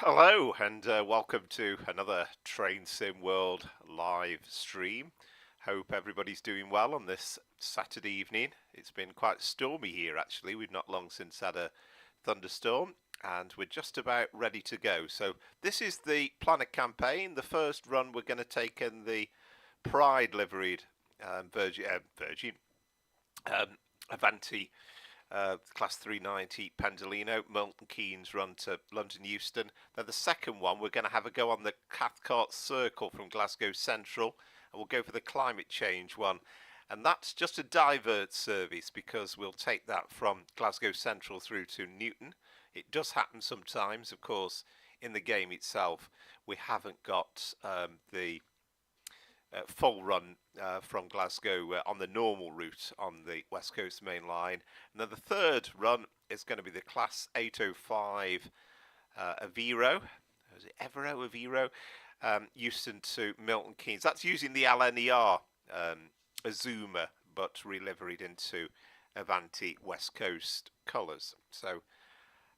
Hello and welcome to another Train Sim World live stream. Hope everybody's doing well on this Saturday evening. It's been quite stormy here actually. We've not long since had a thunderstorm and we're just about ready to go. So this is the Planet campaign. The first run we're going to take in the Pride liveried Virgin Avanti Class 390 Pendolino, Milton Keynes run to London Euston. Then the second one, we're going to have a go on the Cathcart Circle from Glasgow Central, and we'll go for the climate change one. And that's just a divert service because we'll take that from Glasgow Central through to Newton. It does happen sometimes, of course, in the game itself. We haven't got the full run from Glasgow on the normal route on the West Coast Main Line. And then the third run is going to be the Class 805 Evero. Is it Evero? Evero? Euston to Milton Keynes. That's using the LNER Azuma, but reliveried into Avanti West Coast colours. So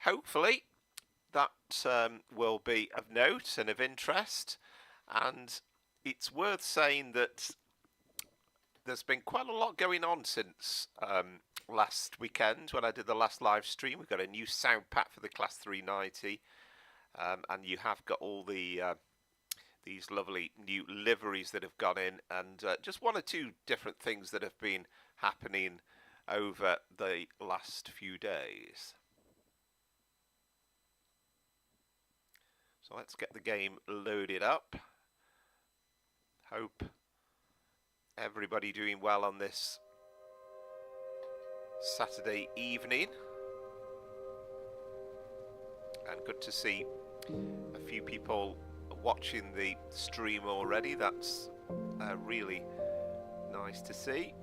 hopefully that will be of note and of interest. And it's worth saying that there's been quite a lot going on since last weekend when I did the last live stream. We've got a new sound pack for the Class 390, and you have got all the these lovely new liveries that have gone in, and just one or two different things that have been happening over the last few days. So let's get the game loaded up. Hope everybody doing well on this Saturday evening, and good to see a few people watching the stream already. That's really nice to see.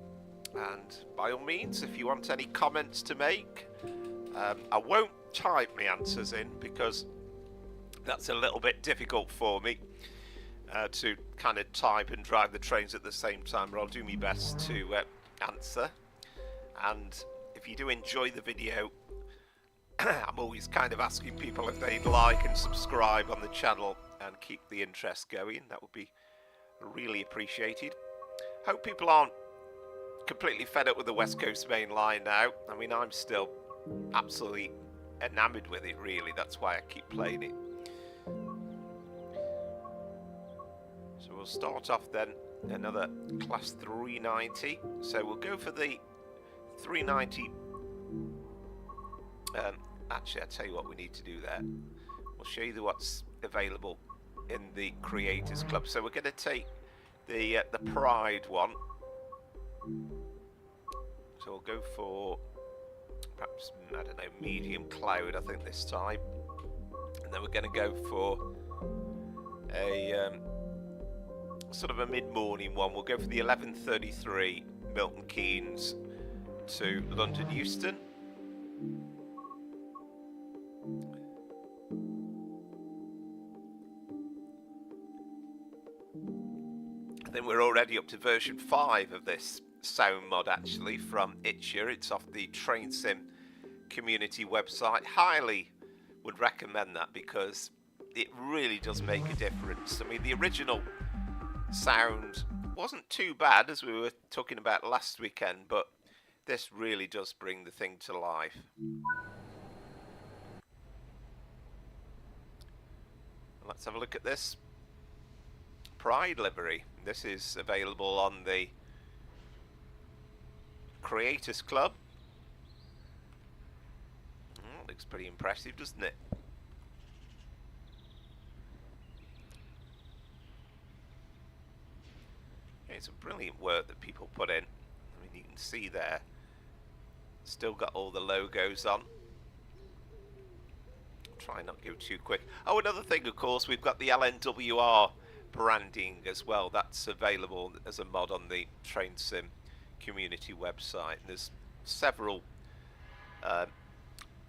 And by all means, if you want any comments to make, I won't type my answers in because that's a little bit difficult for me. To kind of type and drive the trains at the same time, but I'll do my best to answer. And if you do enjoy the video, I'm always kind of asking people if they'd like and subscribe on the channel and keep the interest going. That would be really appreciated. Hope people aren't completely fed up with the West Coast Main Line now. I mean, I'm still absolutely enamoured with it, really. That's why I keep playing it. So we'll start off then another Class 390. So we'll go for the 390. Actually, I'll tell you what we need to do there. We'll show you what's available in the Creators Club. So we're going to take the Pride one. So we'll go for perhaps, I don't know, medium cloud, I think this time. And then we're going to go for a sort of a mid-morning one. We'll go for the 11:33 Milton Keynes to London Euston. Then we're already up to version 5 of this sound mod actually from Itcher. It's off the Train Sim community website. Highly would recommend that because it really does make a difference. I mean, the original sound wasn't too bad as we were talking about last weekend, but this really does bring the thing to life. Let's have a look at this Pride livery. This is available on the Creators Club. Looks pretty impressive, doesn't it? It's a brilliant work that people put in. I mean, you can see there, still got all the logos on. Try not to go too quick. Oh, another thing, of course, we've got the LNWR branding as well. That's available as a mod on the Train Sim community website. And there's several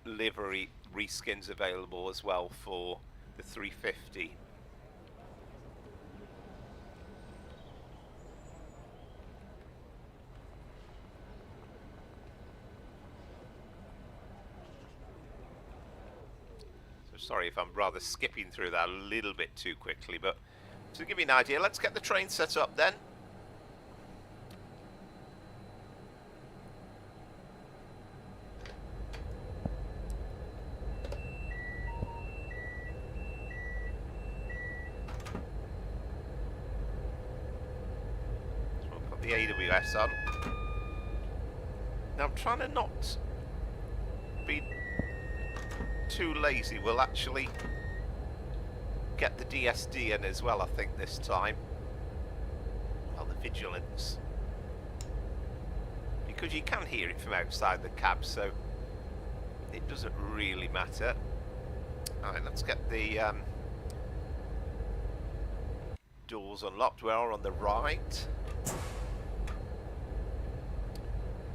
livery reskins available as well for the 350. sorry if I'm rather skipping through that a little bit too quickly, but to give you an idea, let's get the train set up then. So we'll put the AWS on. Now I'm trying to not be too lazy. We'll actually get the DSD in as well, I think, this time. Well, the vigilance. Because you can hear it from outside the cab, so it doesn't really matter. Alright, let's get the doors unlocked. We are on the right. So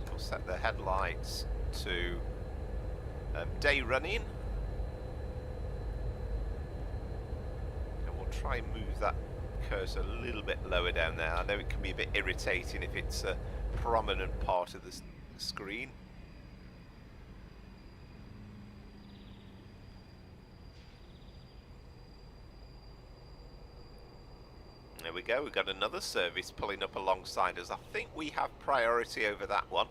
we'll set the headlights to day running. Try and move that cursor a little bit lower down there. I know it can be a bit irritating if it's a prominent part of the screen. There we go, we've got another service pulling up alongside us. I think we have priority over that one.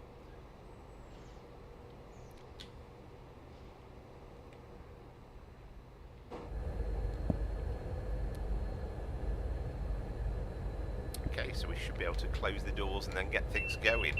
Okay, so we should be able to close the doors and then get things going.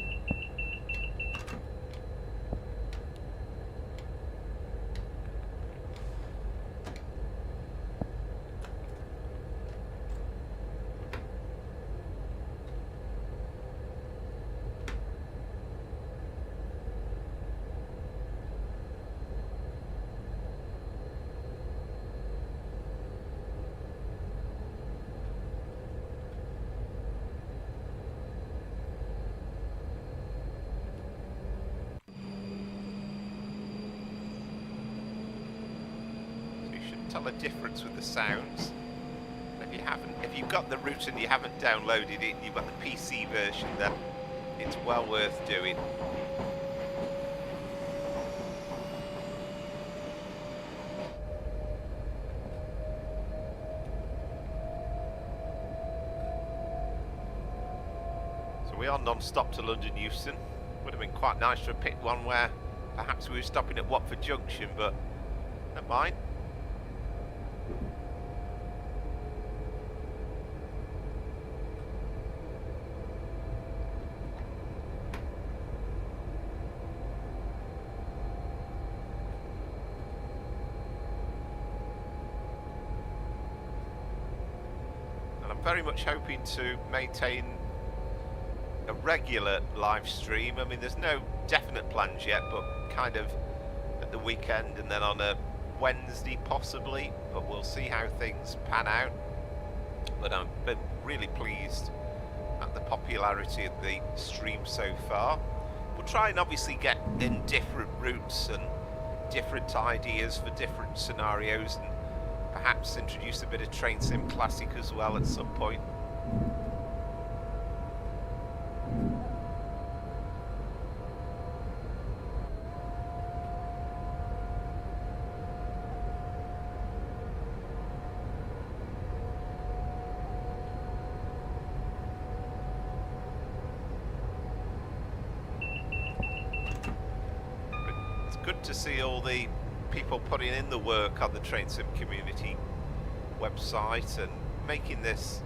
Tell a difference with the sounds. If you've got the route and you haven't downloaded it and you've got the PC version, then it's well worth doing. So we are non-stop to London Euston. Would have been quite nice to have picked one where perhaps we were stopping at Watford Junction, but never mind. Very much hoping to maintain a regular live stream. I mean, there's no definite plans yet, but kind of at the weekend and then on a Wednesday possibly, but we'll see how things pan out. But I've been really pleased at the popularity of the stream so far. We'll try and obviously get in different routes and different ideas for different scenarios, and perhaps introduce a bit of Train Sim Classic as well at some point. It's good to see all the people putting in the work on the Train Sim community website and making this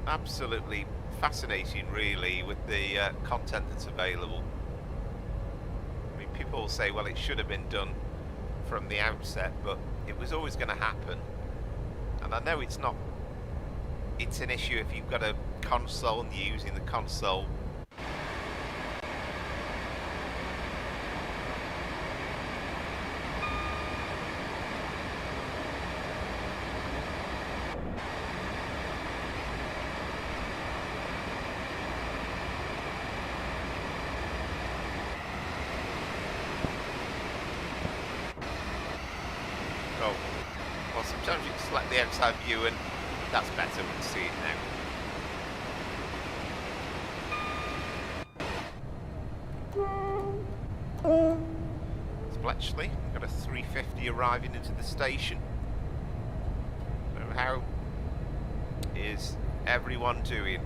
absolutely fascinating, really, with the content that's available. I mean, people will say, well, it should have been done from the outset, but it was always going to happen. And I know it's an issue if you've got a console and you're using the console. Sometimes you can select the outside view, and that's better when you see it now. It's Bletchley. We've got a 350 arriving into the station. So how is everyone doing?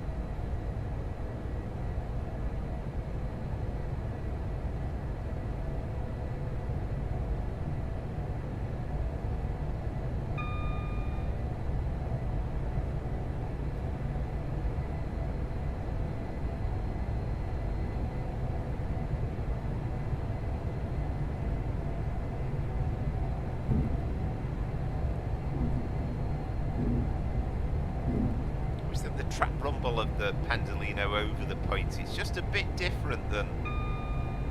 The track rumble of the Pendolino over the point is just a bit different than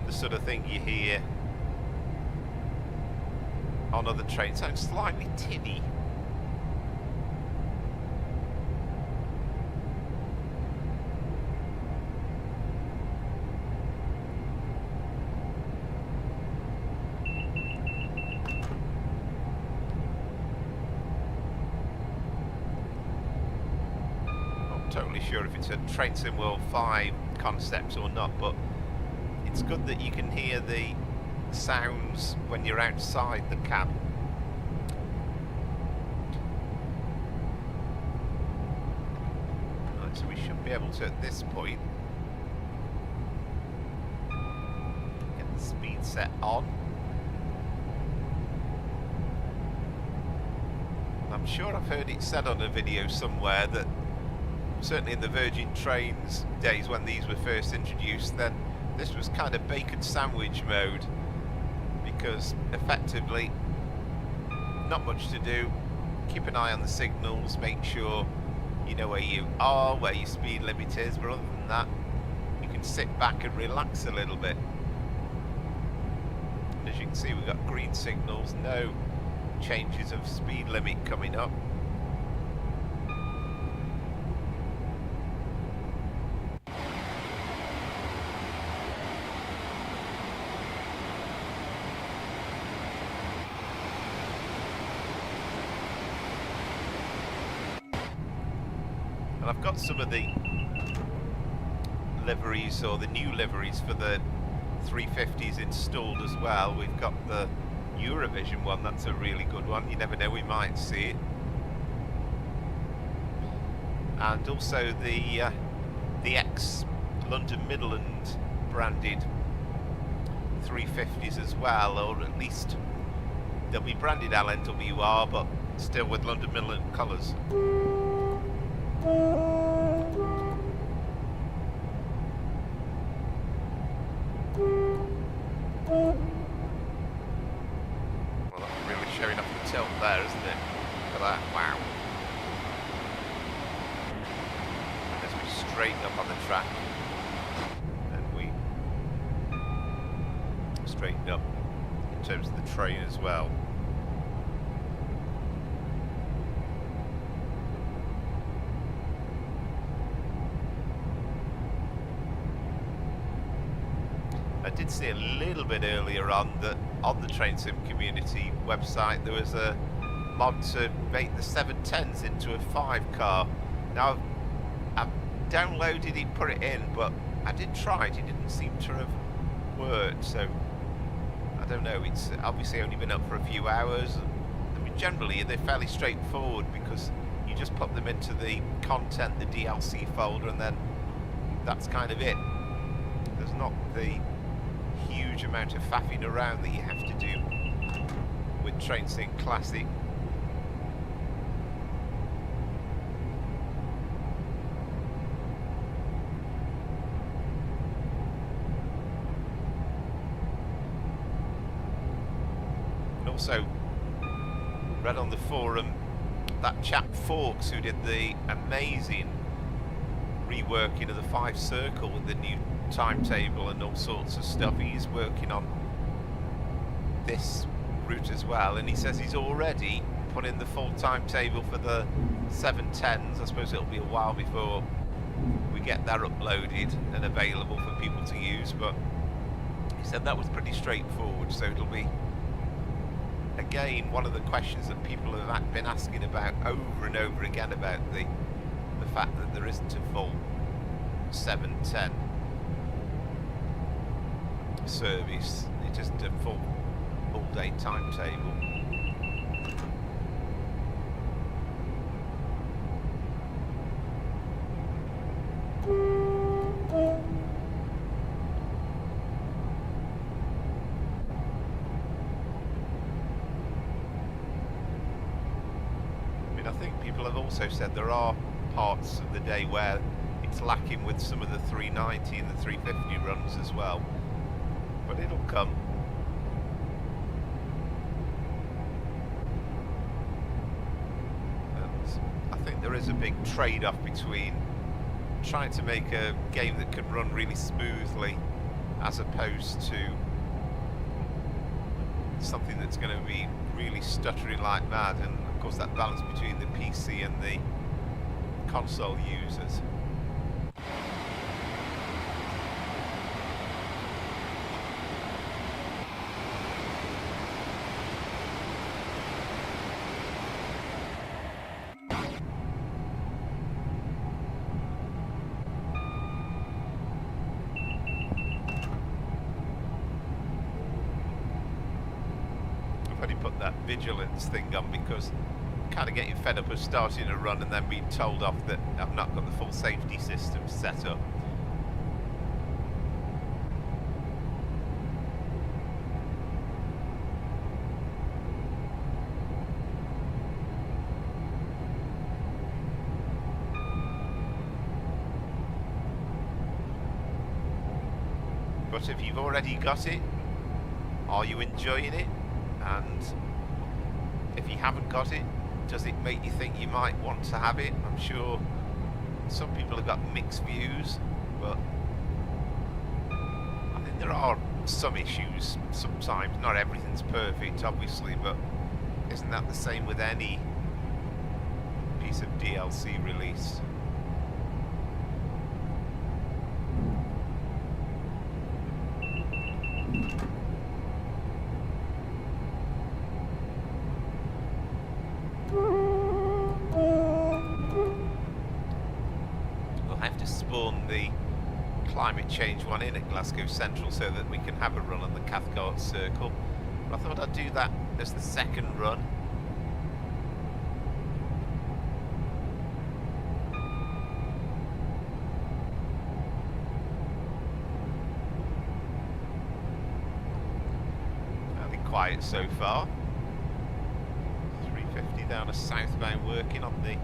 the sort of thing you hear on other trains. Sounds slightly tinny. Totally sure if it's a Train Sim World 5 concept or not, but it's good that you can hear the sounds when you're outside the cab. Right, so we should be able to, at this point, get the speed set on. I'm sure I've heard it said on a video somewhere that certainly in the Virgin Trains days when these were first introduced, then this was kind of bacon sandwich mode, because effectively not much to do, keep an eye on the signals, make sure you know where you are, where your speed limit is, but other than that you can sit back and relax a little bit. And as you can see, we've got green signals, no changes of speed limit coming up. And I've got some of the liveries, or the new liveries for the 350s installed as well. We've got the Eurovision one, that's a really good one. You never know, we might see it. And also the ex-London Midland branded 350s as well, or at least they'll be branded LNWR, but still with London Midland colours. Showing off the tilt there, isn't it? Look at that, wow. As we straighten up on the track, and we straighten up in terms of the train as well. I did see a little bit earlier on that on the Train Sim community website there was a mod to make the 710s into a 5 car. Now I've downloaded it, put it in, but I did try it, it didn't seem to have worked, so I don't know. It's obviously only been up for a few hours. I mean, generally they're fairly straightforward because you just put them into the content, the DLC folder, and then that's kind of it. There's not the huge amount of faffing around that you have to do with Train Sim Classic. And also read on the forum that chap Forks, who did the amazing reworking of the 5 Circle with the new timetable and all sorts of stuff. He's working on this route as well, and he says he's already put in the full timetable for the 710s. I suppose it'll be a while before we get that uploaded and available for people to use, but he said that was pretty straightforward. So it'll be, again, one of the questions that people have been asking about over and over again, about the fact that there isn't a full 710 service. It isn't a full all-day timetable. I think people have also said there are parts of the day where it's lacking with some of the 390 and the 350 runs as well, but it'll come. And I think there is a big trade-off between trying to make a game that can run really smoothly as opposed to something that's going to be really stuttering like mad, and of course that balance between the PC and the console users. I've only put that vigilance thing on because I'm kind of getting fed up of starting a run and then being told off that I've not got the full safety system set up. But if you've already got it, are you enjoying it? And if you haven't got it, does it make you think you might want to have it? I'm sure some people have got mixed views, but I think there are some issues sometimes. Not everything's perfect, obviously, but isn't that the same with any piece of DLC release? The climate change one in at Glasgow Central so that we can have a run on the Cathcart Circle. But I thought I'd do that as the second run. Fairly quiet so far. 350 down a southbound working on the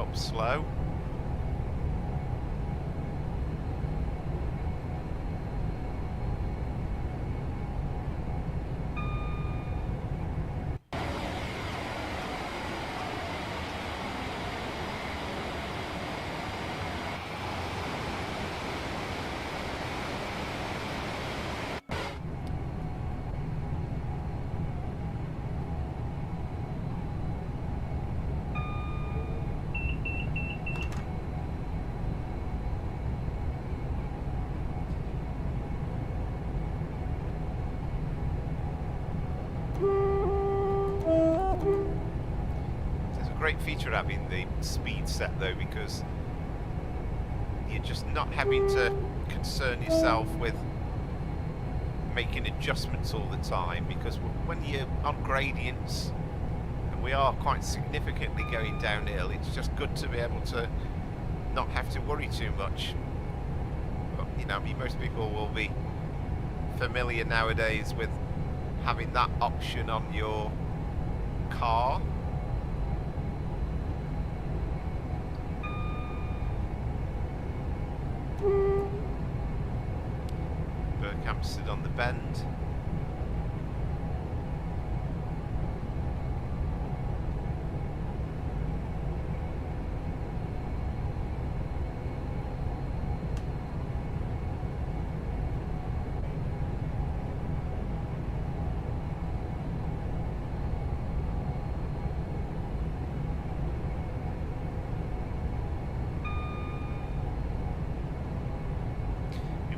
up slow. Great feature having the speed set though, because you're just not having to concern yourself with making adjustments all the time, because when you're on gradients, and we are quite significantly going downhill, it's just good to be able to not have to worry too much. But, you know, I mean, most people will be familiar nowadays with having that option on your car. Hampstead on the bend.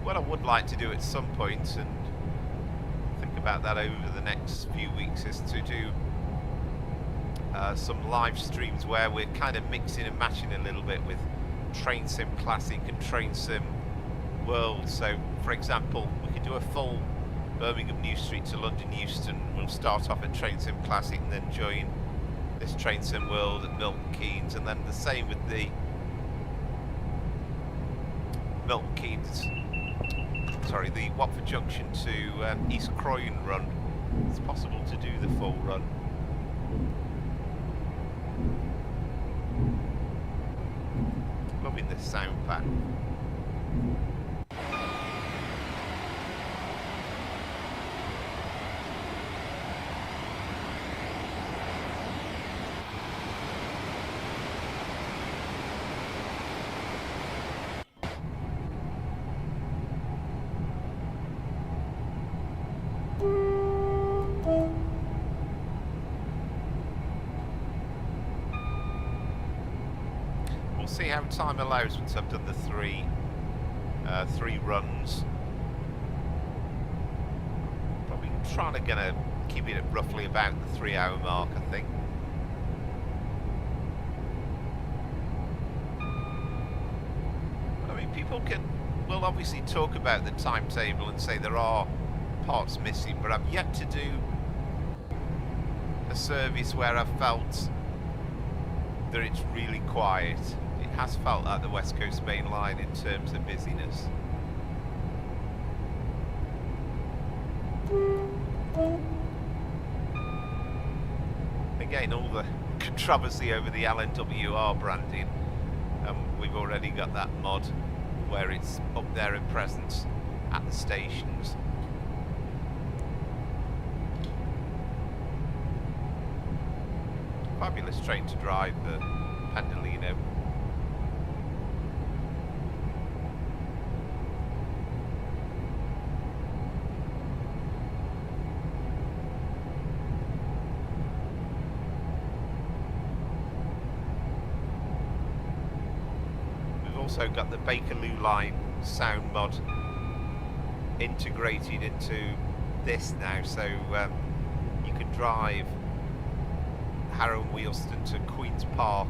What I would like to do at some point, and think about that over the next few weeks, is to do some live streams where we're kind of mixing and matching a little bit with Train Sim Classic and Train Sim World. So, for example, we could do a full Birmingham New Street to London Euston. We'll start off at Train Sim Classic and then join this Train Sim World at Milton Keynes, and then the same with the Milton Keynes, sorry, the Watford Junction to East Croydon run. It's possible to do the full run. Loving this sound pack. See how time allows once I've done the three runs. Probably trying to keep it at roughly about the 3-hour mark, I think. But I mean, people will obviously talk about the timetable and say there are parts missing, but I've yet to do a service where I've felt that it's really quiet. Has felt like the West Coast Main Line in terms of busyness. Again, all the controversy over the LNWR branding, we've already got that mod where it's up there in presence at the stations. Fabulous train to drive, the Pendolino. Also got the Bakerloo Line sound mod integrated into this now, so you can drive Harrow and Euston to Queen's Park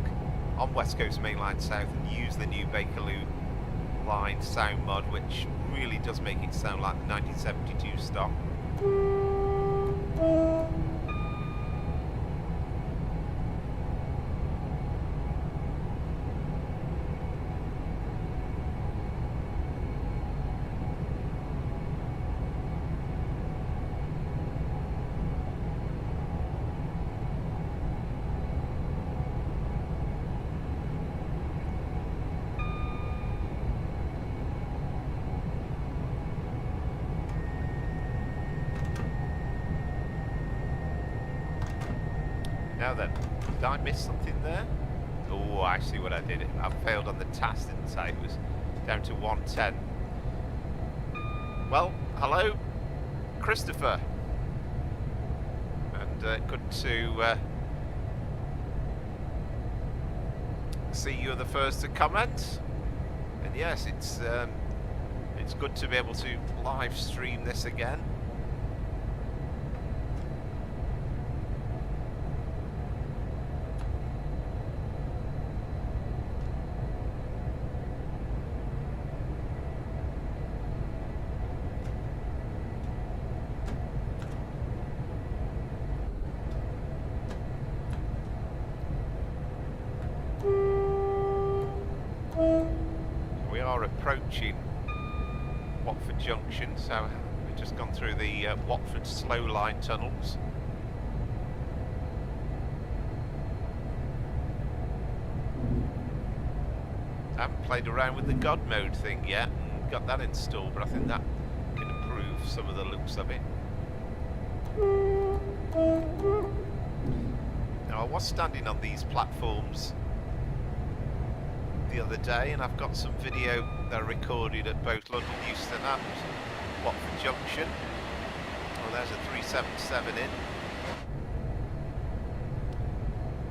on West Coast Main Line South and use the new Bakerloo Line sound mod, which really does make it sound like the 1972 stock. Now then, did I miss something there? Oh, I see what I did. I failed on the task, didn't I? It was down to 110. Well, hello, Christopher. And good to see you're the first to comment. And yes, it's good to be able to live stream this again. Approaching Watford Junction, so we've just gone through the Watford slow line tunnels. I haven't played around with the God mode thing yet and got that installed, but I think that can improve some of the looks of it. Now, I was standing on these platforms the other day, and I've got some video that I recorded at both London Euston and Watford Junction. Well, there's a 377 in,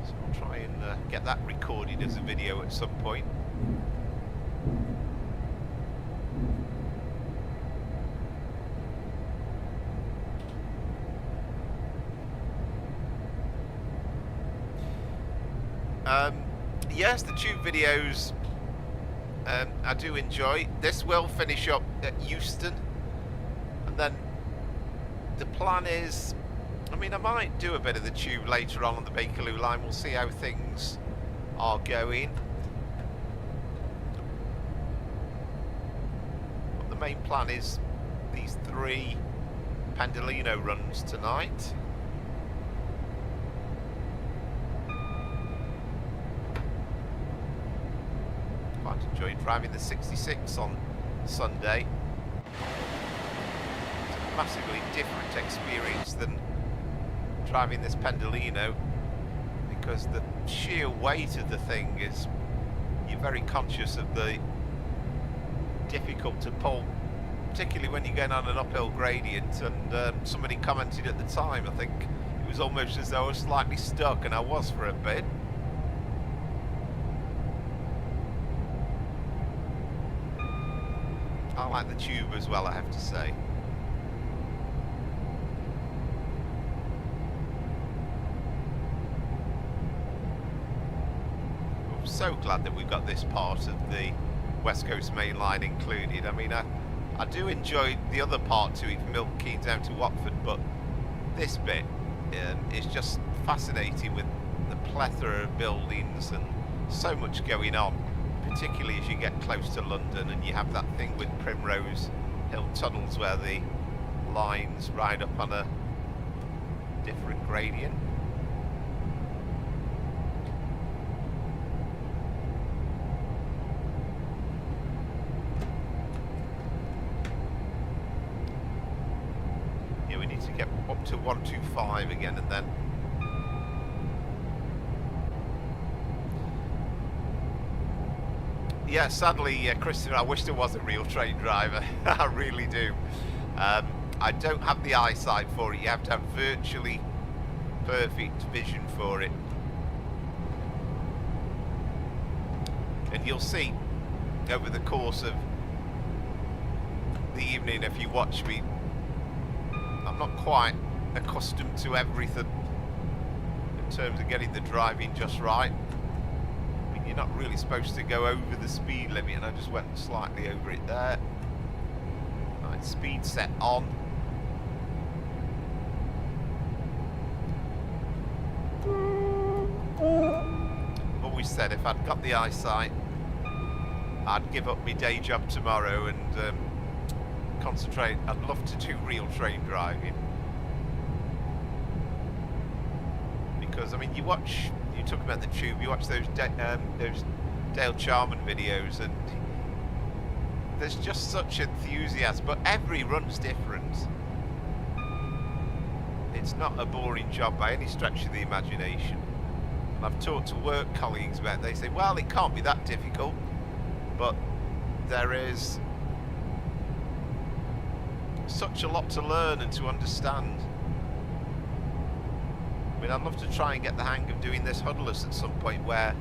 so I'll try and get that recorded as a video at some point. Yes, the tube videos I do enjoy. This will finish up at Euston, and then the plan is, I mean, I might do a bit of the tube later on the Bakerloo Line. We'll see how things are going. But the main plan is these 3 Pendolino runs tonight. Quite enjoyed driving the 66 on Sunday. It's a massively different experience than driving this Pendolino, because the sheer weight of the thing is, you're very conscious of the difficult to pull, particularly when you're going on an uphill gradient. And somebody commented at the time, I think it was almost as though I was slightly stuck, and I was for a bit. I like the tube as well, I have to say. I'm so glad that we've got this part of the West Coast Main Line included. I mean, I do enjoy the other part to it, from Milton Keynes down to Watford, but this bit is just fascinating, with the plethora of buildings and so much going on, particularly as you get close to London and you have that thing with Primrose Hill tunnels where the lines ride up on a different gradient. Yeah, we need to get up to 125 again, and then yeah, sadly, Christian, I wish there was a real train driver. I really do. I don't have the eyesight for it. You have to have virtually perfect vision for it. And you'll see over the course of the evening, if you watch me, I'm not quite accustomed to everything in terms of getting the driving just right. You're not really supposed to go over the speed limit, and I just went slightly over it there. Right, speed set on. Always said if I'd got the eyesight, I'd give up my day job tomorrow and concentrate. I'd love to do real train driving, because I mean, you talk about the tube, you watch those Dale Charman videos, and there's just such enthusiasm, but every run's different. It's not a boring job by any stretch of the imagination. And I've talked to work colleagues about it. They say, well, it can't be that difficult, but there is such a lot to learn and to understand. I mean, I'd love to try and get the hang of doing this huddleless at some point, where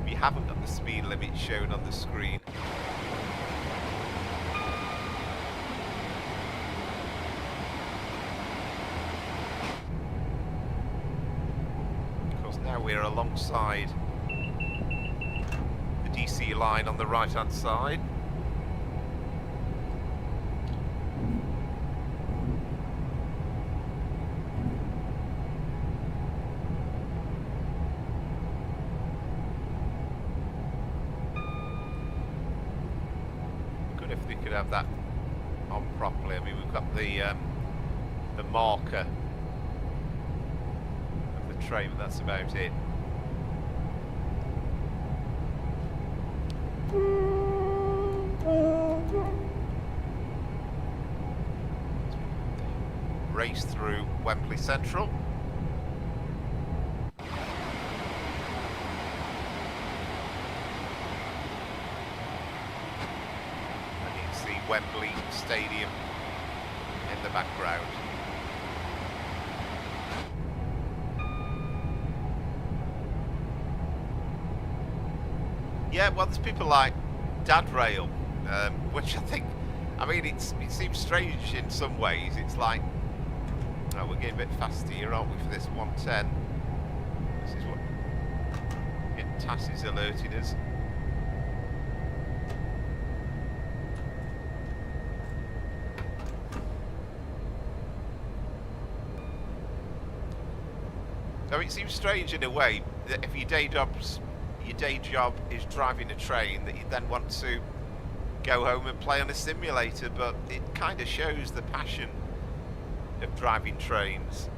we haven't got the speed limit shown on the screen. Of course, now we're alongside the DC line on the right-hand side. If they could have that on properly. I mean, we've got the marker of the train, but that's about it. Race through Wembley Central. Wembley Stadium in the background. Yeah, well, there's people like Dad Rail, which I think, I mean, it seems strange in some ways. It's like, oh, we're getting a bit faster here, aren't we, for this 110? This is what TAS is alerting us. I mean, it seems strange in a way that if your day job is driving a train, that you then want to go home and play on a simulator, but it kind of shows the passion of driving trains.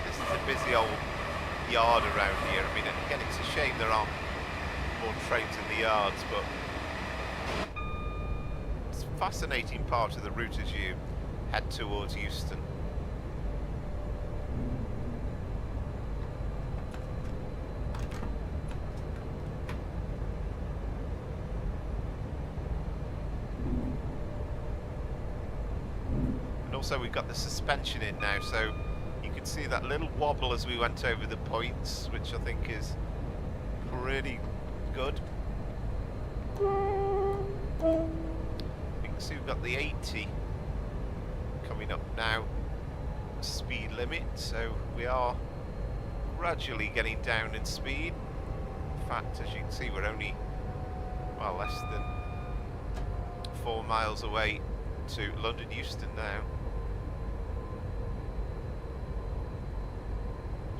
This is a busy old yard around here. I mean, again, it's a shame there aren't more trains in the yards, but it's a fascinating part of the route as you head towards Euston. And also we've got the suspension in now, so you can see that little wobble as we went over the points, which I think is pretty good. You can see we've got the 80 coming up now, speed limit, so we are gradually getting down in speed. In fact, as you can see, we're only, well, less than 4 miles away to London Euston now.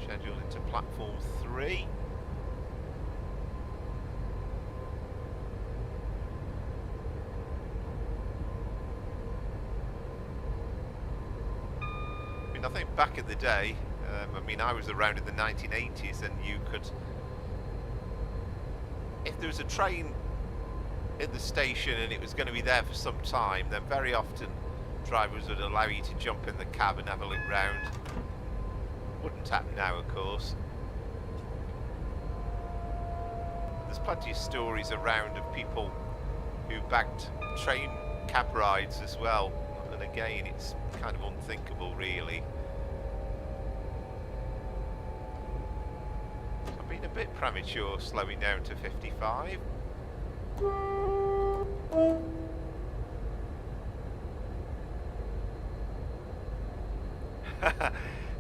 Scheduled into platform 3. I think back in the day, I mean, I was around in the 1980s, and you could, if there was a train in the station and it was going to be there for some time, then very often drivers would allow you to jump in the cab and have a look round. Wouldn't happen now, of course. There's plenty of stories around of people who bagged train cab rides as well, and again, it's kind of unthinkable, really. I've been a bit premature slowing down to 55.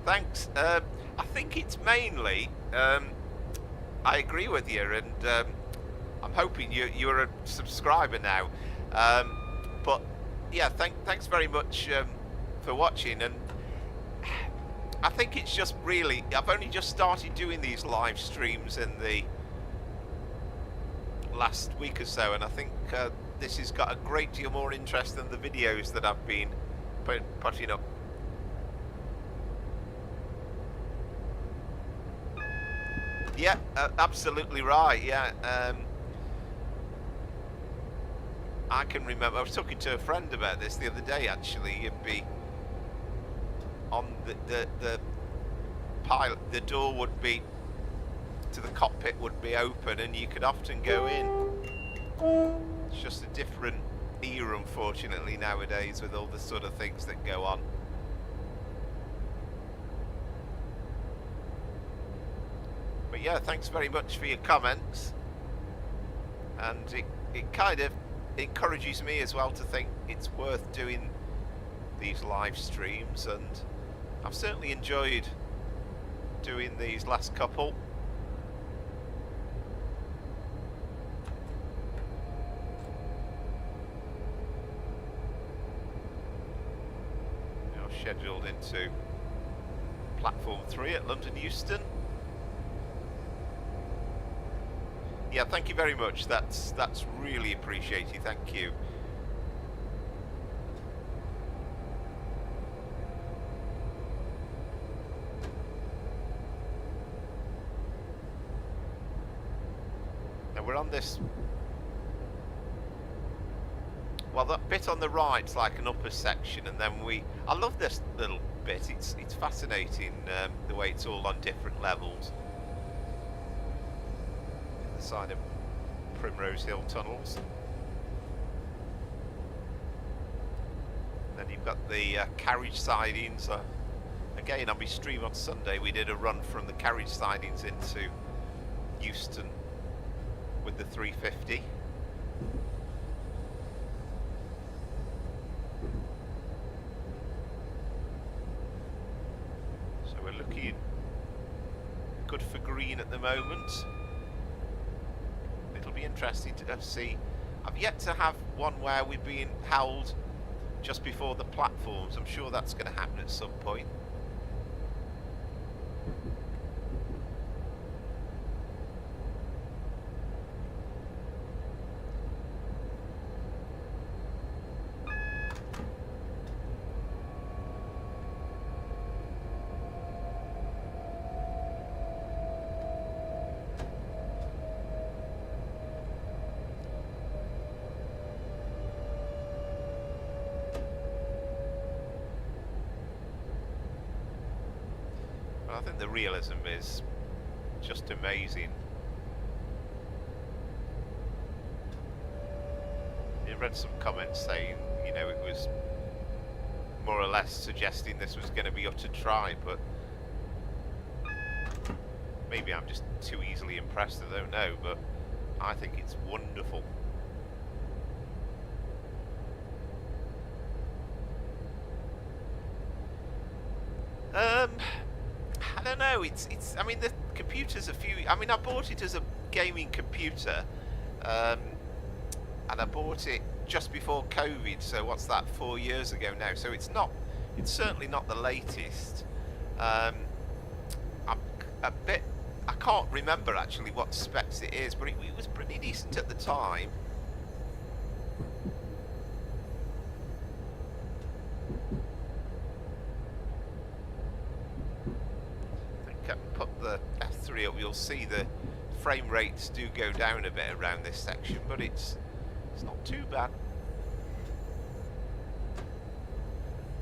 Thanks. I think it's mainly, I agree with you, and I'm hoping you're a subscriber now. But yeah, thanks very much for watching, and I think it's just really, I've only just started doing these live streams in the last week or so, and I think this has got a great deal more interest than the videos that I've been putting up. Yeah, absolutely right. Yeah, I can remember, I was talking to a friend about this the other day, actually. You'd be on the pilot, the door would be to the cockpit would be open, and you could often go in. It's just a different era, unfortunately, nowadays, with all the sort of things that go on. But yeah, thanks very much for your comments, and it kind of encourages me as well to think it's worth doing these live streams, and I've certainly enjoyed doing these last couple. Now scheduled into platform 3 at London Euston. Yeah, thank you very much. That's really appreciated. Thank you. Now we're on this. Well, that bit on the right's like an upper section, and then I love this little bit. It's fascinating the way it's all on different levels. Side of Primrose Hill tunnels. Then you've got the carriage sidings. Again, on my stream on Sunday, we did a run from the carriage sidings into Euston with the 350. So we're looking good for green at the moment. be interesting to see. I've yet to have one where we're being held just before the platforms. I'm sure that's going to happen at some point. I think the realism is just amazing. I read some comments saying, you know, it was more or less suggesting this was going to be utter try, but maybe I'm just too easily impressed, I don't know, but I think it's wonderful. I don't know, it's I mean, the computer's I bought it as a gaming computer, and I bought it just before COVID, so what's that, 4 years ago now, so it's certainly not the latest. I'm a bit, I can't remember actually what specs it is, but it was pretty decent at the time. The F3 up, you'll see the frame rates do go down a bit around this section, but it's not too bad.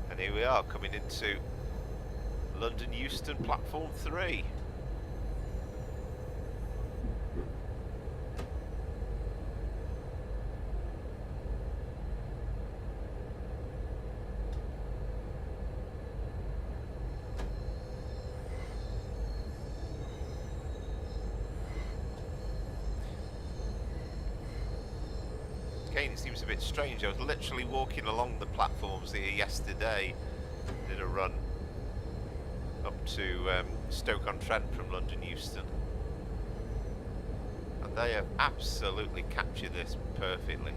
And here we are coming into London Euston platform 3. It seems a bit strange. I was literally walking along the platforms here yesterday, did a run up to Stoke-on-Trent from London Euston, and they have absolutely captured this perfectly.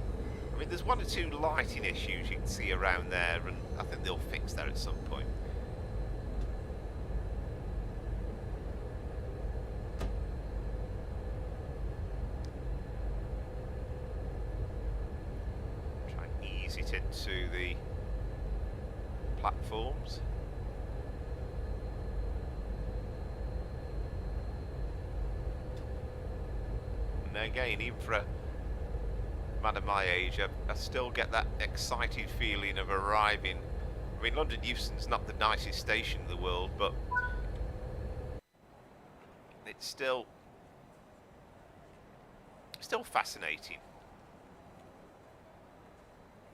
I mean, there's one or two lighting issues you can see around there, and I think they'll fix that at some point. It into the platforms. And again, even for a man of my age, I still get that excited feeling of arriving. I mean, London Euston's not the nicest station in the world, but it's still fascinating.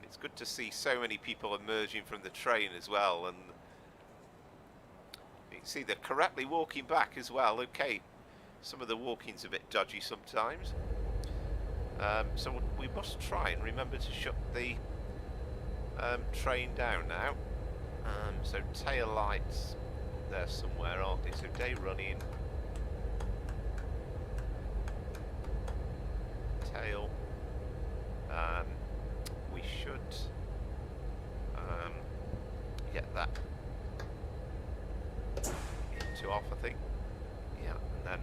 It's good to see so many people emerging from the train as well, and you can see they're correctly walking back as well. Okay, some of the walking's a bit dodgy sometimes, so we must try and remember to shut the train down now. So tail lights there somewhere, aren't they? So day running, tail. We should get that into off, I think. Yeah, and then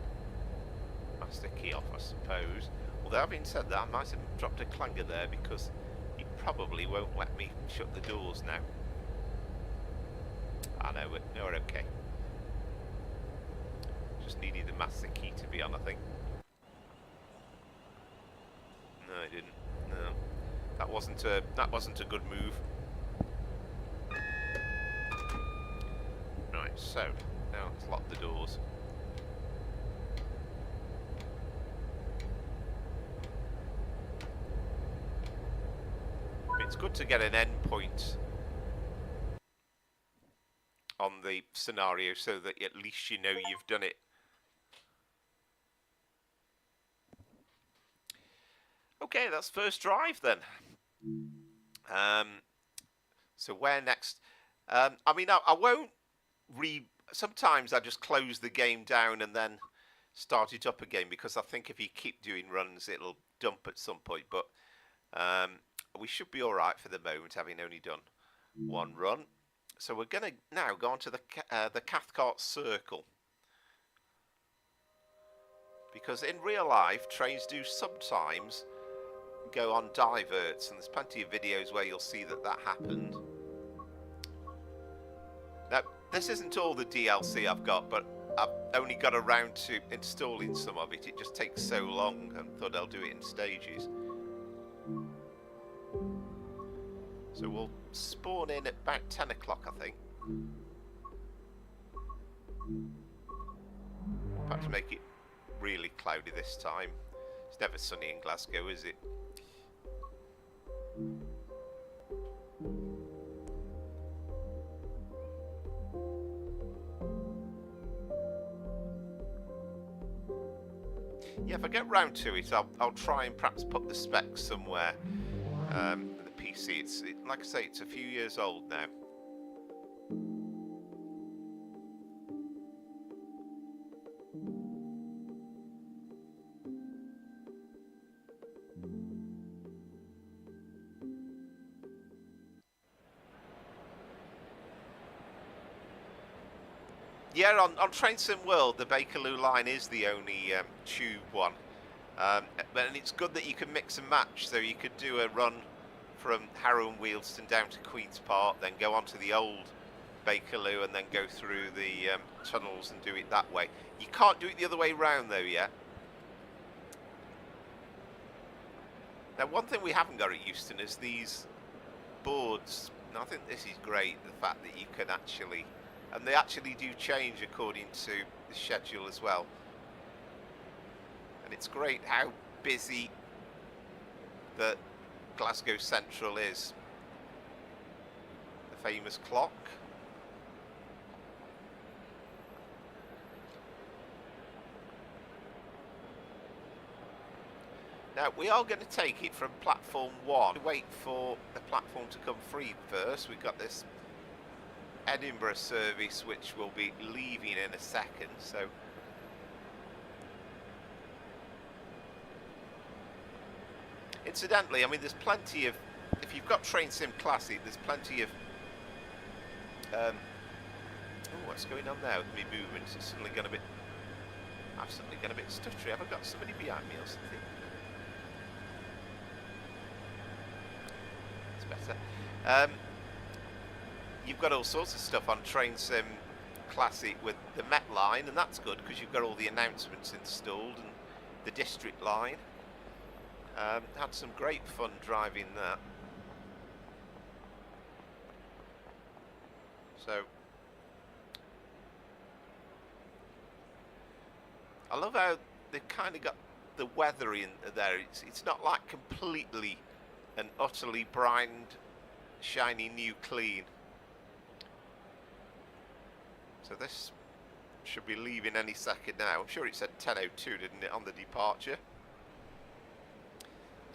master key off, I suppose. Although having said that, I might have dropped a clanger there because he probably won't let me shut the doors now. I know, we're okay. Just needed the master key to be on, I think. No, I didn't. No. That wasn't a good move. Right, so now let's lock the doors. It's good to get an end point on the scenario so that at least you know you've done it. Okay, that's first drive then. So where next? I mean, I won't sometimes I just close the game down and then start it up again, because I think if you keep doing runs, it'll dump at some point, but we should be all right for the moment, having only done one run. So we're going to now go on to the Cathcart Circle, because in real life trains do sometimes go on diverts, and there's plenty of videos where you'll see that happened. Now, this isn't all the DLC I've got, but I've only got around to installing some of it. It just takes so long, and thought I'll do it in stages. So we'll spawn in at about 10 o'clock, I think. Perhaps make it really cloudy this time. It's never sunny in Glasgow, is it? Yeah, if I get round to it, I'll try and perhaps put the specs somewhere. The PC, like I say, it's a few years old now. Yeah, on Train Sim World, the Bakerloo Line is the only tube one. And it's good that you can mix and match, so you could do a run from Harrow and Euston down to Queen's Park, then go on to the old Bakerloo and then go through the tunnels and do it that way. You can't do it the other way round though yet. Now, one thing we haven't got at Euston is these boards. And I think this is great, the fact that you can actually, and they actually do change according to the schedule as well. And it's great how busy the Glasgow Central is. The famous clock. Now, we are going to take it from platform 1. Wait for the platform to come free first. We've got this Edinburgh service which will be leaving in a second, so incidentally, I mean, there's plenty of, if you've got Train Sim Classic, there's plenty of oh, what's going on there with my movements? It's suddenly gone a bit, I've suddenly gone a bit stuttery. Have I got somebody behind me or something? It's better. You've got all sorts of stuff on Train Sim Classic with the Met Line, and that's good because you've got all the announcements installed, and the District Line. Had some great fun driving that. So I love how they've kind of got the weather in there. It's not like completely and utterly brined, shiny, new, clean. So this should be leaving any second now. I'm sure it said 10:02, didn't it, on the departure?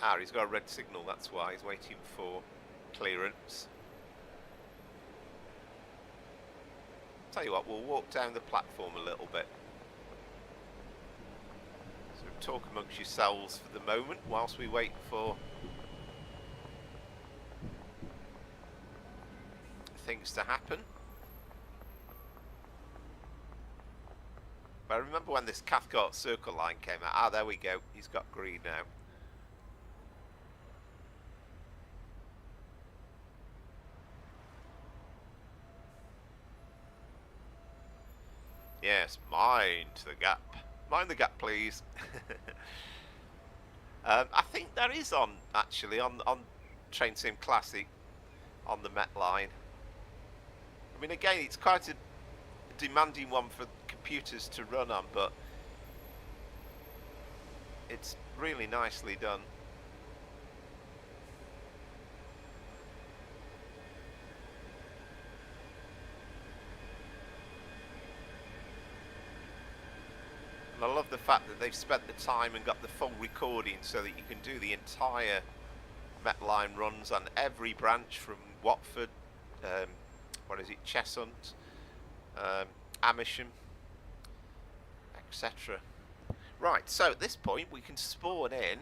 Ah, he's got a red signal, that's why. He's waiting for clearance. Tell you what, we'll walk down the platform a little bit. So talk amongst yourselves for the moment whilst we wait for things to happen. But I remember when this Cathcart Circle line came out. Ah, there we go. He's got green now. Yes, mind the gap. Mind the gap, please. I think there is on, actually, on Train Sim Classic, on the Met Line. I mean, again, it's quite a demanding one for computers to run on, but it's really nicely done. And I love the fact that they've spent the time and got the full recording so that you can do the entire Met Line runs on every branch from Watford, what is it, Cheshunt, Amersham, etc. Right, so at this point we can spawn in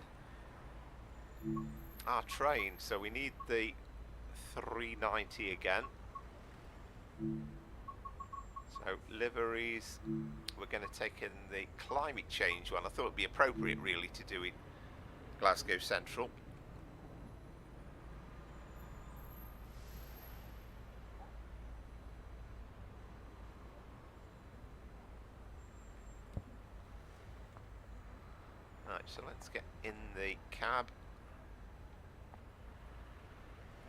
our train. So we need the 390 again. So liveries, we're going to take in the climate change one. I thought it would be appropriate really to do it Glasgow Central. Right, so let's get in the cab.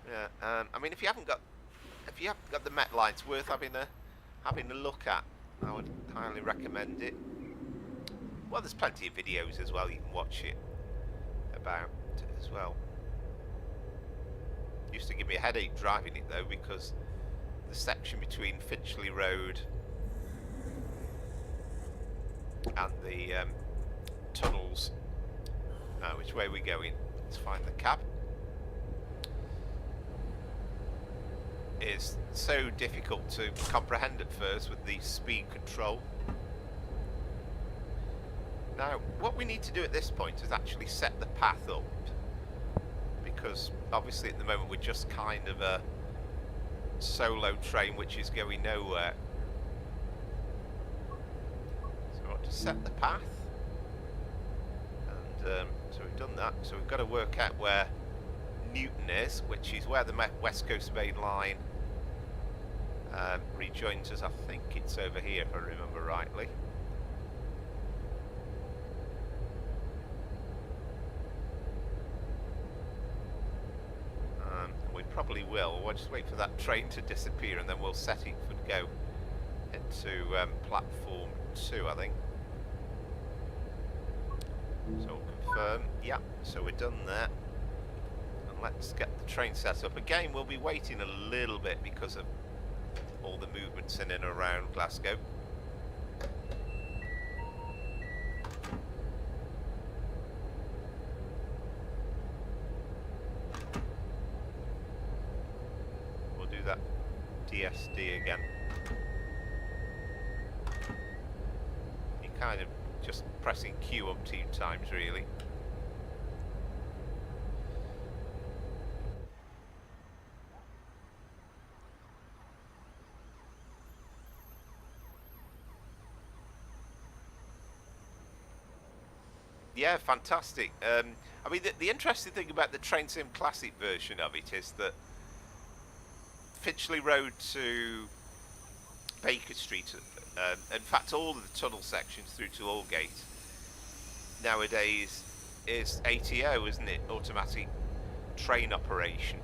Yeah, I mean, if you haven't got the Met line, it's worth having a look at. I would highly recommend it. Well, there's plenty of videos as well you can watch it about as well. Used to give me a headache driving it though, because the section between Finchley Road and the tunnels. Which way are we going? Let's find the cab. Is so difficult to comprehend at first with the speed control. Now, what we need to do at this point is actually set the path up, because obviously at the moment we're just kind of a solo train which is going nowhere. So we want to set the path, and so we've done that. So we've got to work out where Newton is, which is where the West Coast Main Line rejoins us. I think it's over here if I remember rightly. We probably will. We'll just wait for that train to disappear and then we'll set it for go into platform 2, I think. So we'll confirm. Yeah, so we're done there. And let's get the train set up. Again, we'll be waiting a little bit because of all the movements in and around Glasgow. We'll do that DSD again. You're kind of just pressing Q umpteen times really. Yeah, fantastic. I mean, the interesting thing about the Train Sim Classic version of it is that Finchley Road to Baker Street, in fact all of the tunnel sections through to Aldgate nowadays is ATO, isn't it? Automatic train operation.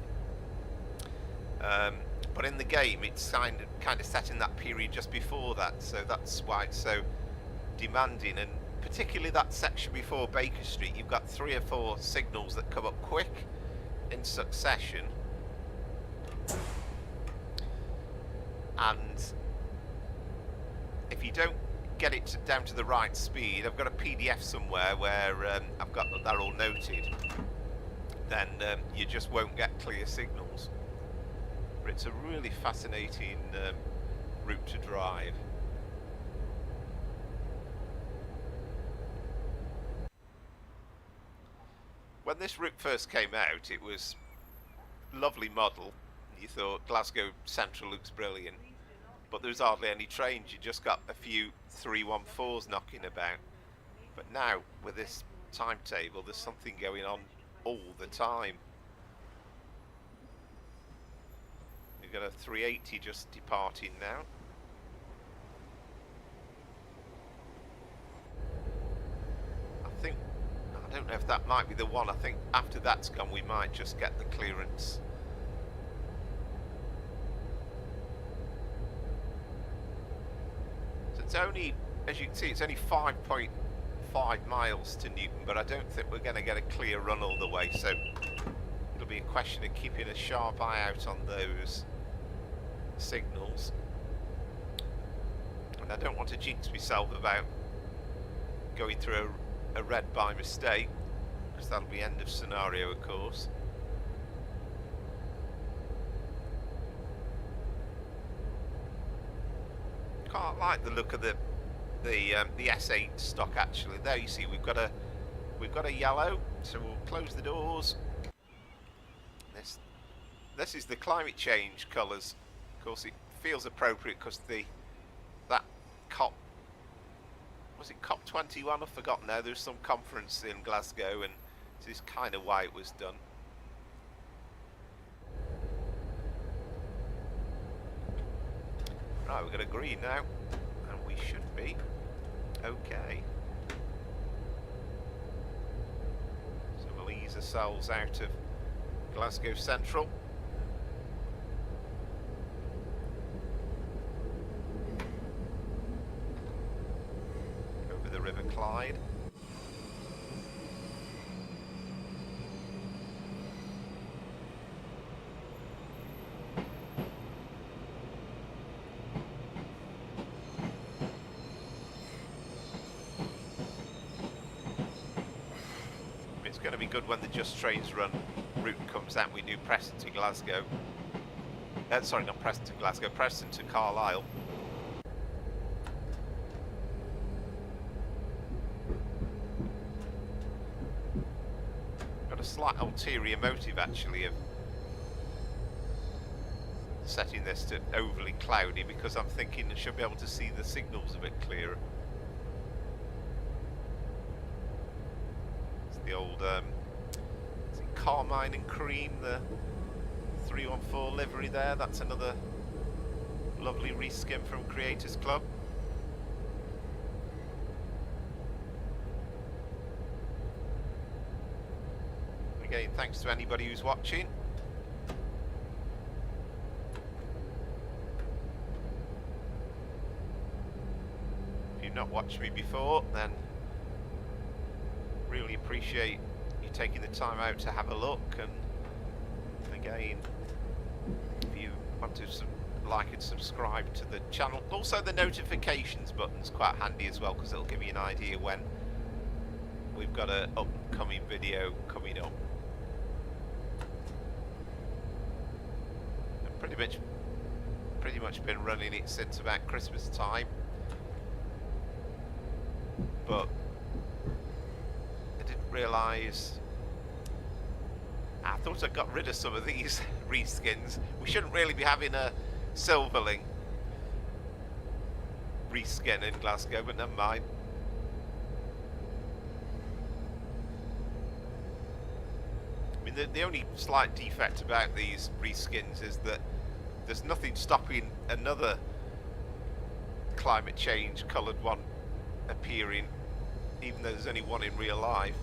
But in the game it's kind of set in that period just before that, so that's why it's so demanding. And particularly that section before Baker Street, you've got 3 or 4 signals that come up quick in succession, and if you don't get it down to the right speed, I've got a PDF somewhere where I've got that all noted, then you just won't get clear signals. But it's a really fascinating route to drive. When this route first came out, it was a lovely model. You thought Glasgow Central looks brilliant, but there was hardly any trains. You just got a few 314s knocking about. But now, with this timetable, there's something going on all the time. We've got a 380 just departing now. I don't know if that might be the one. I think after that's gone we might just get the clearance. So it's only, as you can see, it's only 5.5 miles to Newton, but I don't think we're going to get a clear run all the way, so it'll be a question of keeping a sharp eye out on those signals. And I don't want to jinx myself about going through a red by mistake, because that'll be end of scenario, of course. Quite like the look of the S8 stock actually. There you see we've got a yellow So we'll close the doors. This is the climate change colours. Of course, it feels appropriate because that COP, was it COP21? I've forgotten now. There was some conference in Glasgow, and this is kind of why it was done. Right, we've got a green now, and we should be okay. So we'll ease ourselves out of Glasgow Central. Over the River Clyde. It's going to be good when the Just Trains Run route comes out. We do Preston to Glasgow. Sorry, not Preston to Glasgow, Preston to Carlisle. Got a slight ulterior motive actually of setting this to overly cloudy, because I'm thinking I should be able to see the signals a bit clearer. It's the old is it carmine and cream, the 314 livery there. That's another lovely reskin from Creators Club. Again, thanks to anybody who's watching. If you've not watched me before, then really appreciate you taking the time out to have a look. And again, if you want to like and subscribe to the channel, also the notifications button's quite handy as well, because it'll give you an idea when we've got an upcoming video coming up. I've pretty much been running it since about Christmas time, but I didn't realise. I thought I got rid of some of these reskins. We shouldn't really be having a Silverling reskin in Glasgow, but never mind. I mean, the only slight defect about these reskins is that there's nothing stopping another climate change coloured one appearing, even though there's only one in real life.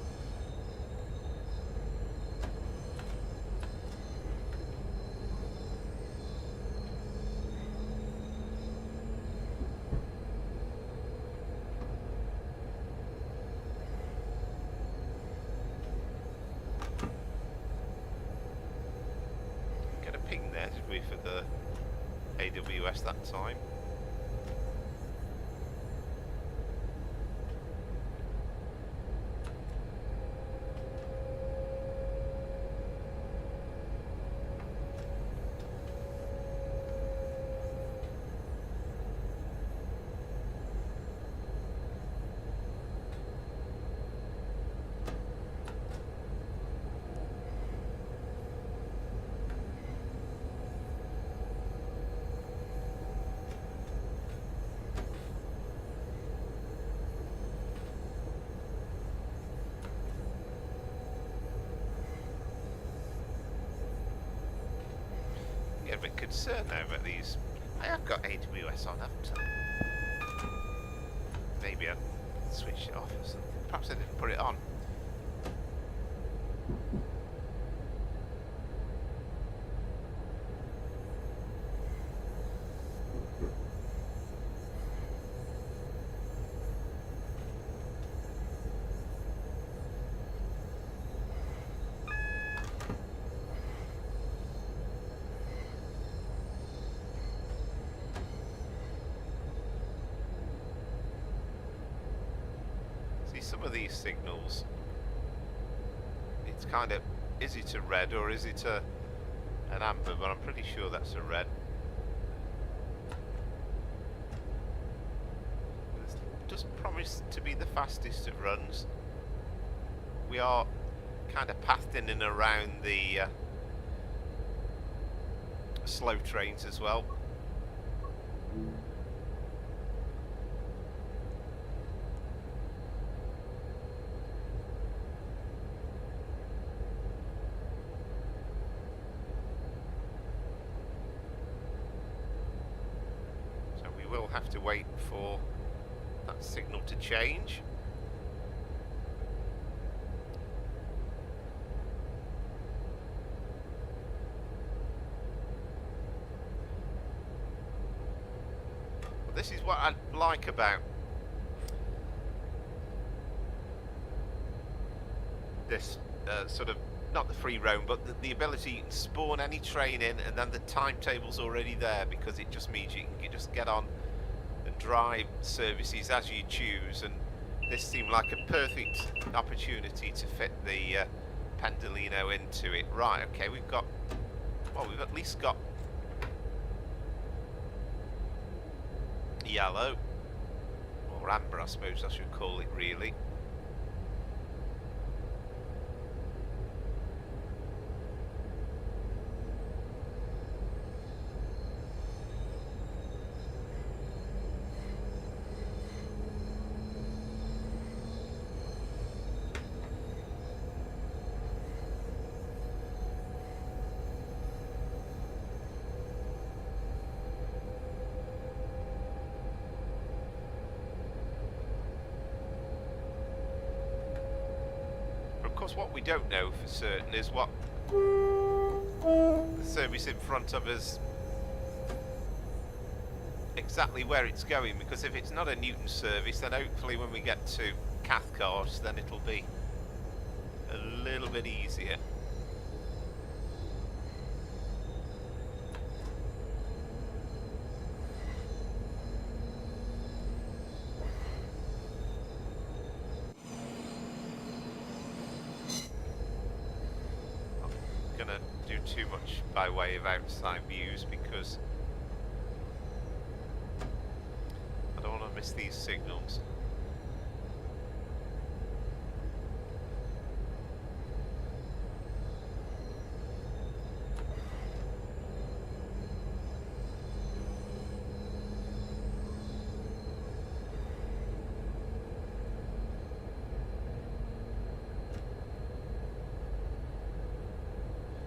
Ping there, did we, for the AWS that time? I'm a bit concerned now about these. I have got AWS on, haven't I? Maybe I switched it off or something. Perhaps I didn't put it on. Some of these signals, it's kind of, is it a red or is it an amber, but I'm pretty sure that's a red. This doesn't promise to be the fastest of runs. We are kind of pathed in and around the slow trains as well. So we will have to wait for that signal to change. This is what I like about this sort of, not the free roam, but the ability to spawn any train in and then the timetable's already there, because it just means you can just get on and drive services as you choose, and this seemed like a perfect opportunity to fit the Pendolino into it. Right, okay, we've at least got yellow, or amber I suppose I should call it really. What we don't know for certain is what the service in front of us, exactly where it's going, because if it's not a Newton service, then hopefully when we get to Cathcart, then it'll be a little bit easier. Too much by way of outside views because I don't want to miss these signals.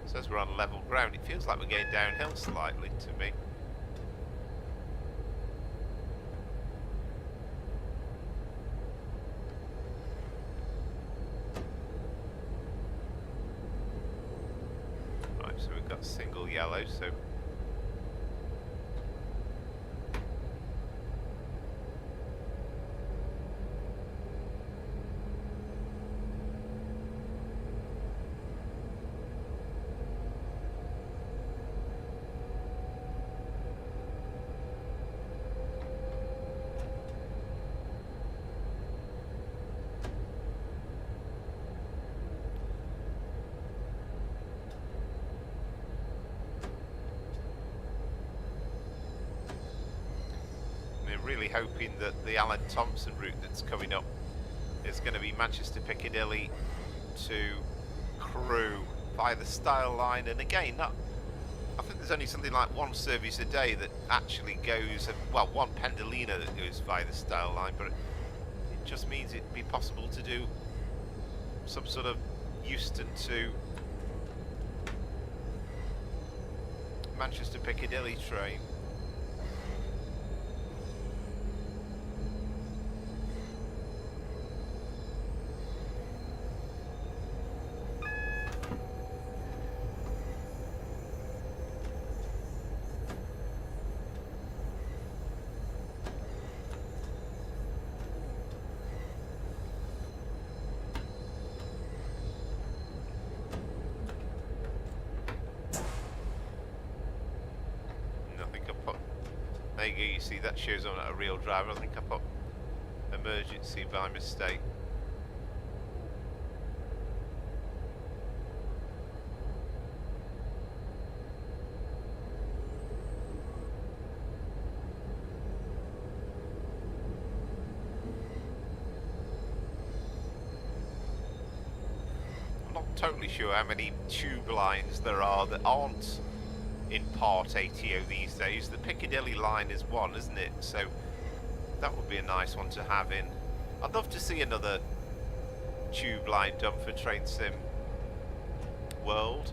Says we're on level ground. It feels like we're going downhill slightly to me. Right, so we've got single yellow, so really hoping that the Alan Thompson route that's coming up is going to be Manchester Piccadilly to Crewe via the Style Line, and again, I think there's only something like one service a day that actually goes, well, one Pendolino that goes via the Style Line, but it just means it'd be possible to do some sort of Euston to Manchester Piccadilly train. There you go, you see that shows I'm not a real driver. I think I put emergency by mistake. totally sure how many tube lines there are that aren't in part ATO these days. The Piccadilly line is one, isn't it? So that would be a nice one to have in. I'd love to see another tube line done for Train Sim World.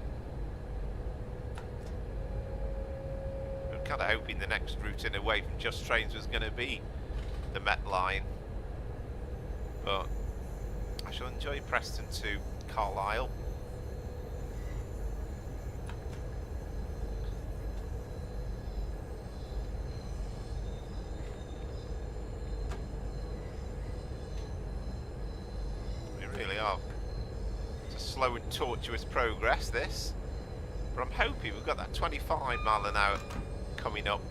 I'm kind of hoping the next route in away from Just Trains was going to be the Met line, but I shall enjoy Preston to Carlisle. We really are. It's a slow and tortuous progress, this, but I'm hoping we've got that 25 mile an hour coming up.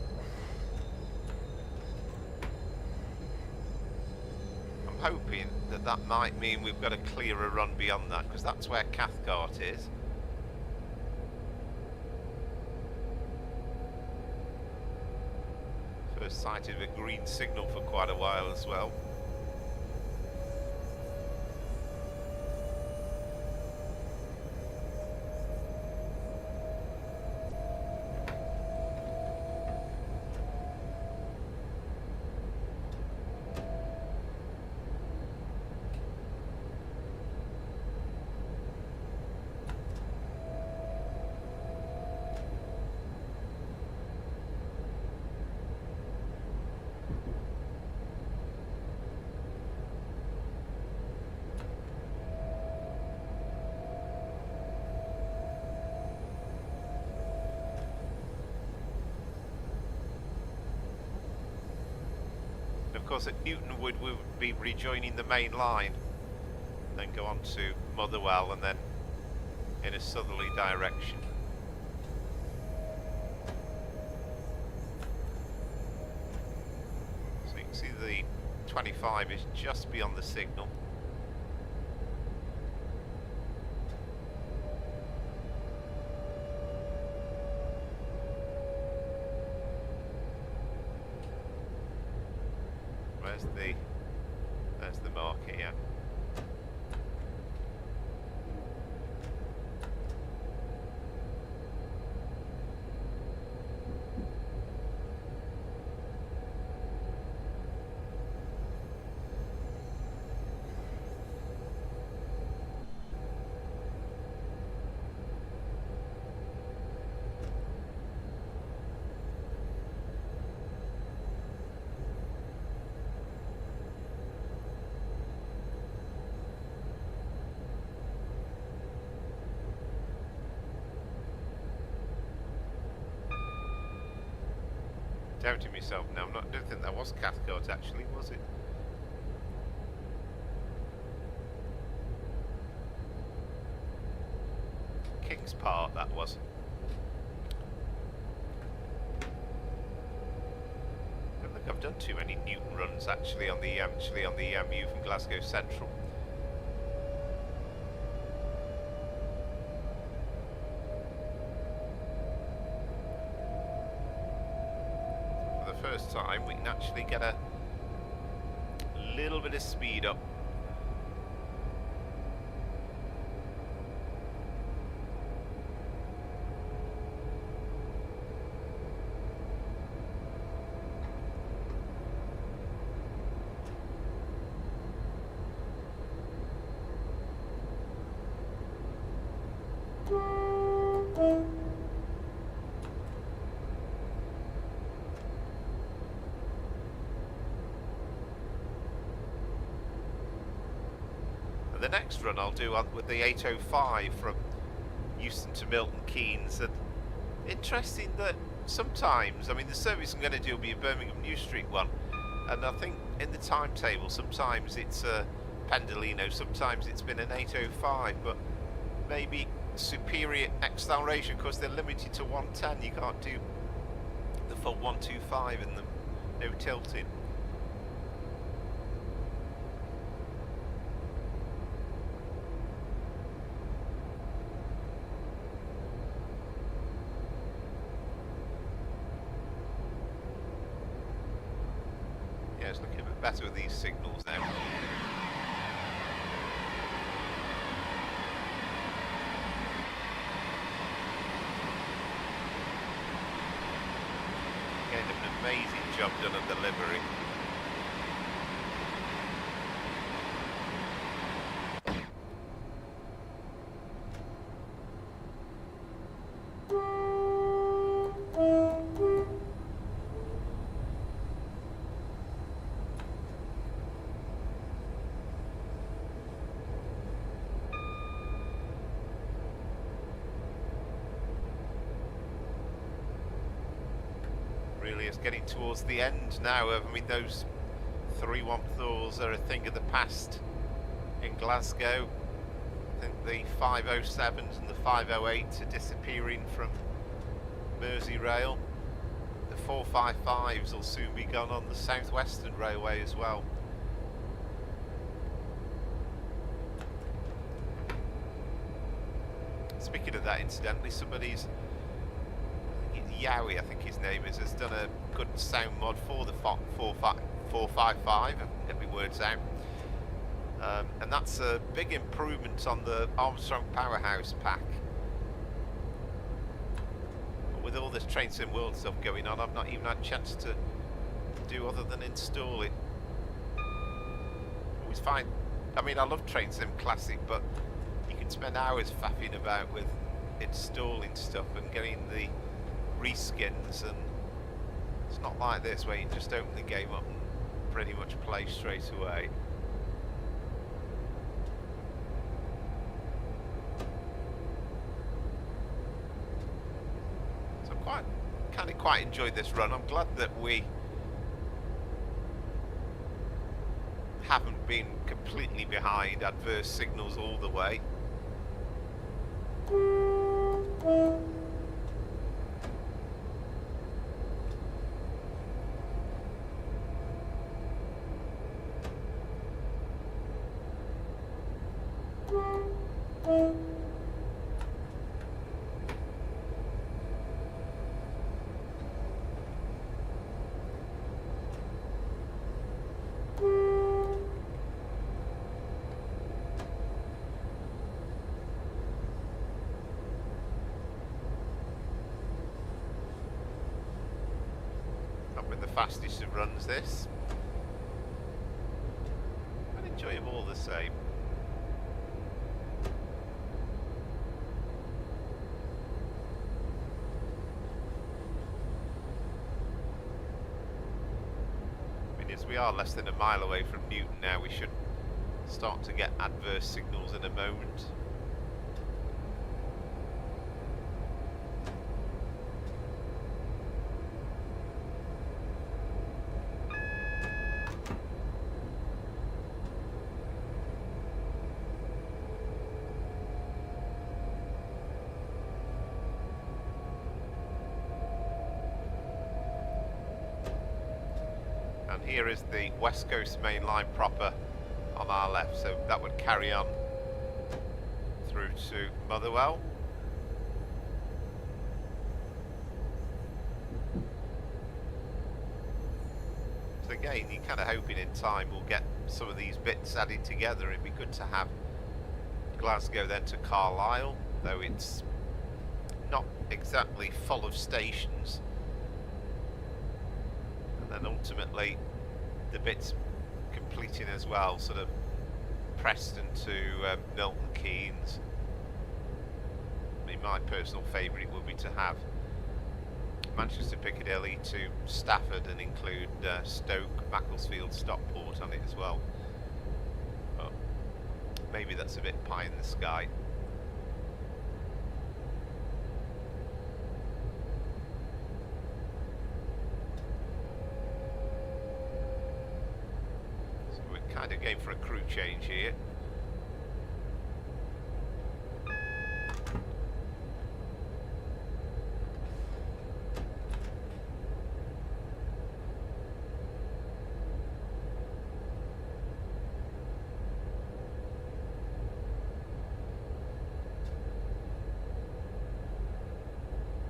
I'm hoping that that might mean we've got a clearer run beyond that, because that's where Cathcart is. First sighted a green signal for quite a while as well. Of course, at Newtonwood we would be rejoining the main line, then go on to Motherwell and then in a southerly direction. So you can see the 25 is just beyond the signal. There's the marker, yeah. Doubting myself now. I don't think that was Cathcart actually, was it? King's Park that was. I don't think I've done too many Newton runs actually on the view from Glasgow Central. First time we can actually get a little bit of speed up. The next run I'll do with the 805 from Euston to Milton Keynes, and interesting that sometimes, I mean the service I'm going to do will be a Birmingham New Street one, and I think in the timetable sometimes it's a Pendolino, sometimes it's been an 805, but maybe superior acceleration because they're limited to 110, you can't do the full 125 in them, no tilting. Yeah, it's looking a bit better with these signals now. amazing job done at the Livery. Really is getting towards the end now. I mean, those 314s are a thing of the past in Glasgow. I think the 507s and the 508s are disappearing from Merseyrail. The 455s will soon be gone on the South Western Railway as well. Speaking of that, incidentally, somebody's Yowie, I think his name is, has done a good sound mod for the 455, I can get my words out, and that's a big improvement on the Armstrong Powerhouse pack. But with all this Train Sim World stuff going on, I've not even had a chance to do other than install it. Always find, I mean, I love Train Sim Classic, but you can spend hours faffing about with installing stuff and getting the reskins, and it's not like this where you just open the game up and pretty much play straight away. So I've quite enjoyed this run. I'm glad that we haven't been completely behind adverse signals all the way. The fastest of runs, this, but enjoyable all the same. I mean, as we are less than a mile away from Newton now, we should start to get adverse signals in a moment. Here is the West Coast main line proper on our left, so that would carry on through to Motherwell. So again, you're kind of hoping in time we'll get some of these bits added together. It'd be good to have Glasgow then to Carlisle, though it's not exactly full of stations. And then ultimately the bits completing as well, sort of Preston to Milton Keynes. I mean, my personal favourite would be to have Manchester Piccadilly to Stafford and include Stoke, Macclesfield, Stockport on it as well. But maybe that's a bit pie in the sky. Kind of going for a crew change here.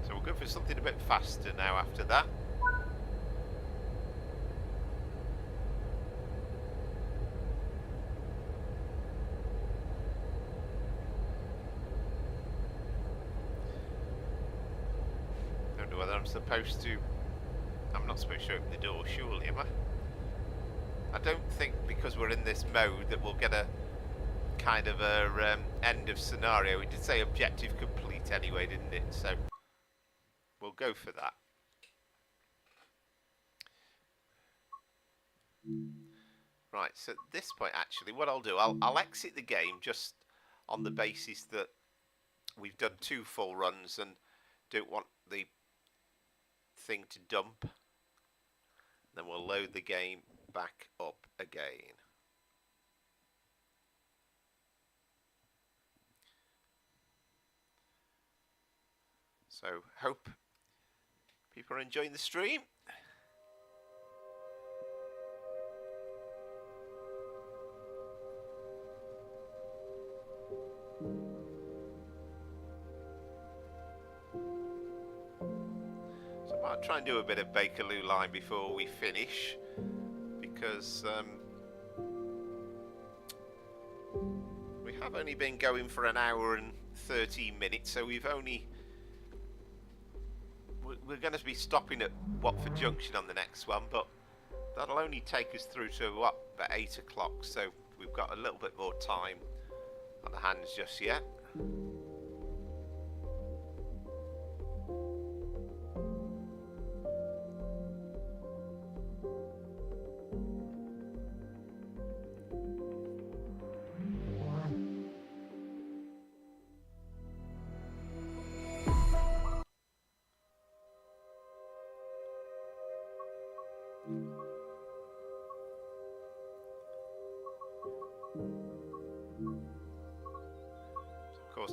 So we'll go for something a bit faster now after that. Whether I'm supposed to, I'm I'm not supposed to open the door, surely, am I? I don't think because we're in this mode that we'll get a kind of a end of scenario. It did say objective complete anyway, didn't it? So we'll go for that. Right, so at this point, actually, what I'll do, I'll exit the game just on the basis that we've done 2 full runs and don't want the thing to dump. Then we'll load the game back up again. So, hope people are enjoying the stream. So I might try and do a bit of Bakerloo Line before we finish, because we have only been going for an hour and 13 minutes, so we're going to be stopping at Watford Junction on the next one, but that'll only take us through to what, about 8 o'clock, so we've got a little bit more time on the hands just yet.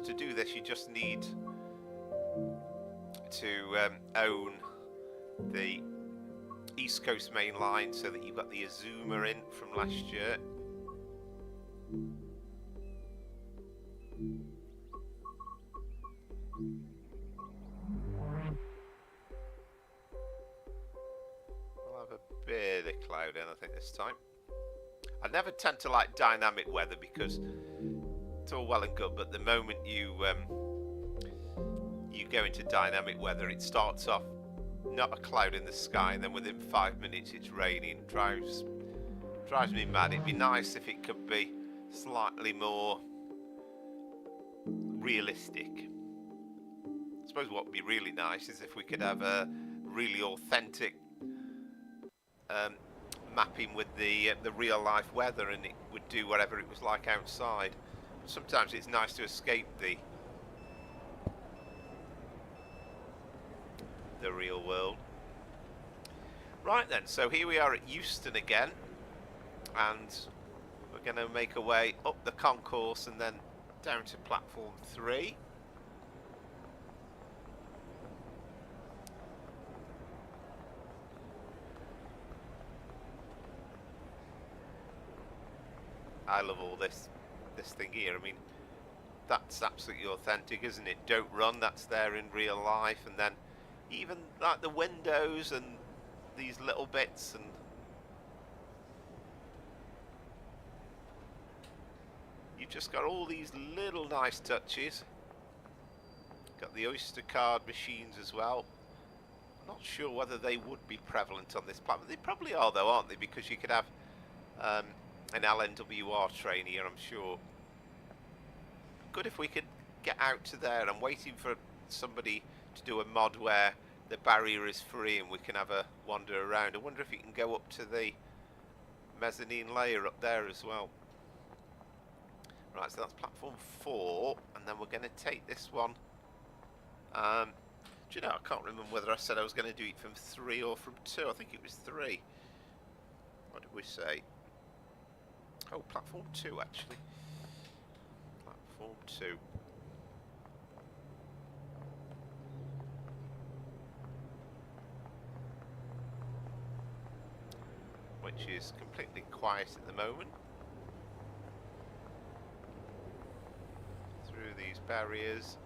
To do this, you just need to own the East Coast Main Line so that you've got the Azuma in from last year. We'll have a bit of cloud in, I think, this time. I never tend to like dynamic weather because it's all well and good, but the moment you go into dynamic weather, it starts off not a cloud in the sky, and then within 5 minutes it's raining. Drives me mad. It'd be nice if it could be slightly more realistic. I suppose what would be really nice is if we could have a really authentic mapping with the real life weather, and it would do whatever it was like outside. Sometimes it's nice to escape the real world. Right then, so here we are at Euston again, and we're going to make our way up the concourse and then down to platform 3. I love all this thing here. I mean, that's absolutely authentic, isn't it? Don't run, that's there in real life. And then even like the windows and these little bits, and you've just got all these little nice touches. Got the Oyster card machines as well. I'm not sure whether they would be prevalent on this platform. They probably are though, aren't they? Because you could have an LNWR train here, I'm sure. Good if we could get out to there. I'm waiting for somebody to do a mod where the barrier is free and we can have a wander around. I wonder if you can go up to the mezzanine layer up there as well. Right, so that's platform 4, and then we're going to take this one. Do you know, I can't remember whether I said I was going to do it from 3 or from 2. I think it was 3. What did we say? Oh, platform 2 actually. Platform 2. Which is completely quiet at the moment. Through these barriers.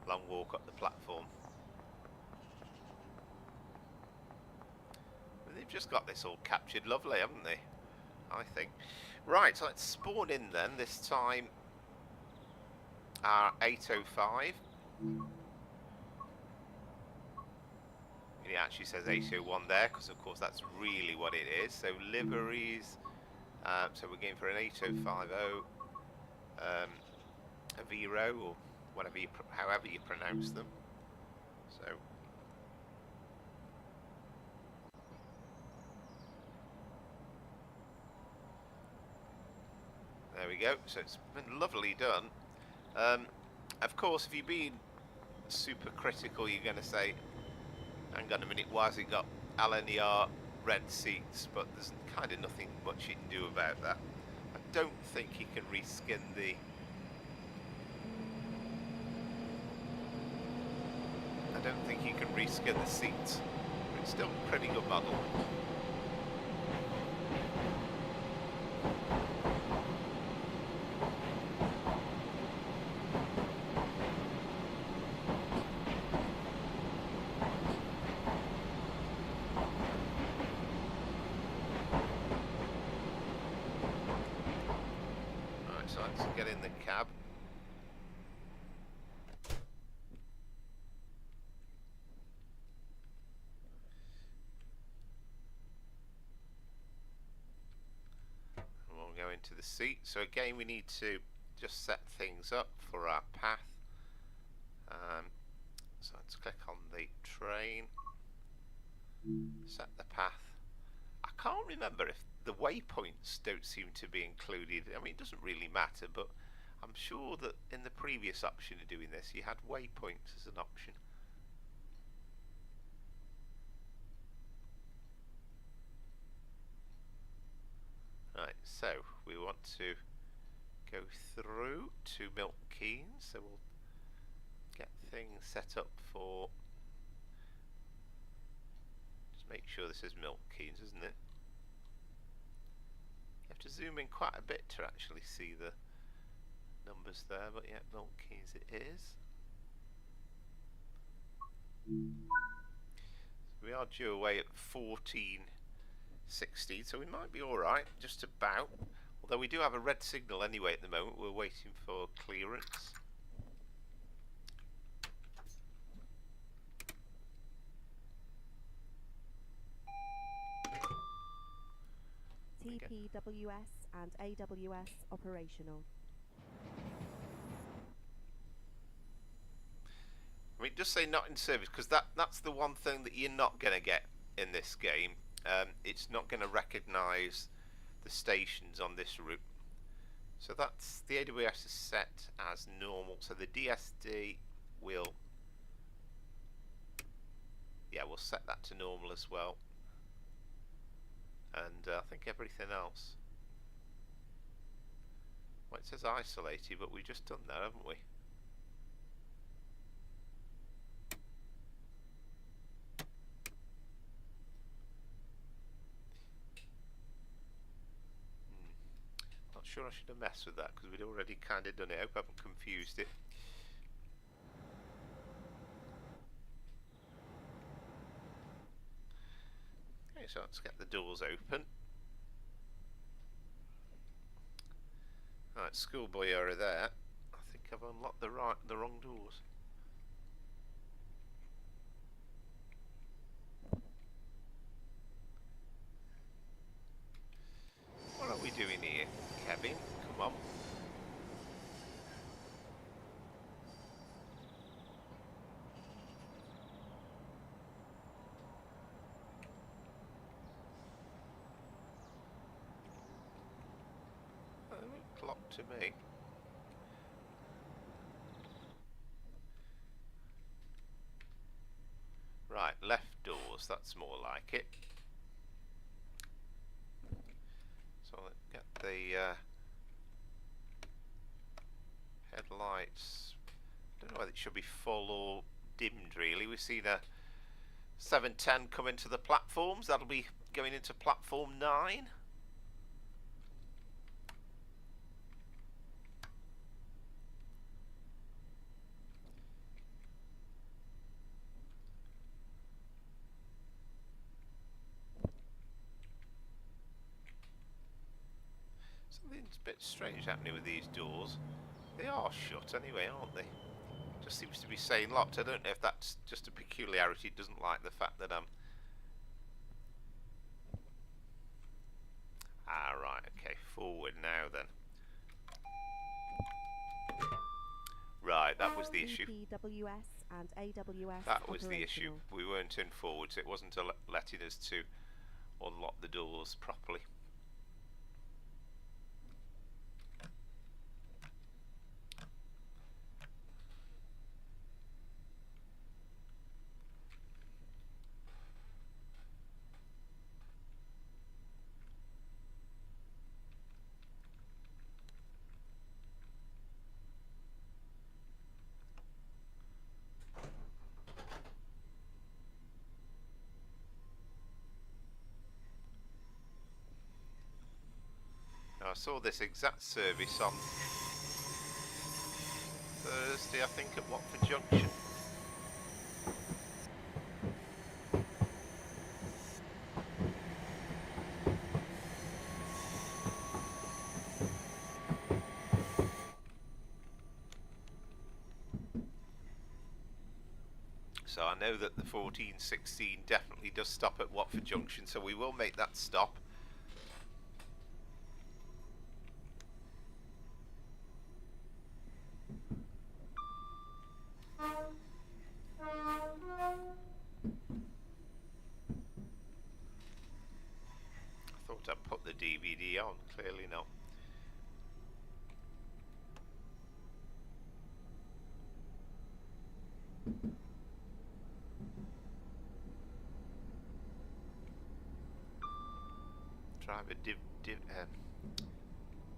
long walk up the platform. They've just got this all captured lovely, haven't they? I think. Right, so let's spawn in then. This time, 8:05. It actually says 8:01 there, because of course that's really what it is. So liveries. So we're going for an 8:050 Evero, or whatever however you pronounce them. So. There we go. So it's been lovely done. Of course, if you've been super critical, you're going to say, hang on a minute, why has it got Alaniar red seats? But there's kind of nothing much you can do about that. I don't think you can reskin the... I don't think you can reskin the seats. But it's still a pretty good model. So let's get in the cab. And we'll go into the seat. So again, we need to just set things up for our path. So let's click on the train, set the path. I can't remember if the waypoints don't seem to be included. I mean, it doesn't really matter, but I'm sure that in the previous option of doing this, you had waypoints as an option. Right, so we want to go through to Milton Keynes, so we'll get things set up for... Just make sure this is Milton Keynes, isn't it? You have to zoom in quite a bit to actually see the numbers there, but yeah, Milton Keynes it is. So we are due away at 14:16, so we might be alright, just about. Although we do have a red signal anyway at the moment, we're waiting for clearance. TPWS and AWS operational. I mean, just say not in service, because that's the one thing that you're not going to get in this game. It's not going to recognise the stations on this route. So that's the AWS is set as normal. So the DSD will, we'll set that to normal as well. And I think everything else. Well, it says isolated, but we've just done that, haven't we? Not sure I should have messed with that because we'd already kind of done it. I hope I haven't confused it. Okay, so let's get the doors open. Right, schoolboy error there. I think I've unlocked the wrong doors. What are we doing here, Kevin? Come on. Clock to me. Right, left doors, that's more like it. So let's get the headlights. I don't know whether it should be full or dimmed really. We've seen a 710 come into the platforms. That'll be going into platform 9. bit strange happening with these doors. They are shut anyway, aren't they? Just seems to be saying locked. I don't know if that's just a peculiarity. It doesn't like the fact that I'm... Ah, right, okay, forward now then. Right, that was the issue. EPWS and AWS That was the issue. operational. We weren't in forwards. It wasn't letting us to unlock the doors properly. Now, I saw this exact service on Thursday, I think, at Watford Junction. So I know that the 1416 definitely does stop at Watford Junction, so we will make that stop. I thought I'd put the DVD on, clearly not. Driver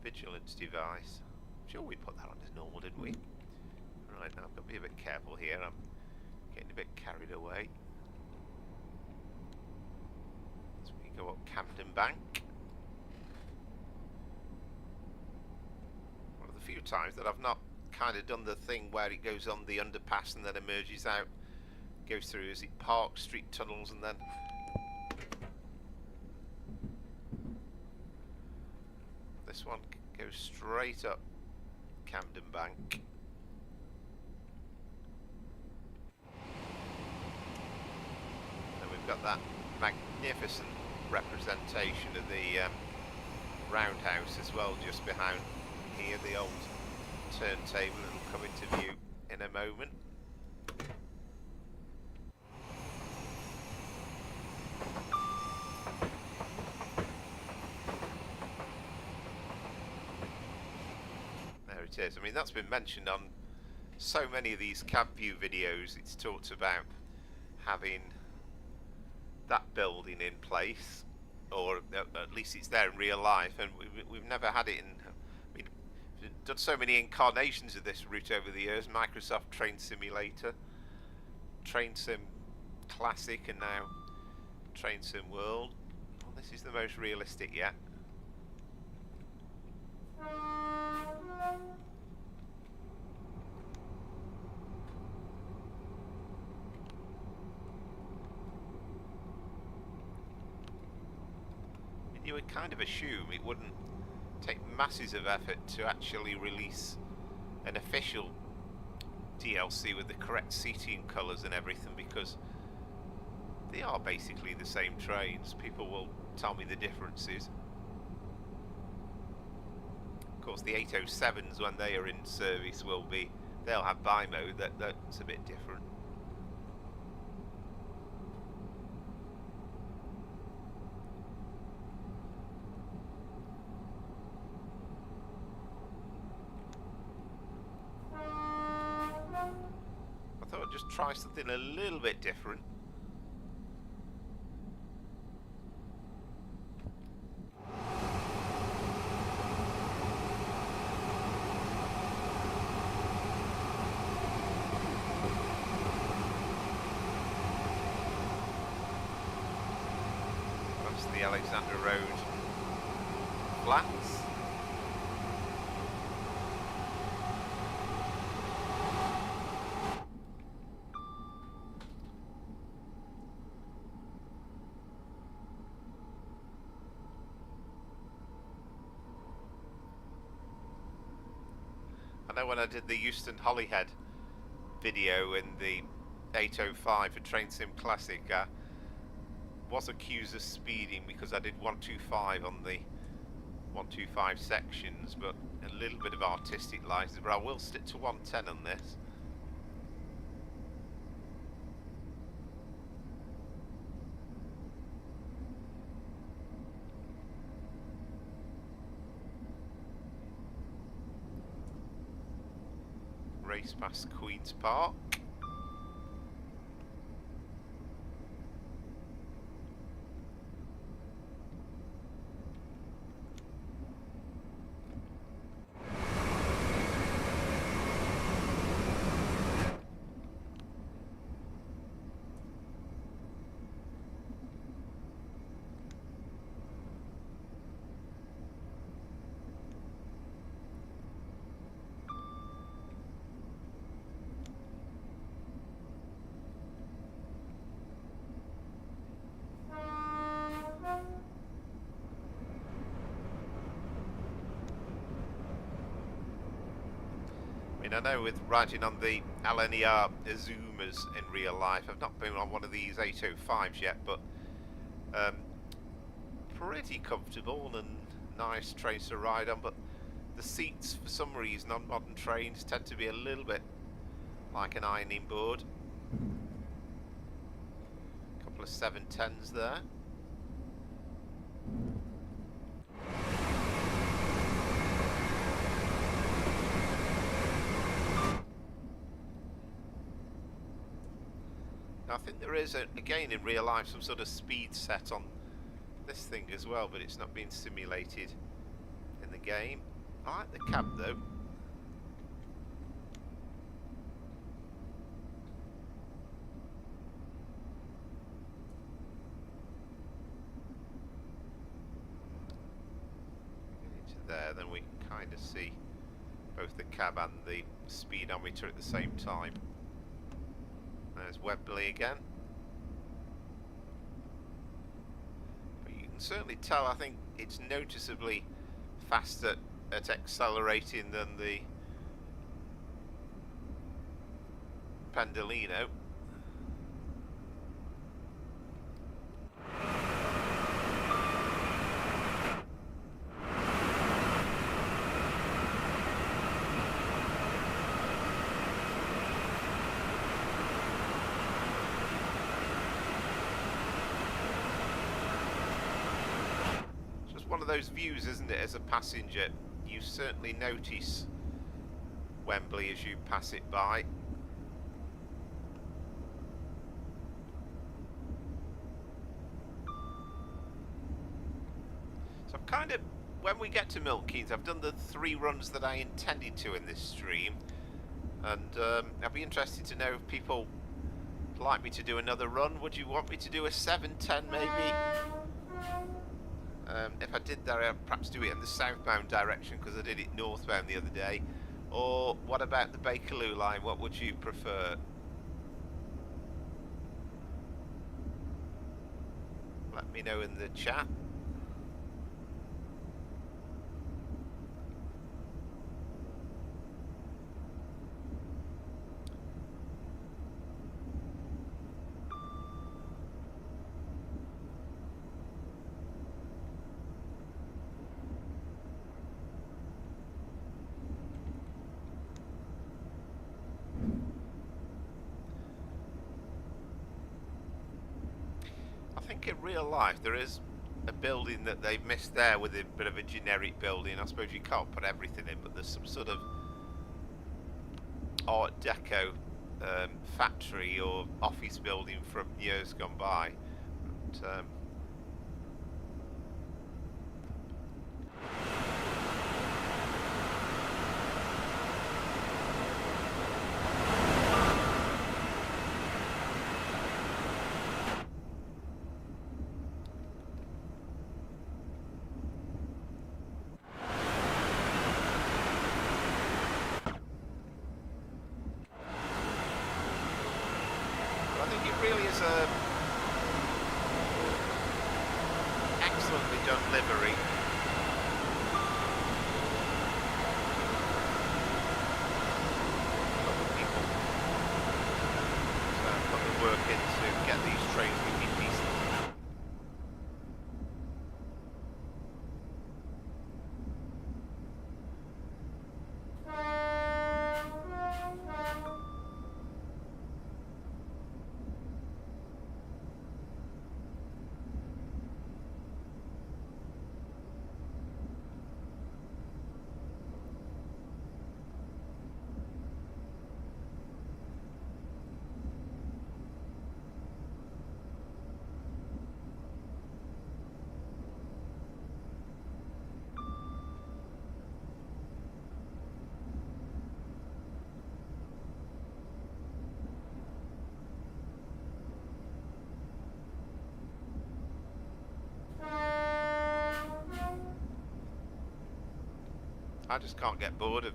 vigilance device. I'm sure we put that on as normal, didn't we? Right, now I've got to be a bit careful here. I'm getting a bit carried away. As we go up Camden Bank. One of the few times that I've not kind of done the thing where it goes on the underpass and then emerges out, goes through, is it Park Street tunnels, and then this one goes straight up Camden Bank. And we've got that magnificent representation of the roundhouse as well, just behind here, the old turntable. It'll come into view in a moment. There it is. I mean, that's been mentioned on so many of these cab view videos. It's talked about having that building in place, or at least it's there in real life, and we've never had it in. I mean, we've done so many incarnations of this route over the years. Microsoft Train Simulator, Train Sim Classic, and now Train Sim World. Well, this is the most realistic yet. You would kind of assume it wouldn't take masses of effort to actually release an official DLC with the correct seating colours and everything, because they are basically the same trains. People will tell me the differences. Of course, the 807s, when they are in service, they'll have bi-mode. That's a bit different. I thought I'd just try something a little bit different. That's the Alexander Road flats. know when I did the Euston Holyhead video in the 805 for Train Sim Classic, I was accused of speeding because I did 125 on the 125 sections, but a little bit of artistic license, but I will stick to 110 on this. Race past Queen's Park. I know with riding on the LNER Zoomers in real life, I've not been on one of these 805s yet, but pretty comfortable and nice trains to ride on, but the seats for some reason on modern trains tend to be a little bit like an ironing board. A couple of 710s there. I think there is, again in real life, some sort of speed set on this thing as well, but it's not being simulated in the game. I like the cab though. Get into there, then we can kind of see both the cab and the speedometer at the same time. There's Wembley again. But you can certainly tell, I think it's noticeably faster at accelerating than the Pendolino. One of those views, isn't it, as a passenger? You certainly notice Wembley as you pass it by. So I'm kind of, when we get to Milton Keynes, I've done the 3 runs that I intended to in this stream, and I'd be interested to know if people like me to do another run. Would you want me to do a 710 maybe? If I did that, I'd perhaps do it in the southbound direction because I did it northbound the other day. Or what about the Bakerloo Line? What would you prefer? Let me know in the chat. I think in real life there is a building that they've missed there with a bit of a generic building. I suppose you can't put everything in, but there's some sort of Art Deco factory or office building from years gone by. But, I think it really is a excellently done livery. I just can't get bored of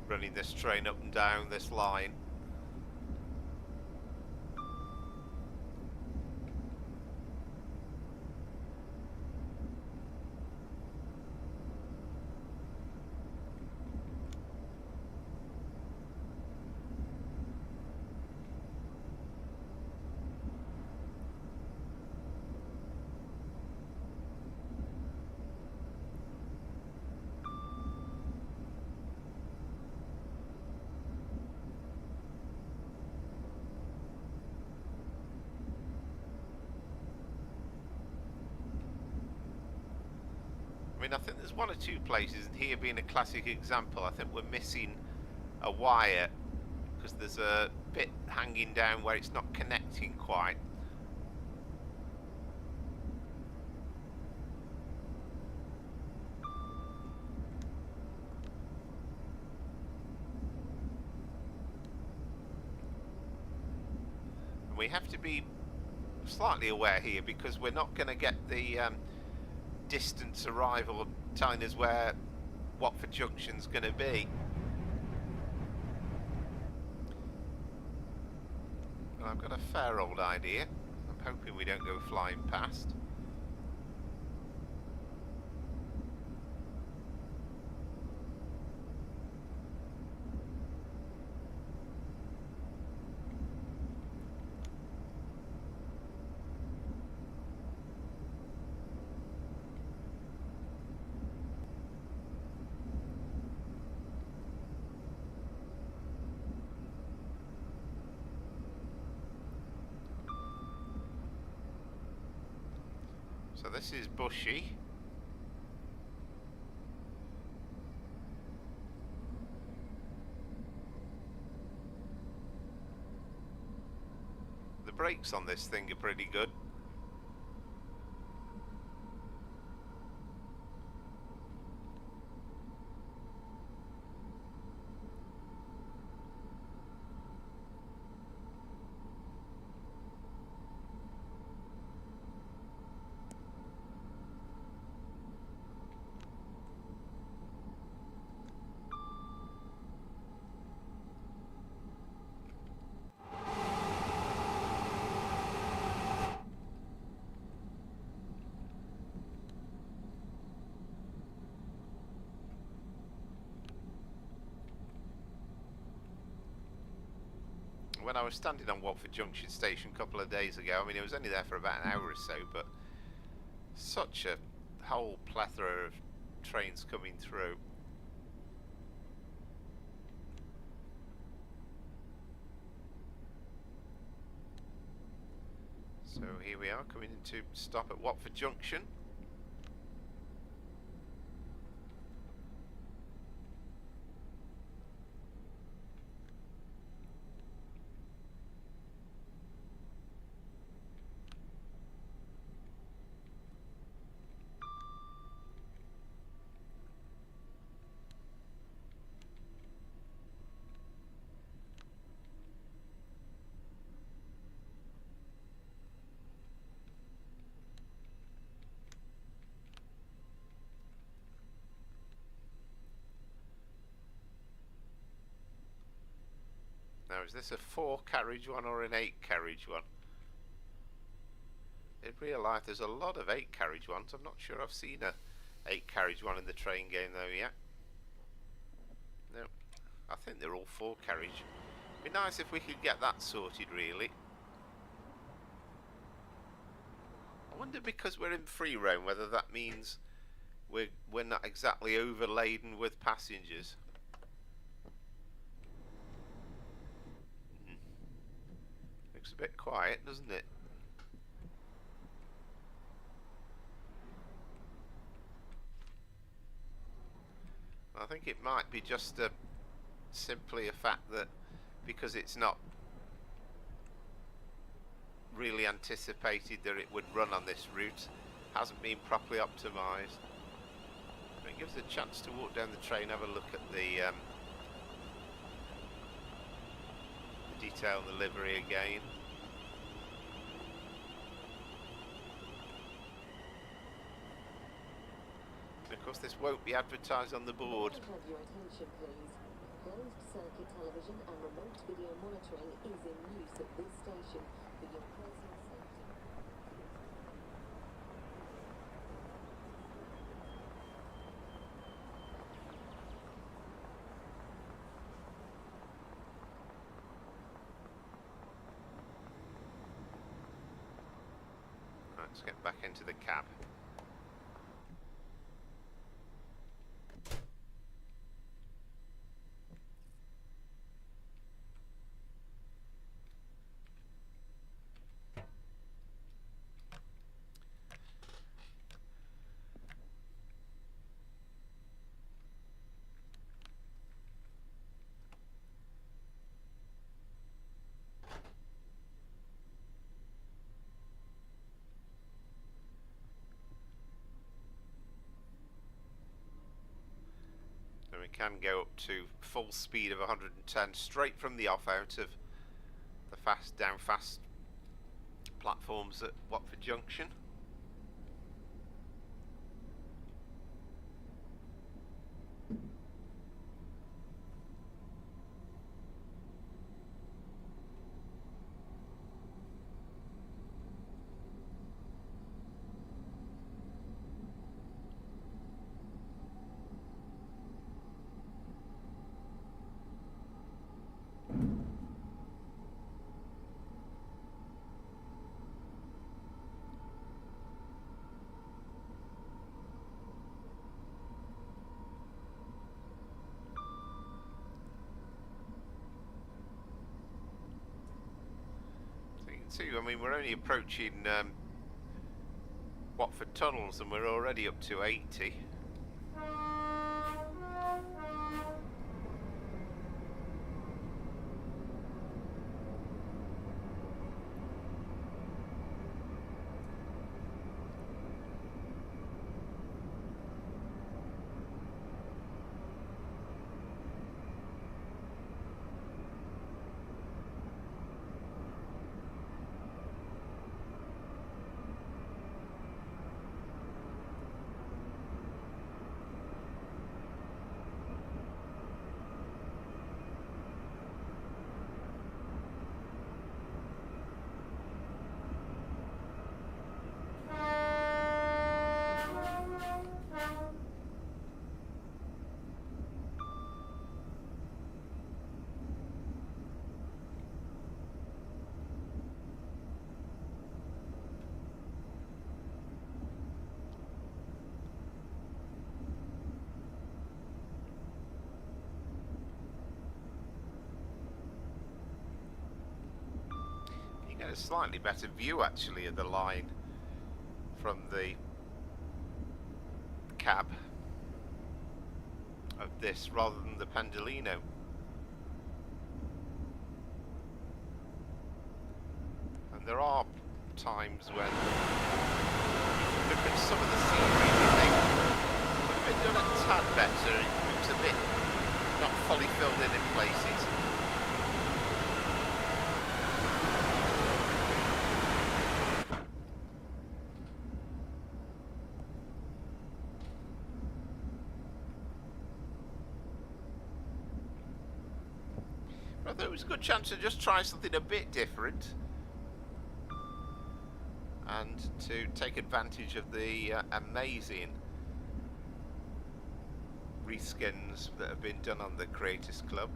running this train up and down this line. I mean, I think there's one or two places, and here being a classic example, I think we're missing a wire because there's a bit hanging down where it's not connecting quite. And we have to be slightly aware here because we're not going to get the distance arrival telling us where Watford Junction's going to be. Well, I've got a fair old idea. I'm hoping we don't go flying past. So this is bushy. The brakes on this thing are pretty good. When I was standing on Watford Junction Station a couple of days ago, I mean, it was only there for about an hour or so, but such a whole plethora of trains coming through. So here we are, coming into stop at Watford Junction. Now, is this a 4-carriage one or an 8-carriage one? In real life, there's a lot of 8-carriage ones. I'm not sure I've seen a 8-carriage one in the train game though yet. No, I think they're all 4-carriage. Be nice if we could get that sorted, really. I wonder, because we're in free roam, whether that means we're not exactly overladen with passengers. Looks a bit quiet, doesn't it? I think it might be just simply a fact that because it's not really anticipated that it would run on this route, hasn't been properly optimised. It gives a chance to walk down the train, have a look at the detail in the livery again. And of course, this won't be advertised on the board. May I have your attention, please? Closed circuit television and remote video monitoring is in use at this station for your personal safety. Right, let's get back into the cab. And we can go up to full speed of 110 straight from the off out of the fast platforms at Watford Junction. I mean, we're only approaching Watford tunnels and we're already up to 80. A slightly better view actually of the line from the cab of this rather than the Pendolino. And there are times when you look at some of the scenery and you think could have been done a tad better. It looks a bit not fully filled in places. I thought it was a good chance to just try something a bit different and to take advantage of the amazing reskins that have been done on the Creators Club.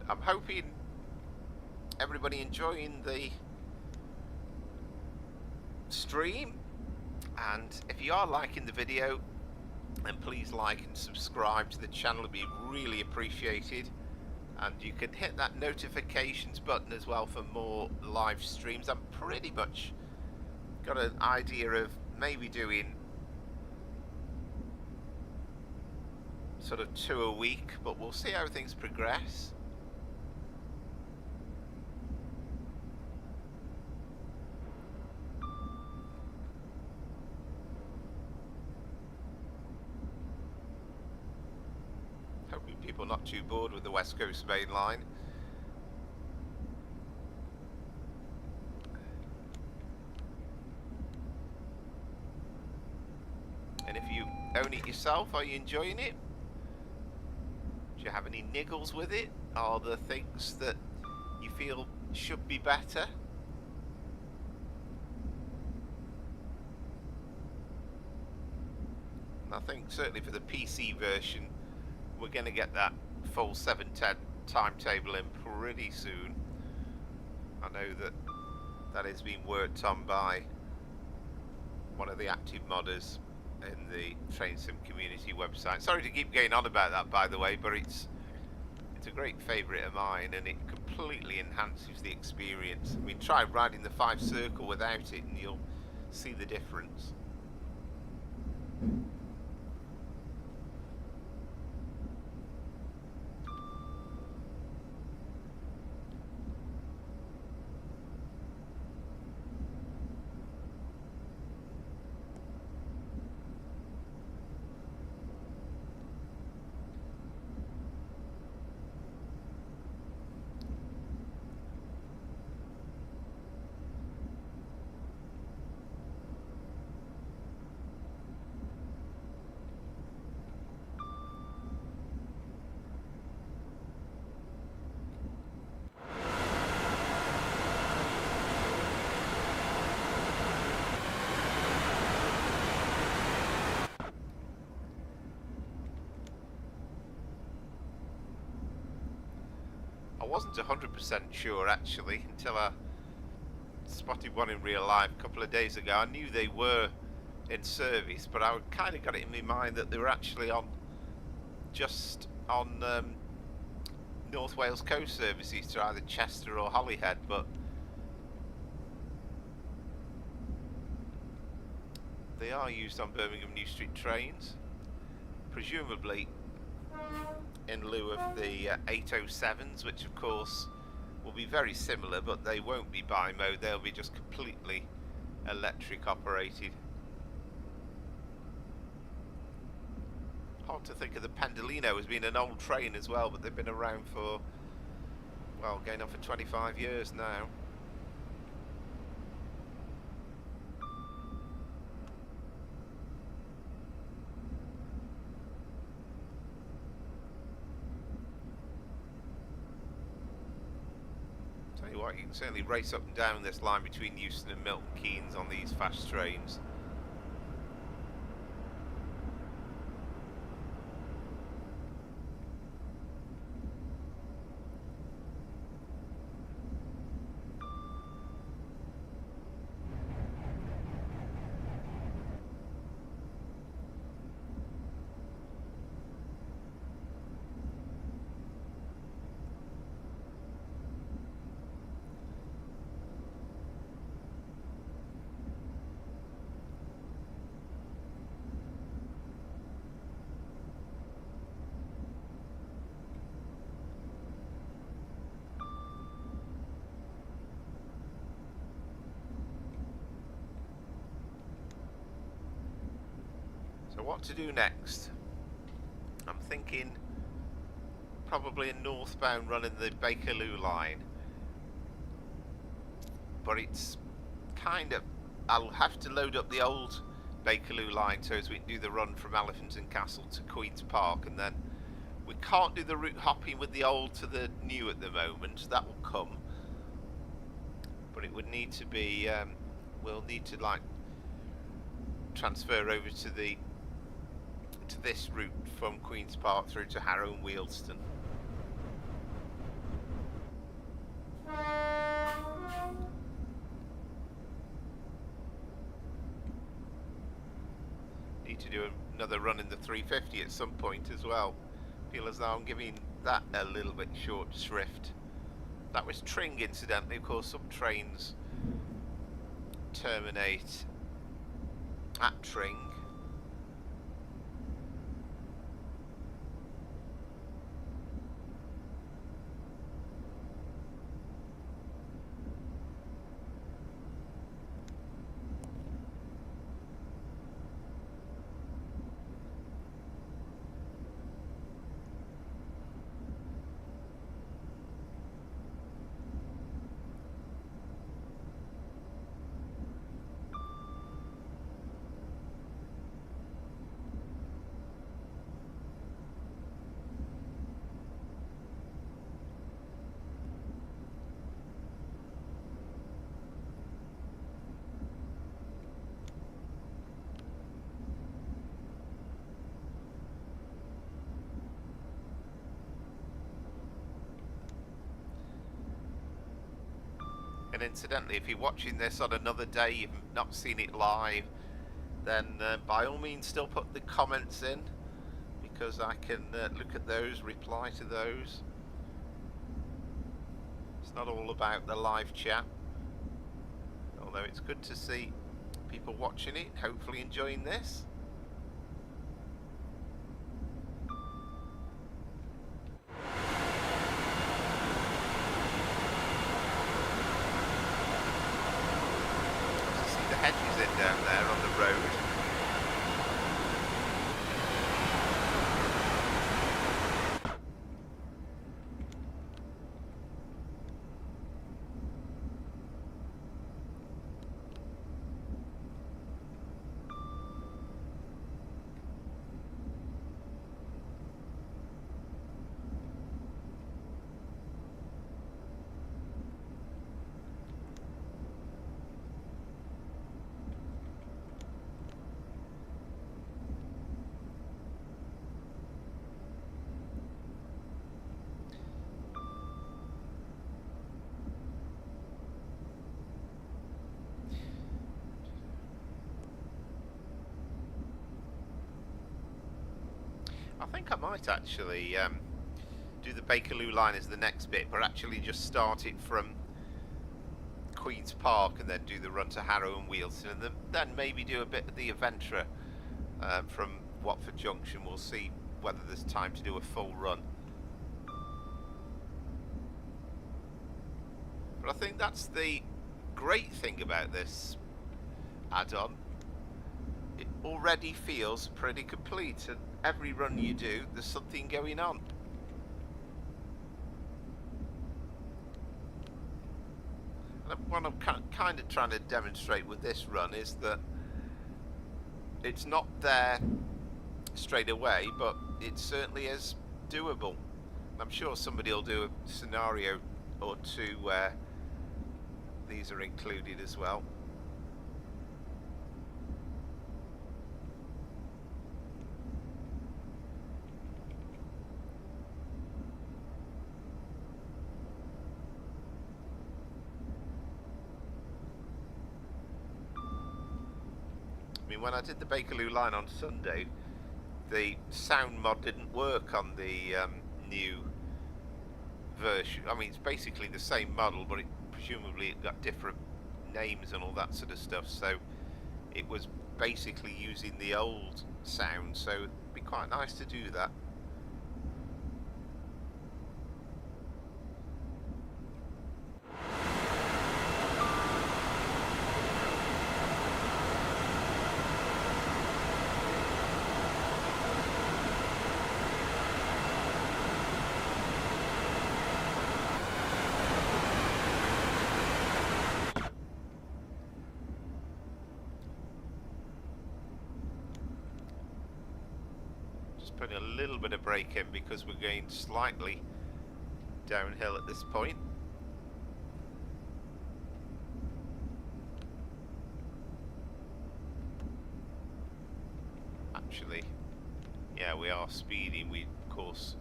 I'm hoping everybody enjoying the stream, and if you are liking the video, then please like and subscribe to the channel. It'd be really appreciated, and you can hit that notifications button as well for more live streams. I'm pretty much got an idea of maybe doing sort of 2 a week, but we'll see how things progress. Hopefully people are not too bored with the West Coast Main Line. And if you own it yourself, are you enjoying it? Do you have any niggles with it? Are there things that you feel should be better? And I think certainly for the PC version, we're going to get that full 710 timetable in pretty soon. I know that that is being worked on by one of the active modders in the Train Sim community website. Sorry to keep going on about that, by the way, but it's a great favourite of mine, and it completely enhances the experience. I mean, try riding the 5 Circle without it and you'll see the difference. I wasn't 100% sure actually until I spotted one in real life a couple of days ago. I knew they were in service, but I kind of got it in my mind that they were actually on just on North Wales coast services to either Chester or Holyhead, but they are used on Birmingham New Street trains, presumably in lieu of the 807s, which of course will be very similar, but they won't be bi-mode, they'll be just completely electric operated. Hard to think of the Pendolino as being an old train as well, but they've been around for, well, going on for 25 years now. Tell you what, you can certainly race up and down this line between Euston and Milton Keynes on these fast trains. So what to do next? I'm thinking probably a northbound run in the Bakerloo Line, but it's kind of, I'll have to load up the old Bakerloo Line so as we can do the run from Elephant and Castle to Queen's Park, and then we can't do the route hopping with the old to the new at the moment. That will come, but it would need to be we'll need to like transfer over to this route from Queen's Park through to Harrow and Wealdstone. Need to do another run in the 350 at some point as well. Feel as though I'm giving that a little bit short shrift. That was Tring, incidentally. Of course, some trains terminate at Tring. And incidentally, if you're watching this on another day, you've not seen it live, then by all means still put the comments in, because I can look at those, reply to those. It's not all about the live chat, although it's good to see people watching it, hopefully enjoying this. See the hedges in down there on the road. I think I might actually do the Bakerloo Line as the next bit, but actually just start it from Queen's Park and then do the run to Harrow and Euston, and then maybe do a bit of the Evero from Watford Junction. We'll see whether there's time to do a full run. But I think that's the great thing about this add-on. It already feels pretty complete, and every run you do, there's something going on. And what I'm kind of trying to demonstrate with this run is that it's not there straight away, but it certainly is doable. I'm sure somebody will do a scenario or two where these are included as well. I mean, when I did the Bakerloo Line on Sunday, the sound mod didn't work on the new version. I mean, it's basically the same model, but presumably it got different names and all that sort of stuff, so it was basically using the old sound, so it'd be quite nice to do that. Putting a little bit of brake in because we're going slightly downhill at this point. Actually, yeah, we are speeding. Of course,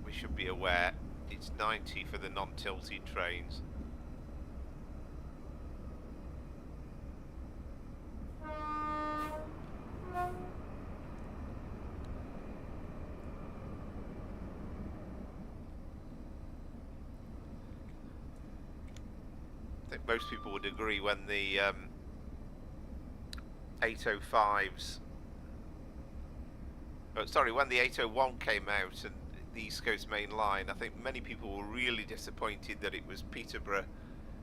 we should be aware it's 90 for the non-tilted trains. Most people would agree when the 805s, when the 801 came out and the East Coast Main Line, I think many people were really disappointed that it was Peterborough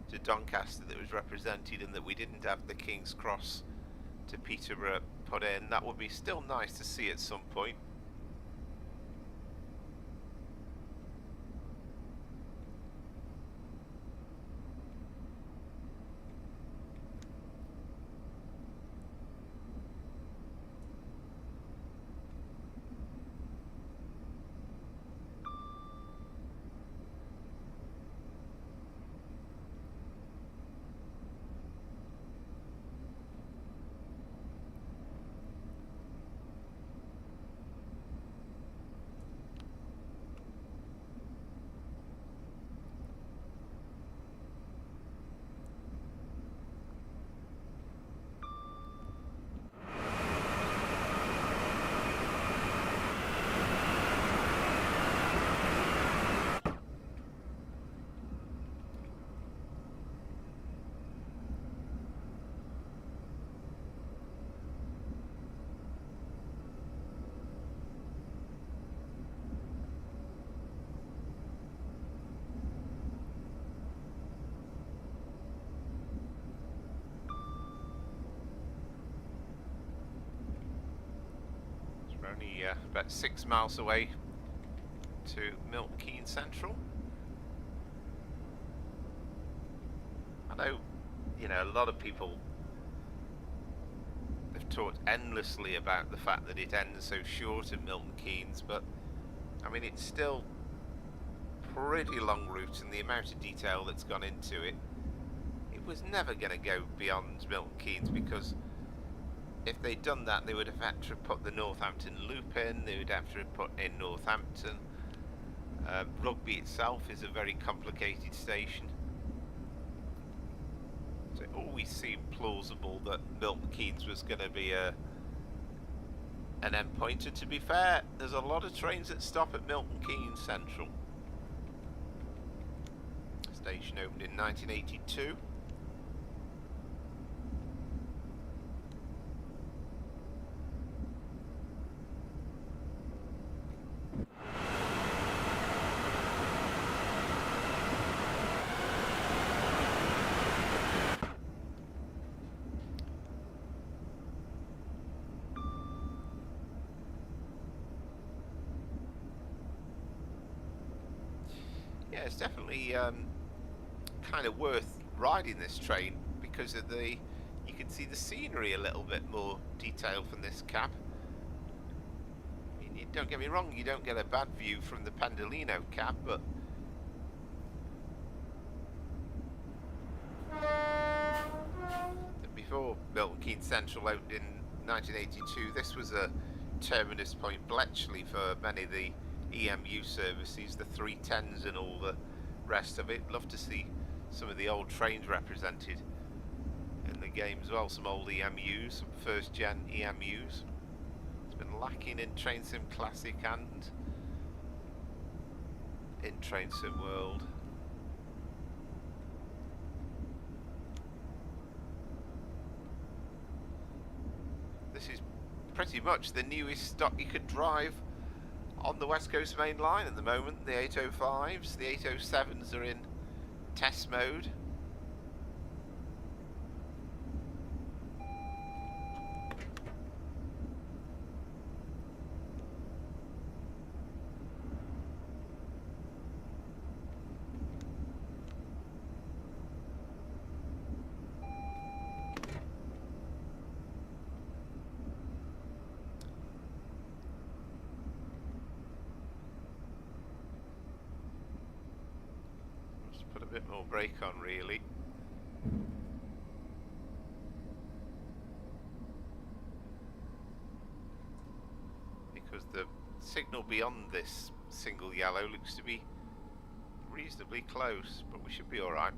to Doncaster that was represented and that we didn't have the King's Cross to Peterborough put in. That would be still nice to see at some point. only about 6 miles away to Milton Keynes Central. I know, you know, a lot of people have talked endlessly about the fact that it ends so short at Milton Keynes, but I mean, it's still pretty long route, and the amount of detail that's gone into it, it was never going to go beyond Milton Keynes, because if they'd done that, they would have had to put the Northampton loop in, they would have to put in Northampton. Rugby itself is a very complicated station, so it always seemed plausible that Milton Keynes was going to be an endpoint. And to be fair, there's a lot of trains that stop at Milton Keynes Central. The station opened in 1982. Yeah, it's definitely kind of worth riding this train because of you can see the scenery a little bit more detailed from this cab. I mean, don't get me wrong, you don't get a bad view from the Pendolino cab, but before Milton Keynes Central opened in 1982, this was a terminus point Bletchley for many of the EMU services, the 310s and all the rest of it. Love to see some of the old trains represented in the game as well, some old EMUs, some first gen EMUs. It's been lacking in Train Sim Classic and in Train Sim World. This is pretty much the newest stock you could drive on the West Coast Main Line at the moment. The 805s, the 807s are in test mode. Put a bit more brake on, really. Because the signal beyond this single yellow looks to be reasonably close, but we should be alright.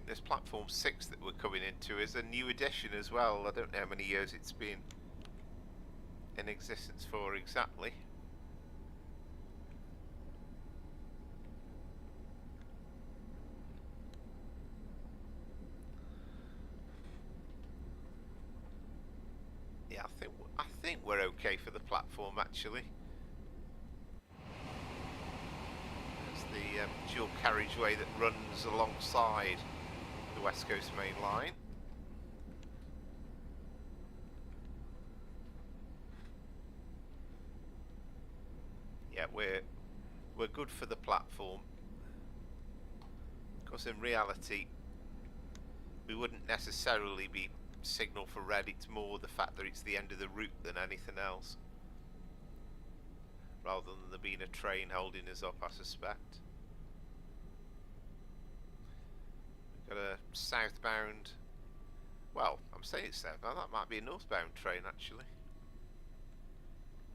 This platform 6 that we're coming into is a new addition as well. I don't know how many years it's been in existence for exactly. Yeah, I think we're okay for the platform actually. There's the dual carriageway that runs alongside the West Coast Main Line. Yeah, we're good for the platform. Of course, in reality, we wouldn't necessarily be signal for red. It's more the fact that it's the end of the route than anything else, rather than there being a train holding us up, I suspect. Got a southbound, well, I'm saying it's southbound, that might be a northbound train actually.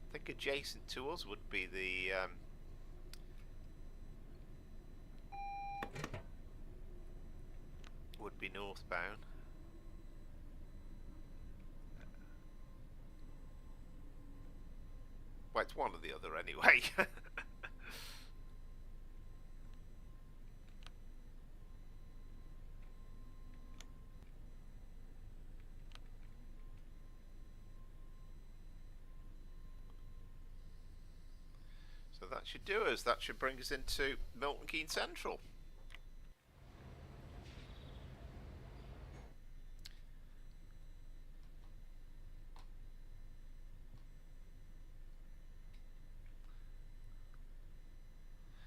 I think adjacent to us would be the northbound. Well, it's one or the other anyway. that should do us. That should bring us into Milton Keynes Central.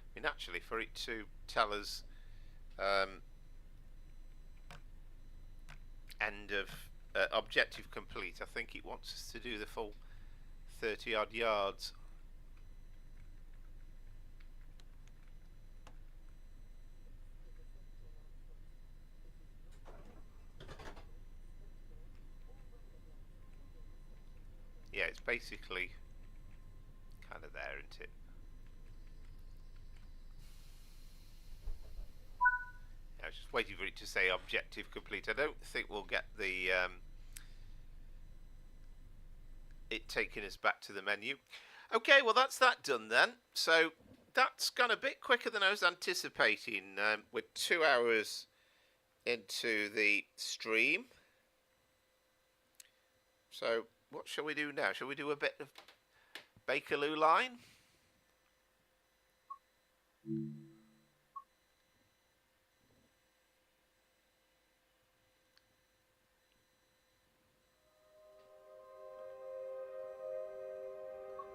I mean, actually, for it to tell us end of objective complete, I think it wants us to do the full 30 odd yards. Yeah, it's basically kind of there, isn't it? I was just waiting for it to say objective complete. I don't think we'll get the it taking us back to the menu. Okay, well that's that done then. So that's gone a bit quicker than I was anticipating. We're 2 hours into the stream. So what shall we do now? Shall we do a bit of Bakerloo Line?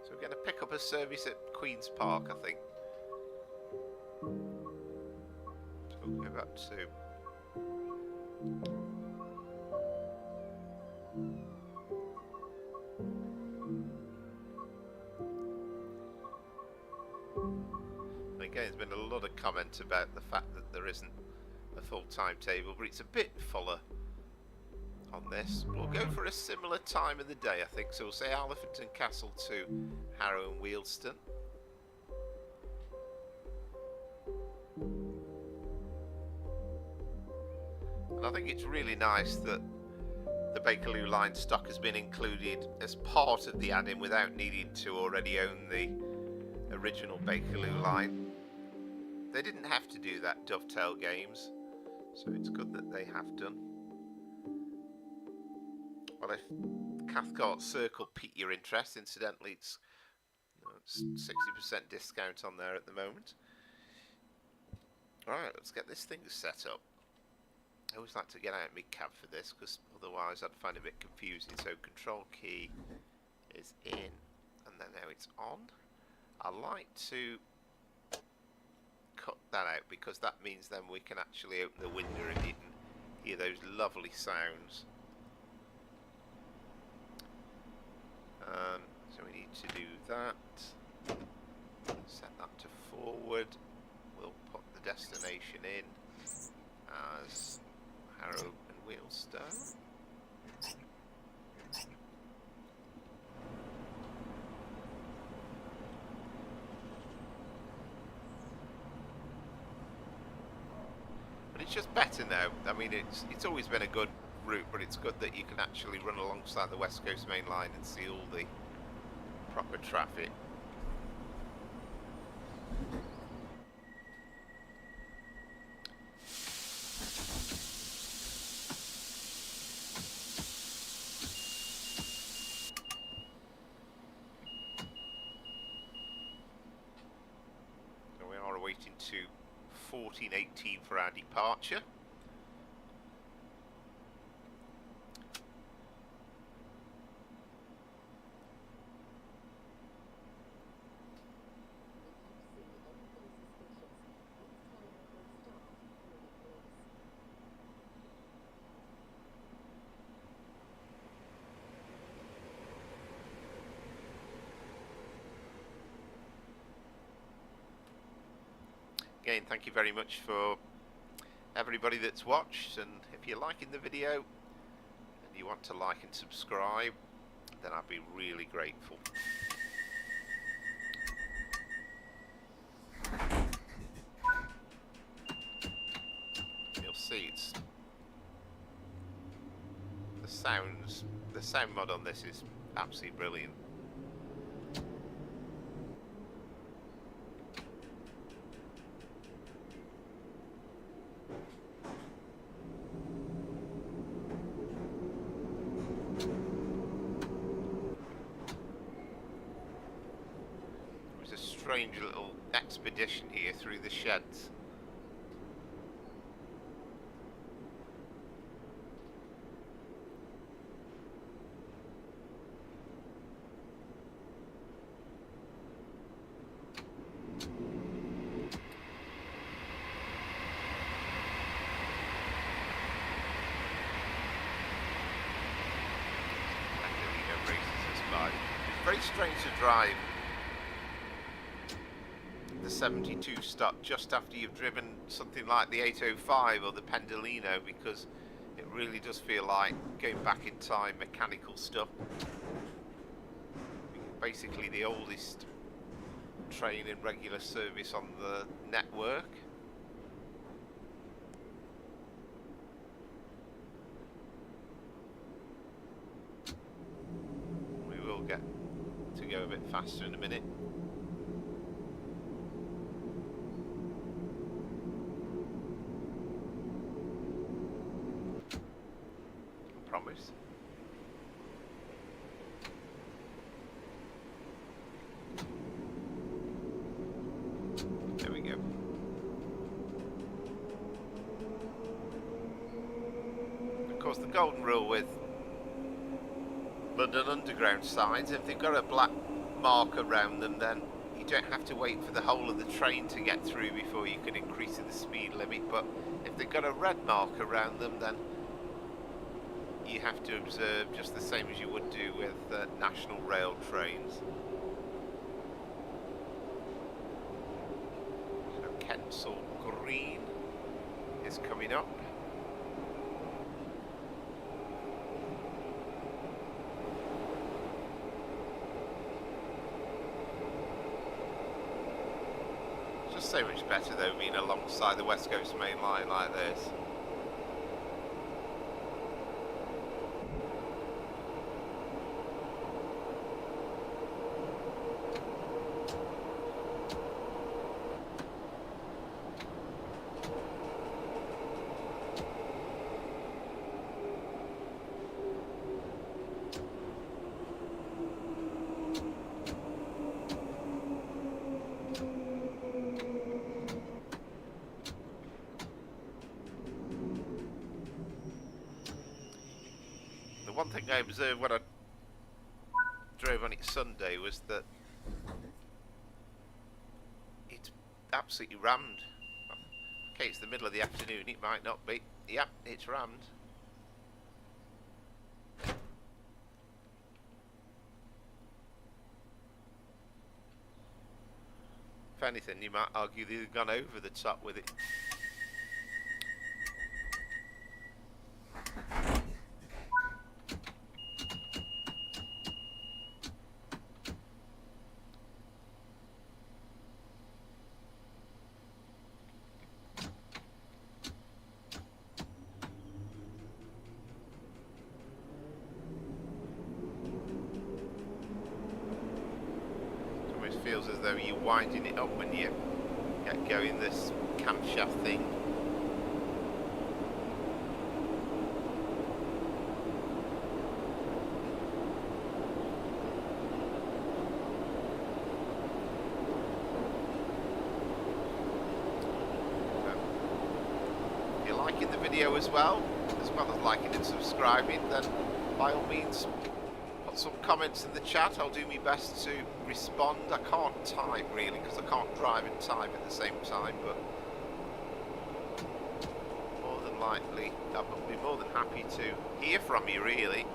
So we're going to pick up a service at Queen's Park, I think. So we'll go back to... Again, there's been a lot of comment about the fact that there isn't a full timetable, but it's a bit fuller on this. We'll go for a similar time of the day, I think. So we'll say Elephant Castle to Harrow and Wealdstone. And I think it's really nice that the Bakerloo Line stock has been included as part of the add-in without needing to already own the original Bakerloo Line. They didn't have to do that, Dovetail Games, so it's good that they have done. Well, if Cathcart Circle piqued your interest, incidentally, it's 60% discount on there at the moment. Alright, let's get this thing set up. I always like to get out mid-cab for this, because otherwise I'd find it a bit confusing. So control key is in, and then now it's on. I like to cut that out, because that means then we can actually open the window and you can hear those lovely sounds. So we need to do that. Set that to forward. We'll put the destination in as Harrow and Wealdstone. But it's just better now. I mean, it's always been a good route, but it's good that you can actually run alongside the West Coast Main Line and see all the proper traffic. So we are awaiting to 14:18 for our departure. Again, thank you very much for everybody that's watched, and if you're liking the video and you want to like and subscribe, then I'd be really grateful. You'll see it's the sound mod on this is absolutely brilliant. strange little expedition here through the sheds. Very strange to drive the 72 stop just after you've driven something like the 805 or the Pendolino, because it really does feel like going back in time, mechanical stuff. Basically the oldest train in regular service on the network. We will get to go a bit faster in a minute. I promise. There we go. Of course, the golden rule with London Underground signs, if they've got a black mark around them, then you don't have to wait for the whole of the train to get through before you can increase the speed limit. But if they've got a red mark around them, then you have to observe just the same as you would do with national rail trains. So Kensal Green is coming up. Just so much better though being alongside the West Coast Main Line like this. One thing I observed when I drove on it Sunday was that it's absolutely rammed. Okay, it's the middle of the afternoon, it might not be. Yep, it's rammed. If anything, you might argue they've gone over the top with it. Feels as though you're winding it up when you get going this camshaft thing. If you're liking the video as well as liking and subscribing, then by all means some comments in the chat. I'll do my best to respond. I can't type really because I can't drive and type at the same time, but more than likely I'll be more than happy to hear from you really.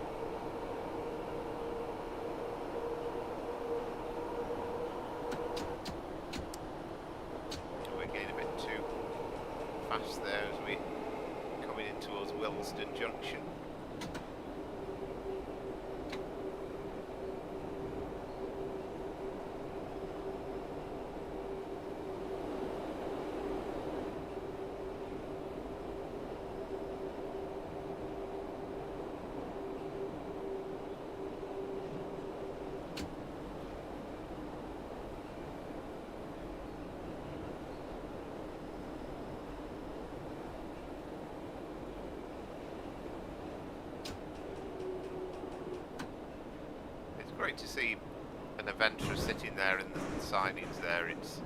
We're getting a bit too fast there as we're coming in towards Euston Junction. Great to see an Avanti sitting there in the signings there. It's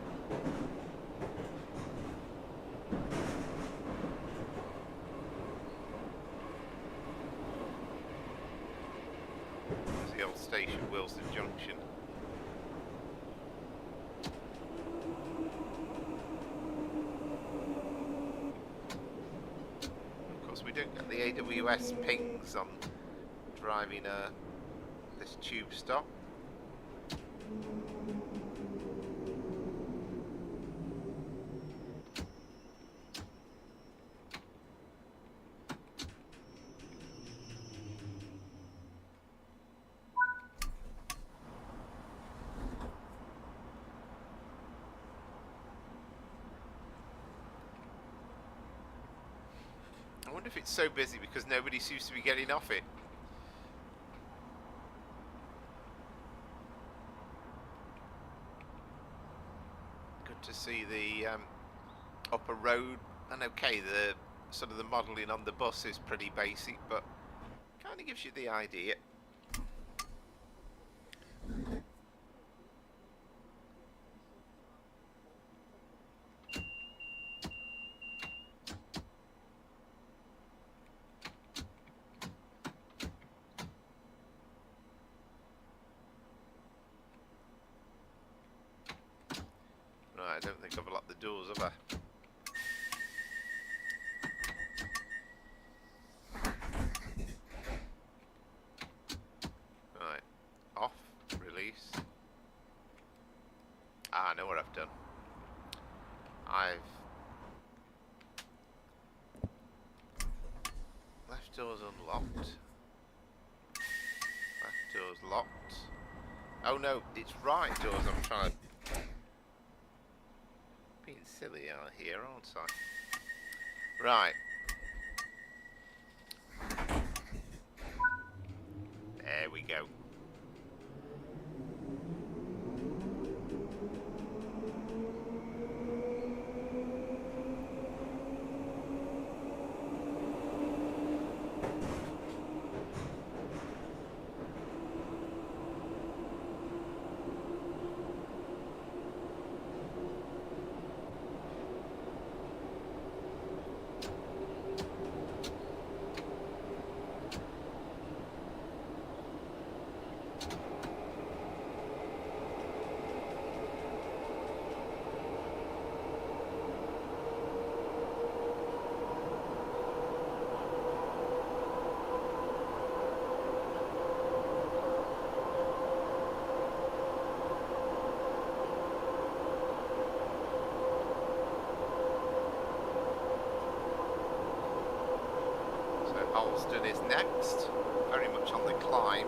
the old station, Wilson Junction. Of course, we don't get the AWS pings on driving this tube stop. I wonder if it's so busy because nobody seems to be getting off it. Good to see the upper road, and okay, the sort of the modelling on the bus is pretty basic, but kind of gives you the idea. Right, I don't think I've locked the doors, have I? Right, off, release. Ah, I know what I've done. I've left doors unlocked. Left doors locked. Oh no, it's right doors I'm trying to... Being silly out here, aren't I? Right. There we go. Euston is next, very much on the climb.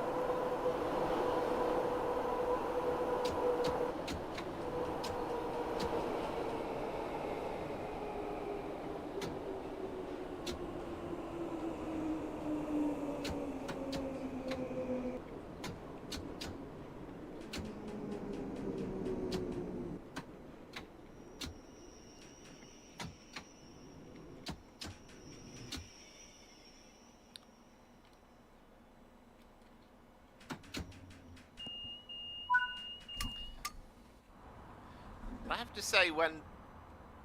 I have to say, when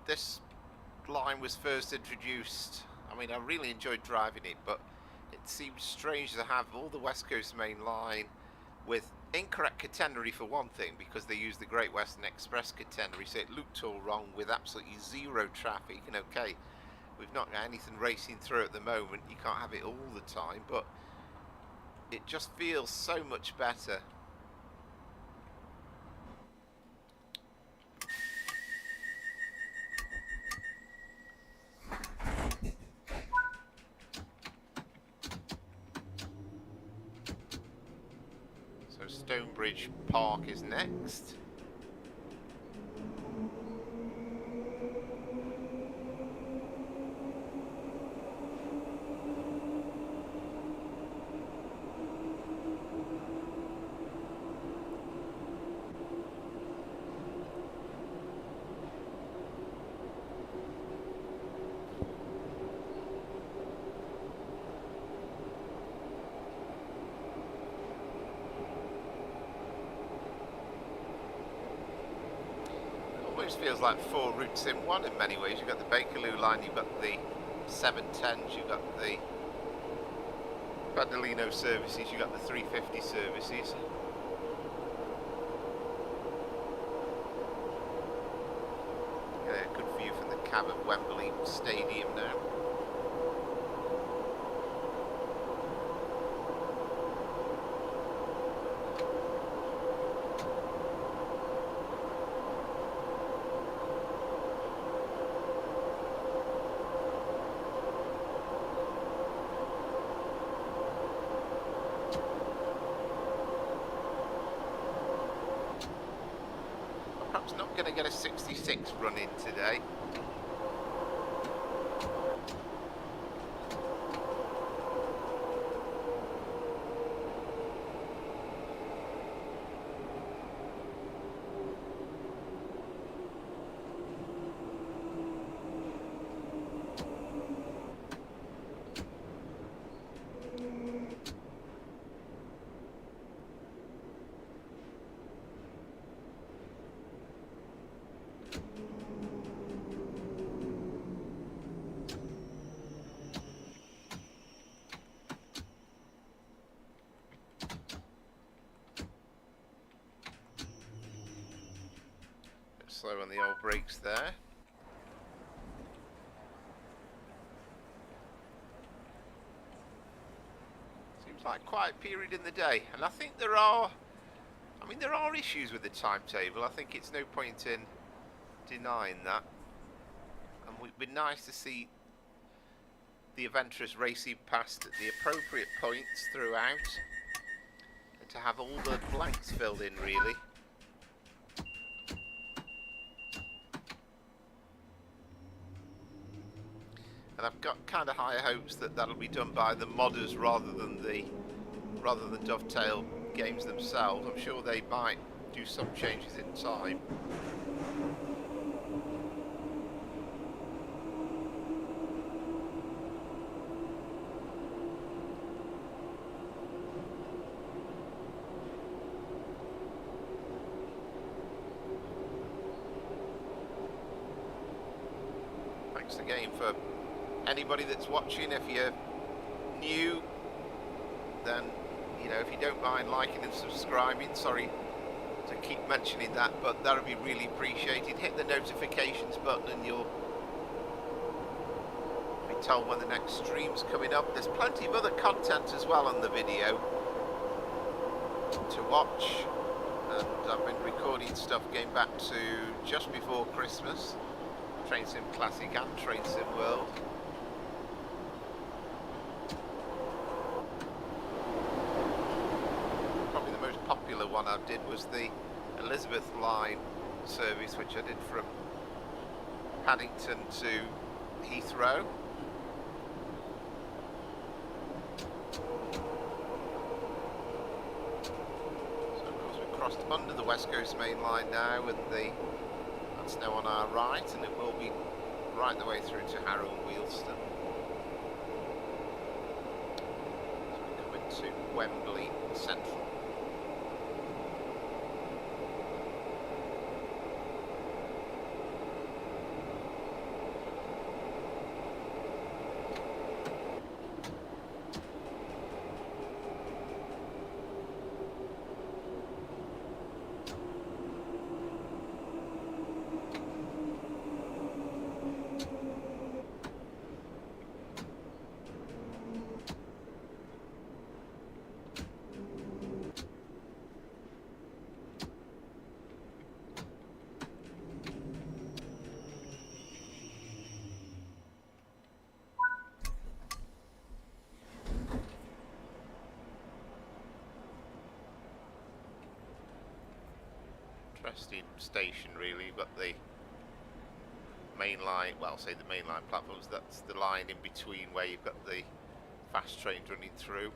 this line was first introduced, I mean, I really enjoyed driving it, but it seemed strange to have all the West Coast Main Line with incorrect catenary for one thing, because they used the Great Western Express catenary, so it looked all wrong with absolutely zero traffic. And okay, we've not got anything racing through at the moment, you can't have it all the time, but it just feels so much better. Stonebridge Park is next. almost feels like 4 routes in one in many ways. You've got the Bakerloo line, you've got the 710s, you've got the Pendolino services, you've got the 350 services. Good view from the cab of Wembley Stadium now. Perhaps not going to get a 66 run in today. Slow on the old brakes there. Seems like quite a period in the day, and I think there are issues with the timetable. I think it's no point in denying that, and it would be nice to see the Aventurous racing past at the appropriate points throughout, and to have all the blanks filled in really. And I've got kind of higher hopes that that'll be done by the modders rather than Dovetail Games themselves. I'm sure they might do some changes in time. Thanks again for anybody that's watching. If you're new, then if you don't mind liking and subscribing, sorry to keep mentioning that, but that would be really appreciated. Hit the notifications button and you'll be told when the next stream's coming up. There's plenty of other content as well on the video to watch, and I've been recording stuff going back to just before Christmas, Train Sim Classic and Train Sim World. Popular one I did was the Elizabeth Line service, which I did from Paddington to Heathrow. So of course we've crossed under the West Coast Main Line now, and that's now on our right, and it will be right the way through to Harrow and Euston. So we're coming to Wembley Central. Interesting station really, but the main line, well, say the main line platforms, that's the line in between where you've got the fast trains running through.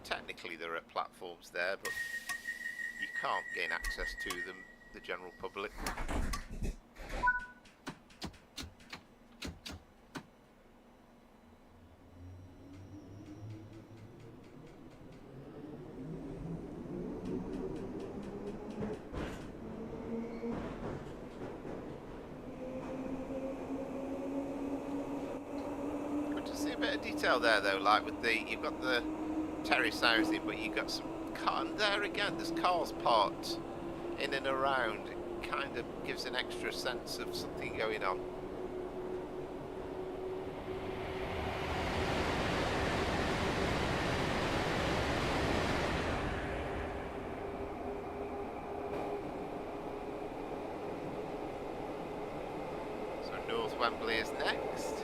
Technically there are platforms there, but you can't gain access to them, the general public. detail there though, like with you've got the terrace housing, but you've got some car, and there again, there's cars parked in and around. It kind of gives an extra sense of something going on. North Wembley is next.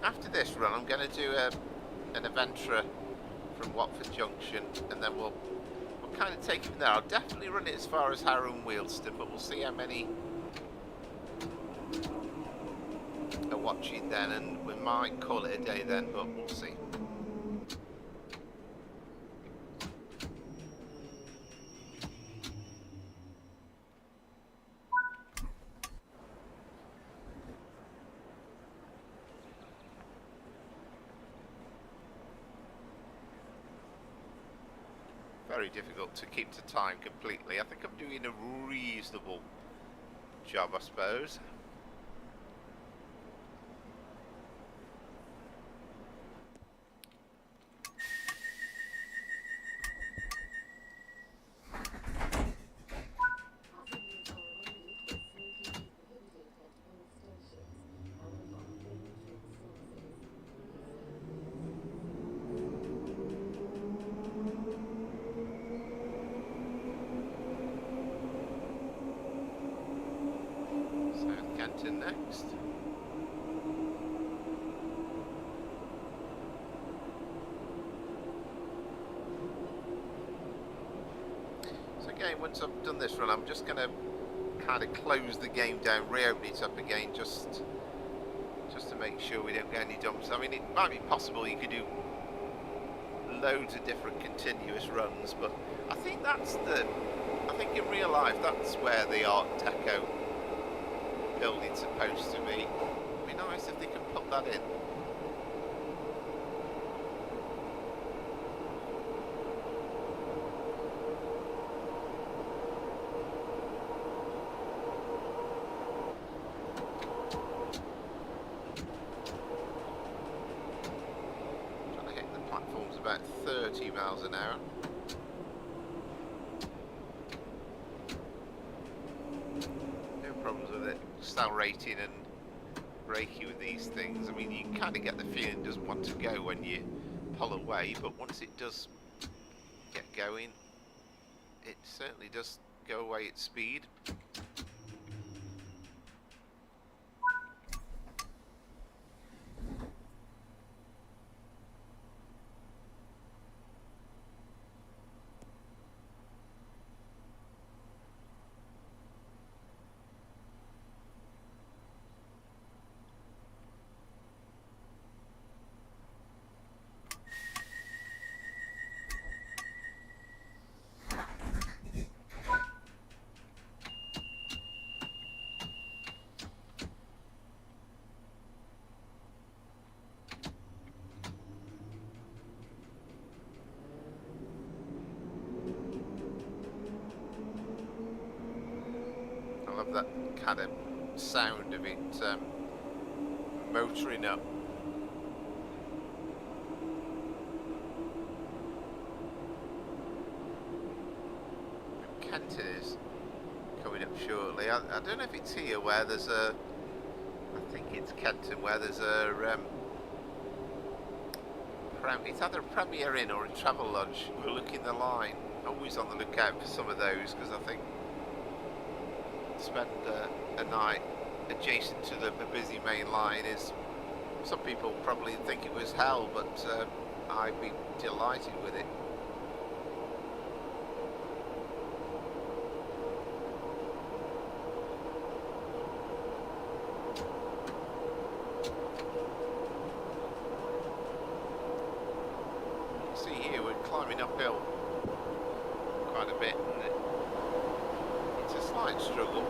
After this run, I'm going to do an Avanti from Watford Junction, and then we'll kind of take it from there. I'll definitely run it as far as Harrow and Euston, but we'll see how many are watching then, and we might call it a day then, but we'll see. Very difficult to keep to time completely. I think I'm doing a reasonable job, I suppose. Next. So again, once I've done this run, I'm just going to kind of close the game down, reopen it up again, just to make sure we don't get any dumps. I mean, it might be possible you could do loads of different continuous runs, but I think I think in real life that's where the Art Deco building's supposed to be. It'd be nice if they could put that in. Trying to hit the platforms about 30 miles an hour. Problems with it, accelerating and braking with these things. I mean, you kind of get the feeling it doesn't want to go when you pull away, but once it does get going, it certainly does go away at speed. That kind of sound of it motoring up. Kenton is coming up shortly. I don't know if it's here where there's a, I think it's Kenton where there's a it's either a Premier Inn or a Travel Lodge. We're looking the line, always on the lookout for some of those, because I think spend a night adjacent to the busy main line is, some people probably think it was hell, but I'd be delighted with it. See here, we're climbing uphill quite a bit, and it's a slight struggle.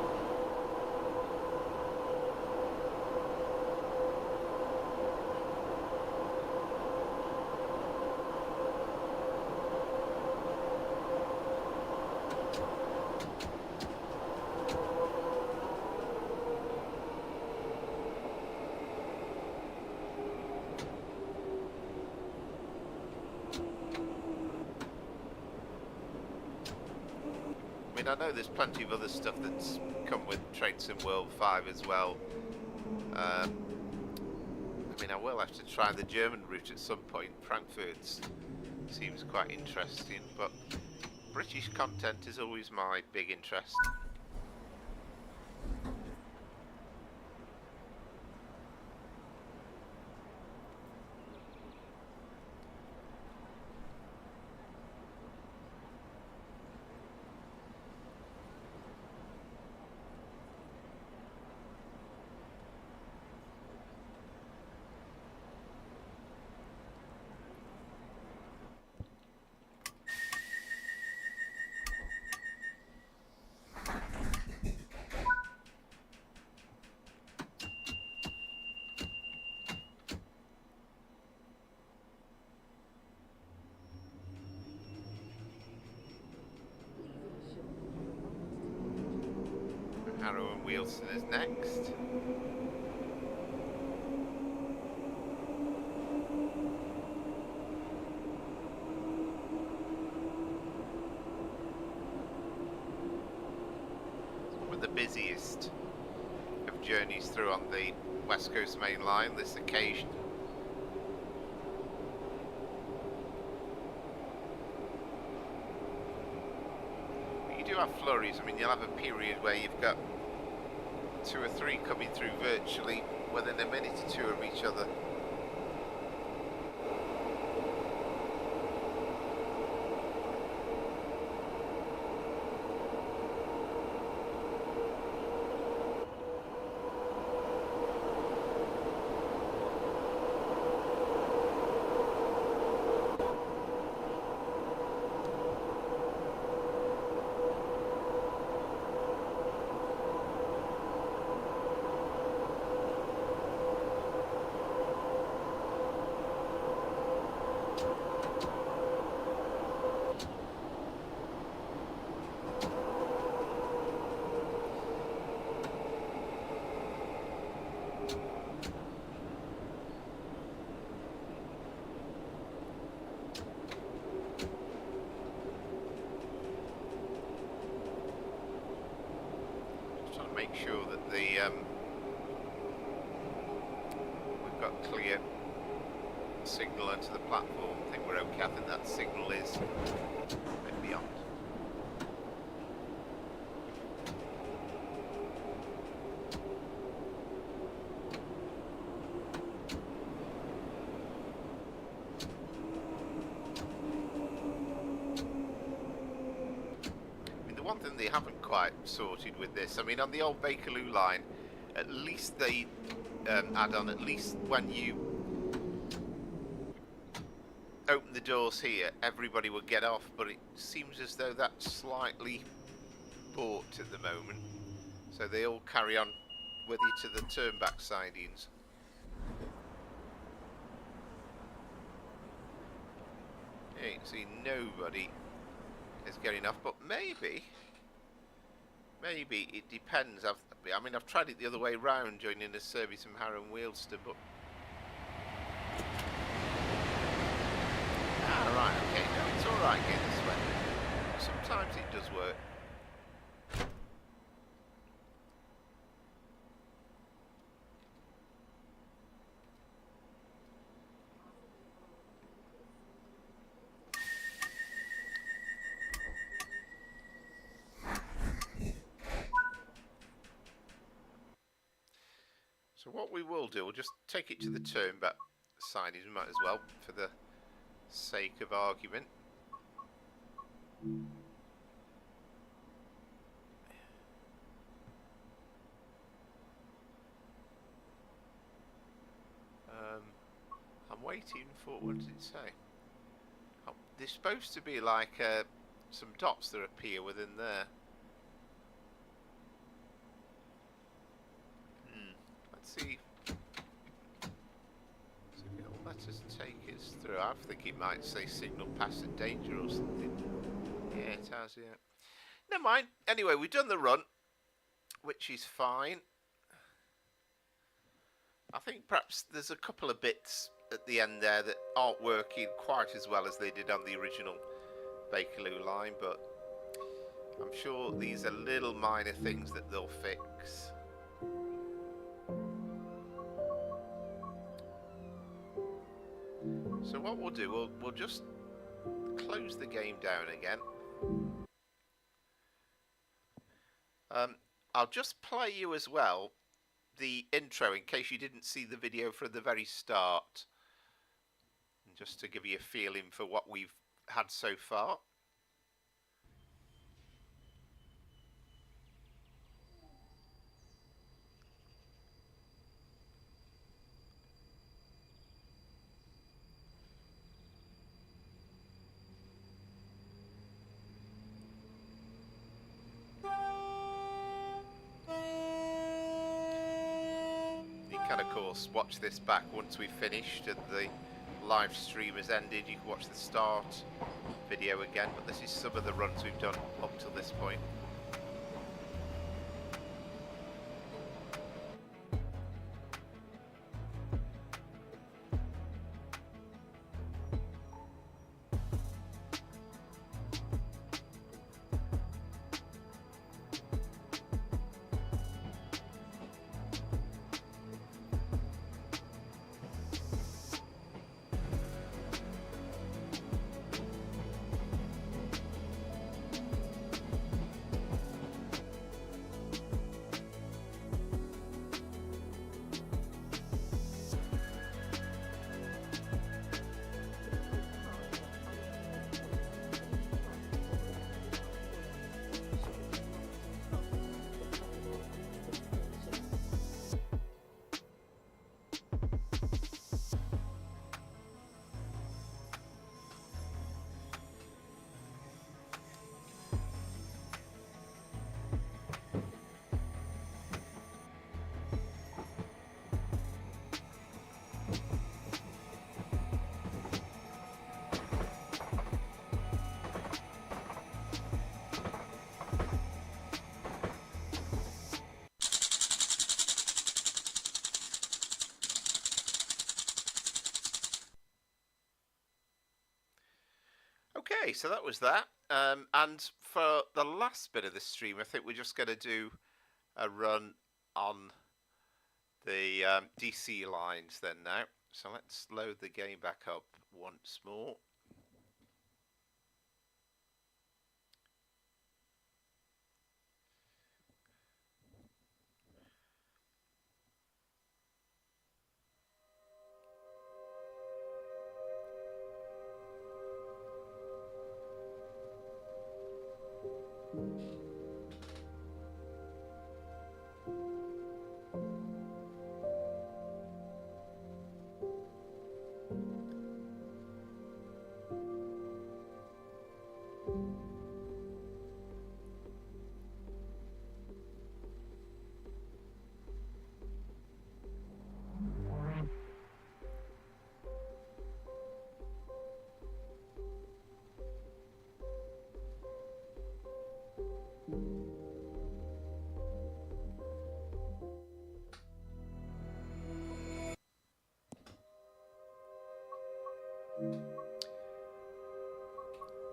I know there's plenty of other stuff that's come with Train Sim World 5 as well. I mean, I will have to try the German route at some point. Frankfurt seems quite interesting, but British content is always my big interest. Harrow and Euston is next. One of the busiest of journeys through on the West Coast Main Line this occasion. But you do have flurries. I mean, you'll have a period where you've got 2 or 3 coming through virtually within a minute or 2 of each other. Make sure that we've got clear signal onto the platform. I think we're okay. I think that signal is a bit beyond. One thing they haven't quite sorted with this, I mean, on the old Bakerloo line, at least they add on, at least when you open the doors here, everybody will get off, but it seems as though that's slightly bought at the moment, so they all carry on with you to the turnback sidings. You can see nobody is getting off, but maybe it depends. I mean, I've tried it the other way round, joining a service from Harrow and Euston, but right, okay, no, it's all right going this way. Sometimes it does work. So what we will do, we'll just take it to the turnback side, we might as well, for the sake of argument. I'm waiting for, what does it say? Oh, there's supposed to be like some dots that appear within there. Let's see. So it'll let us take us through. I think it might say signal passing danger or something. Yeah, it has, yeah. Never mind. Anyway, we've done the run, which is fine. I think perhaps there's a couple of bits at the end there that aren't working quite as well as they did on the original Bakerloo line, but I'm sure these are little minor things that they'll fix. So what we'll do, we'll just close the game down again. I'll just play you as well the intro in case you didn't see the video from the very start, and just to give you a feeling for what we've had so far. Of course, watch this back once we've finished and the live stream has ended. You can watch the start video again, but this is some of the runs we've done up till this point. Okay, so that was that. And for the last bit of this stream, I think we're just going to do a run on the DC lines then now. So let's load the game back up once more.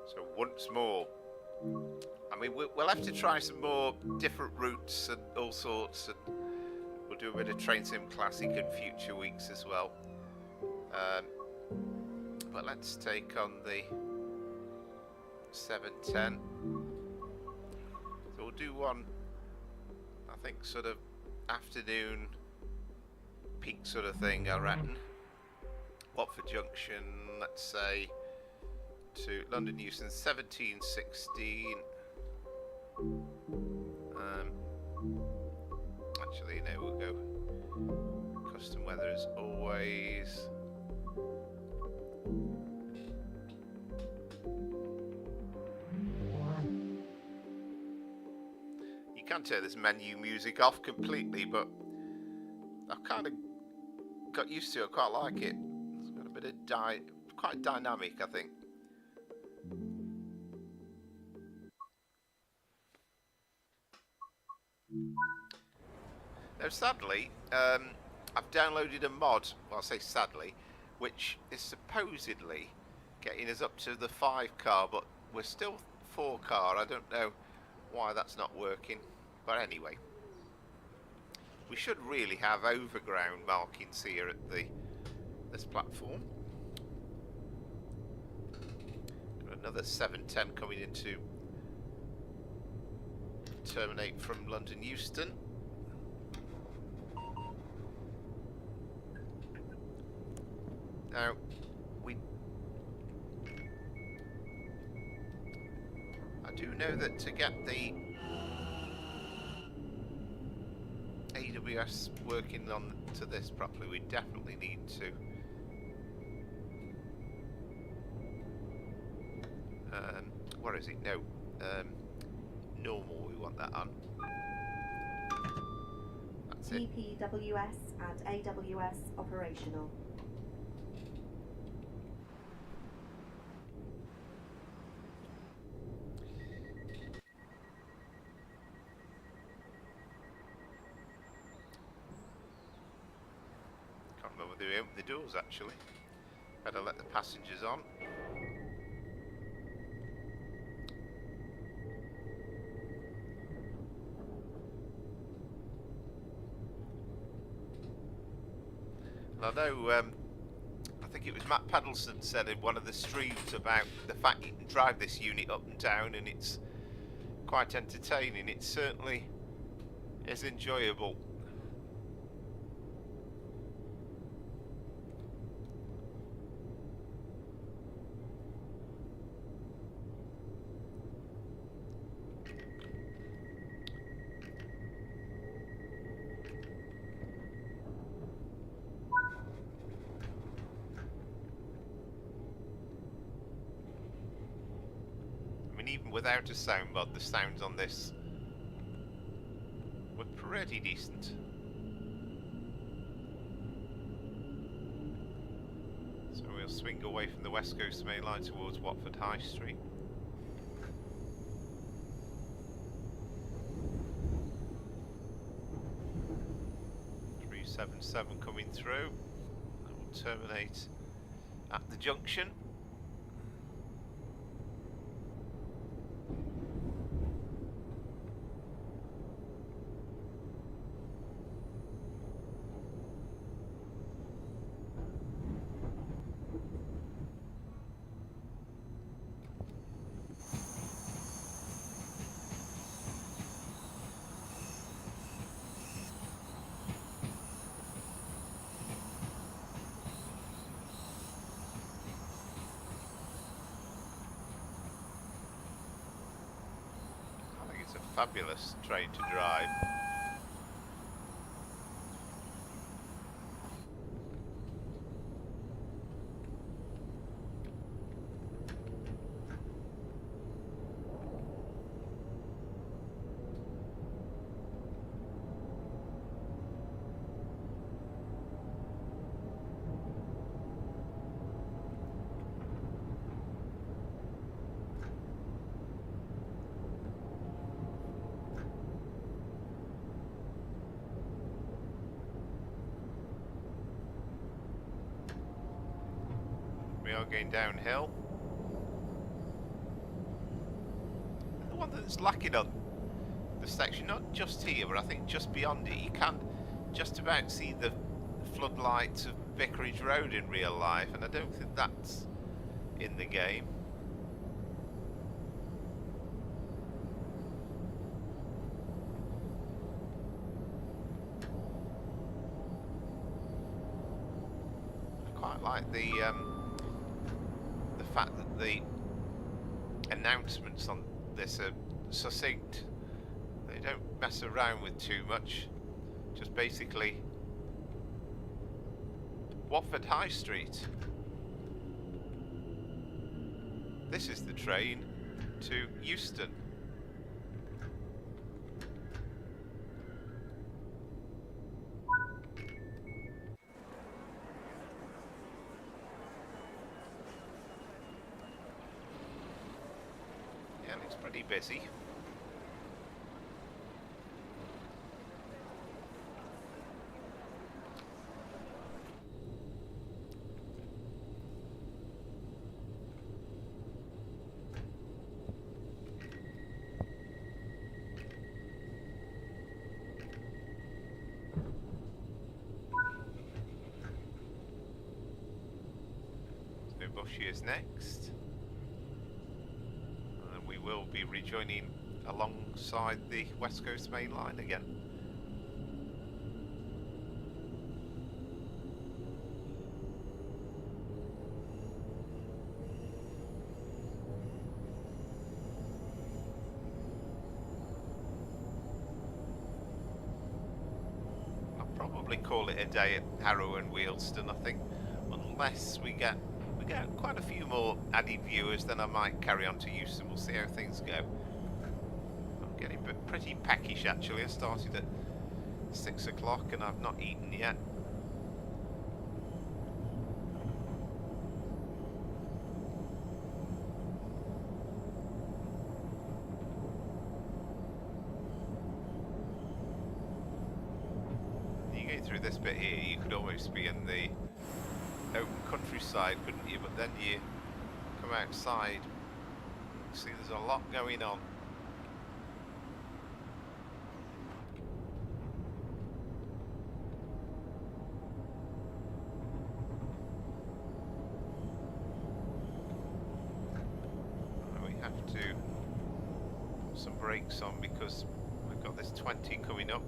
So once more, I mean, we'll have to try some more different routes and all sorts, and we'll do a bit of Train Sim Classic in future weeks as well. But let's take on the 710. So we'll do one, I think, sort of afternoon peak sort of thing, I reckon. Watford Junction, let's say, to London Euston, 17:16. Actually, no, we'll go custom weather as always. can turn this menu music off completely, but I've kind of got used to it. I quite like it. It's got a bit of quite dynamic, I think. Now, sadly, I've downloaded a mod, well, I say sadly, which is supposedly getting us up to the 5 car, but we're still 4 car. I don't know why that's not working, but anyway. We should really have Overground markings here at this platform. Got another 710 coming in to terminate from London Euston. Now, I do know that to get the AWS working on to this properly, we definitely need to where is it? No, normal. We want that on. That's it. GPWS and AWS operational. Can't remember whether we opened the doors actually. Better let the passengers on. I know, I think it was Matt Paddleson said in one of the streams about the fact you can drive this unit up and down, and it's quite entertaining. It certainly is enjoyable. Even without a sound mod, the sounds on this were pretty decent. So we'll swing away from the West Coast main line towards Watford High Street. .377 coming through. And we'll terminate at the junction. Fabulous train to drive. We are going downhill. The one that's lacking on the section, not just here, but I think just beyond it, you can just about see the floodlights of Vicarage Road in real life, and I don't think that's in the game. I quite like the fact that the announcements on this are succinct. They don't mess around with too much. Just basically Watford High Street. This is the train to Euston. Looks pretty busy. Bushy is next, and then we will be rejoining alongside the West Coast Main Line again. I'll probably call it a day at Harrow and Wealdstone, I think, unless we get quite a few more added viewers, then I might carry on to Euston. We'll see how things go. I'm getting pretty peckish actually. I started at 6 o'clock and I've not eaten yet. You go through this bit here, you could almost be in the open countryside, couldn't you? But then you come outside, see there's a lot going on. We have to put some brakes on because we've got this 20 coming up.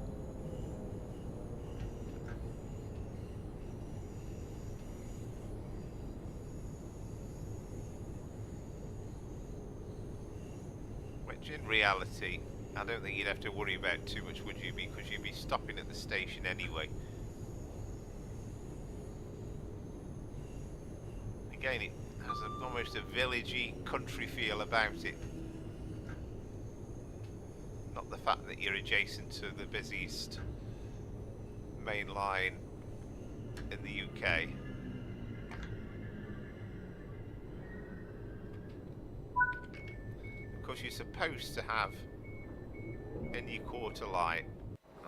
In reality, I don't think you'd have to worry about too much, would you? Because you'd be stopping at the station anyway. Again, it has almost a villagey country feel about it. Not the fact that you're adjacent to the busiest main line in the UK. Because you're supposed to have in your quarter light,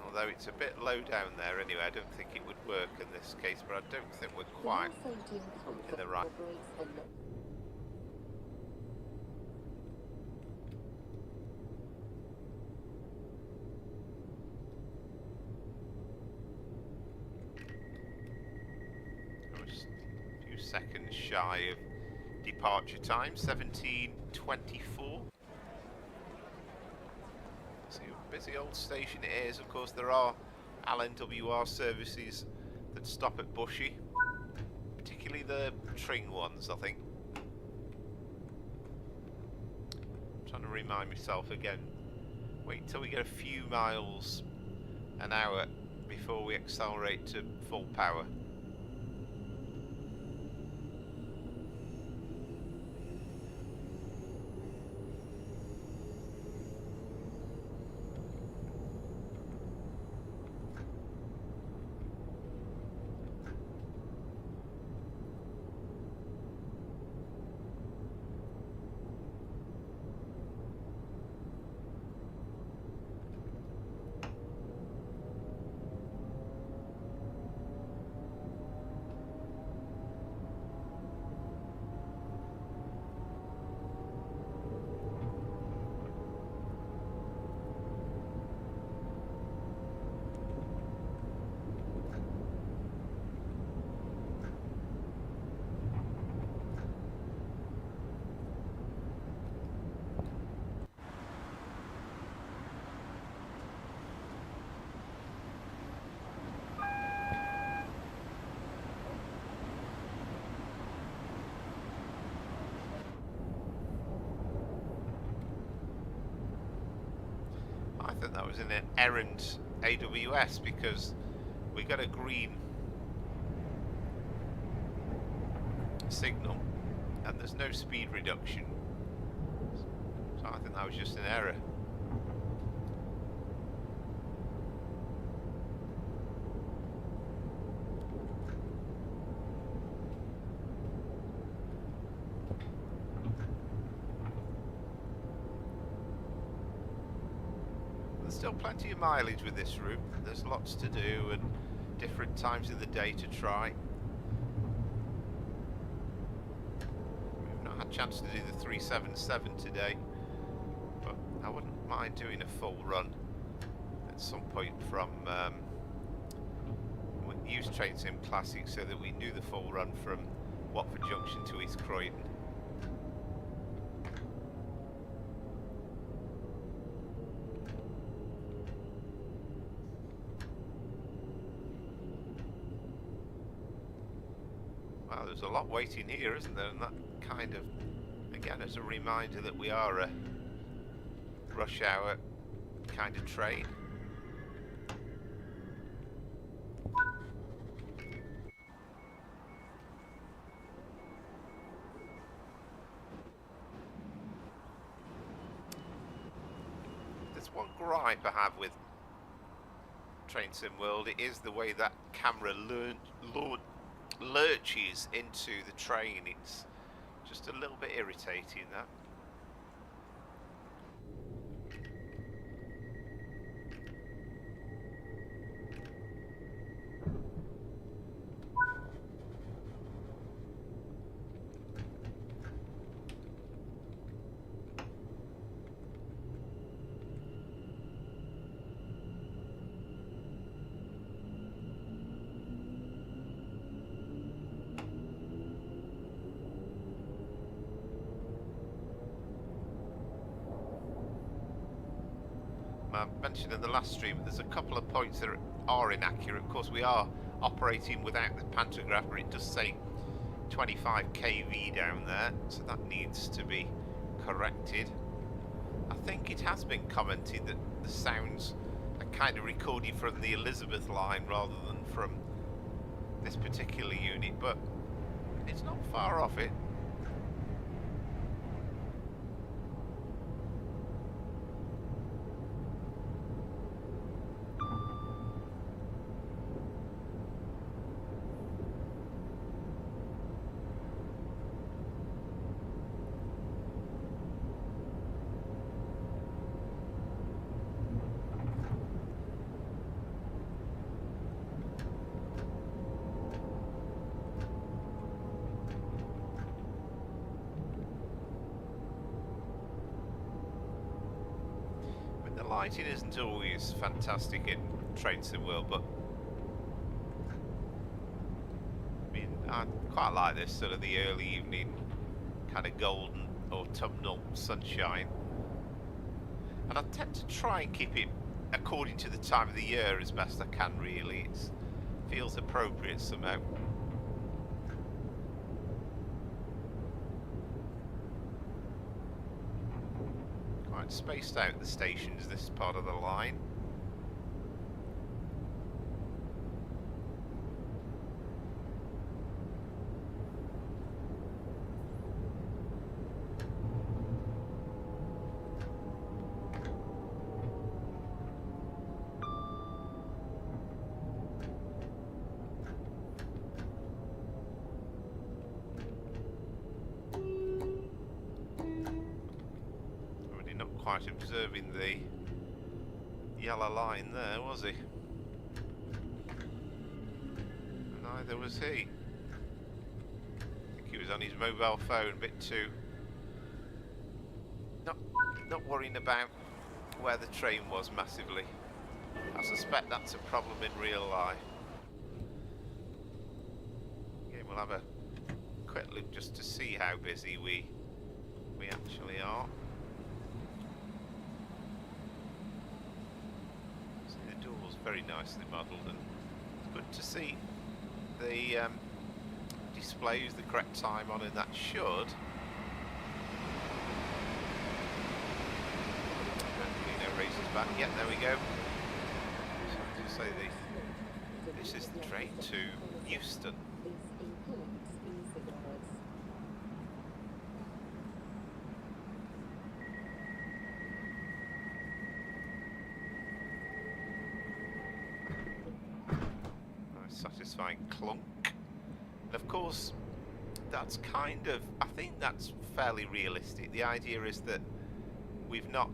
although it's a bit low down there anyway, I don't think it would work in this case, but I don't think we're quite in the right. We're just a few seconds shy of departure time, 17:24. See a busy old station it is. Of course, there are LNWR services that stop at Bushy, particularly the Tring ones, I think. I'm trying to remind myself again. Wait until we get a few miles an hour before we accelerate to full power. I think that was an errant AWS because we got a green signal and there's no speed reduction, so I think that was just an error. there's still plenty of mileage with this route. There's lots to do and different times of the day to try. We've not had a chance to do the 377 today, but I wouldn't mind doing a full run at some point from we used Train Sim Classic so that we knew the full run from Watford Junction to East Croydon. Wow, there's a lot waiting here, isn't there? And that kind of, again, as a reminder that we are a rush hour kind of train. There's one gripe I have with Train Sim World. It is the way that camera lurches into the train. It's just a little bit irritating, that. I mentioned in the last stream there's a couple of points that are inaccurate. Of course, we are operating without the pantograph, but it does say 25 kV down there, so that needs to be corrected. I think it has been commented that the sounds are kind of recorded from the Elizabeth line rather than from this particular unit, but it's not far off it. Lighting isn't always fantastic in Train Sim World, but I mean, I quite like this sort of the early evening kind of golden autumnal sunshine, and I tend to try and keep it according to the time of the year as best I can. Really, it feels appropriate somehow. Spaced out the stations, this part of the line. Quite observing the yellow line there, was he? Neither was he. I think he was on his mobile phone, a bit too not worrying about where the train was massively. I suspect that's a problem in real life. Okay, we'll have a quick look just to see how busy we actually are. Very nicely modelled, and it's good to see the displays the correct time on, and that should races back. Yeah, there we go. So to say this is the train to Euston. Satisfying clunk, and of course that's kind of, I think that's fairly realistic. The idea is that we've not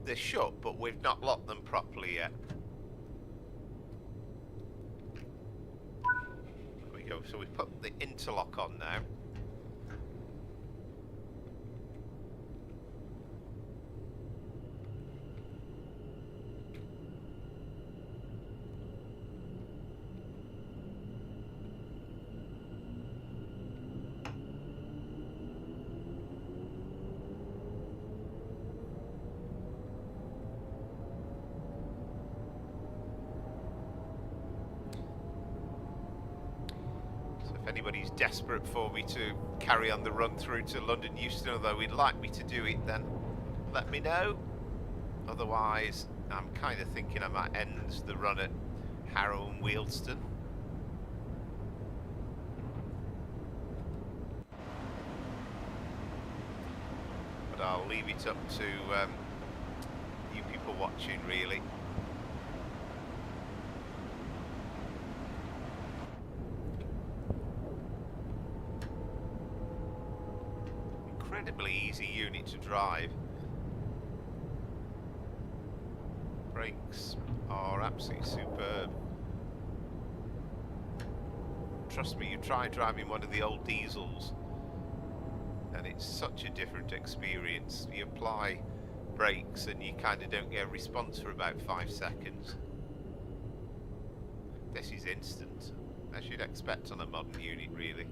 they're shut, but we've not locked them properly yet. There we go. So we've put the interlock on now. If anybody's desperate for me to carry on the run through to London Euston, although he'd like me to do it, then let me know. Otherwise, I'm kind of thinking I might end the run at Harrow and Wealdstone. But I'll leave it up to you people watching, really. Incredibly easy unit to drive. Brakes are absolutely superb. Trust me, you try driving one of the old diesels and it's such a different experience. You apply brakes and you kind of don't get a response for about 5 seconds. This is instant, as you'd expect on a modern unit, really.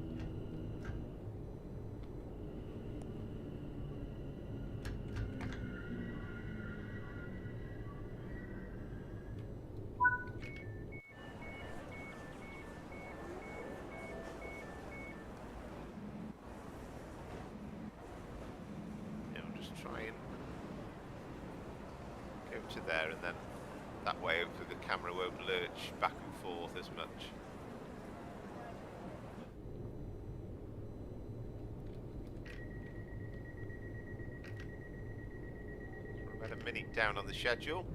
Try and go to there, and then that way hopefully the camera won't lurch back and forth as much. We're about a minute down on the schedule.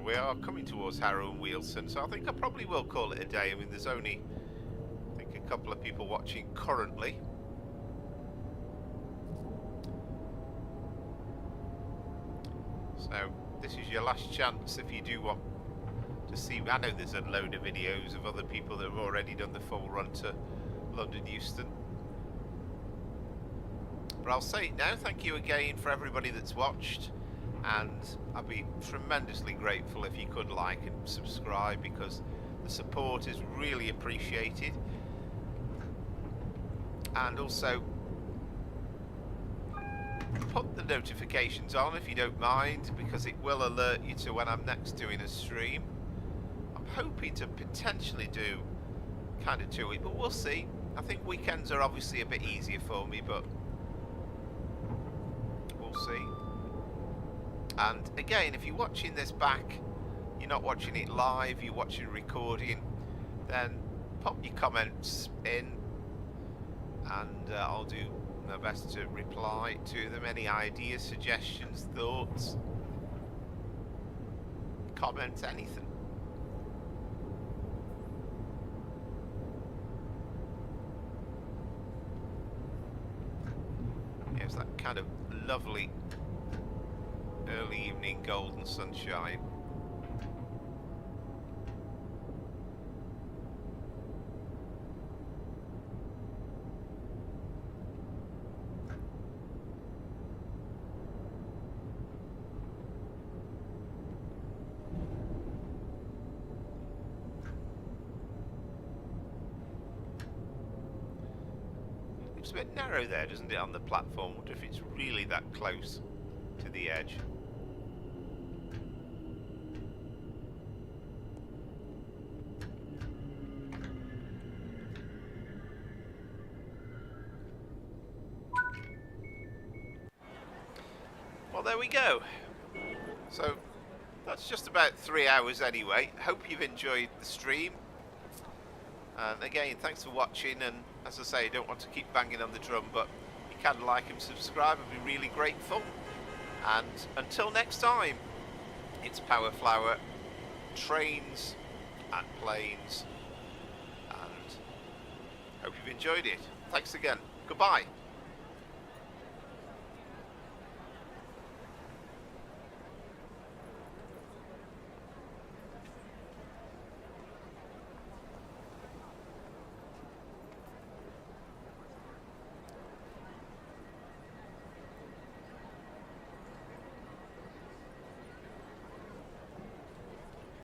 We are coming towards Harrow and Wealdstone, so I think I probably will call it a day. I mean, there's only, I think, a couple of people watching currently. So this is your last chance if you do want to see. I know there's a load of videos of other people that have already done the full run to London Euston. But I'll say it now, thank you again for everybody that's watched. And I'd be tremendously grateful if you could like and subscribe, because the support is really appreciated. And also put the notifications on if you don't mind, because it will alert you to when I'm next doing a stream. I'm hoping to potentially do kind of 2 weeks, but we'll see. I think weekends are obviously a bit easier for me, but we'll see. And again, if you're watching this back, you're not watching it live, you're watching a recording, then pop your comments in and I'll do my best to reply to them. Any ideas, suggestions, thoughts, comments, anything. Yeah, it's that kind of lovely early evening golden sunshine. It's a bit narrow there, doesn't it, on the platform? I wonder if it's really that close to the edge. Well, there we go. So that's just about 3 hours anyway. Hope you've enjoyed the stream. And again, thanks for watching. And as I say, I don't want to keep banging on the drum, but if you can like and subscribe, I'd be really grateful. And until next time, it's Power Flower, trains and planes, and hope you've enjoyed it. Thanks again. Goodbye.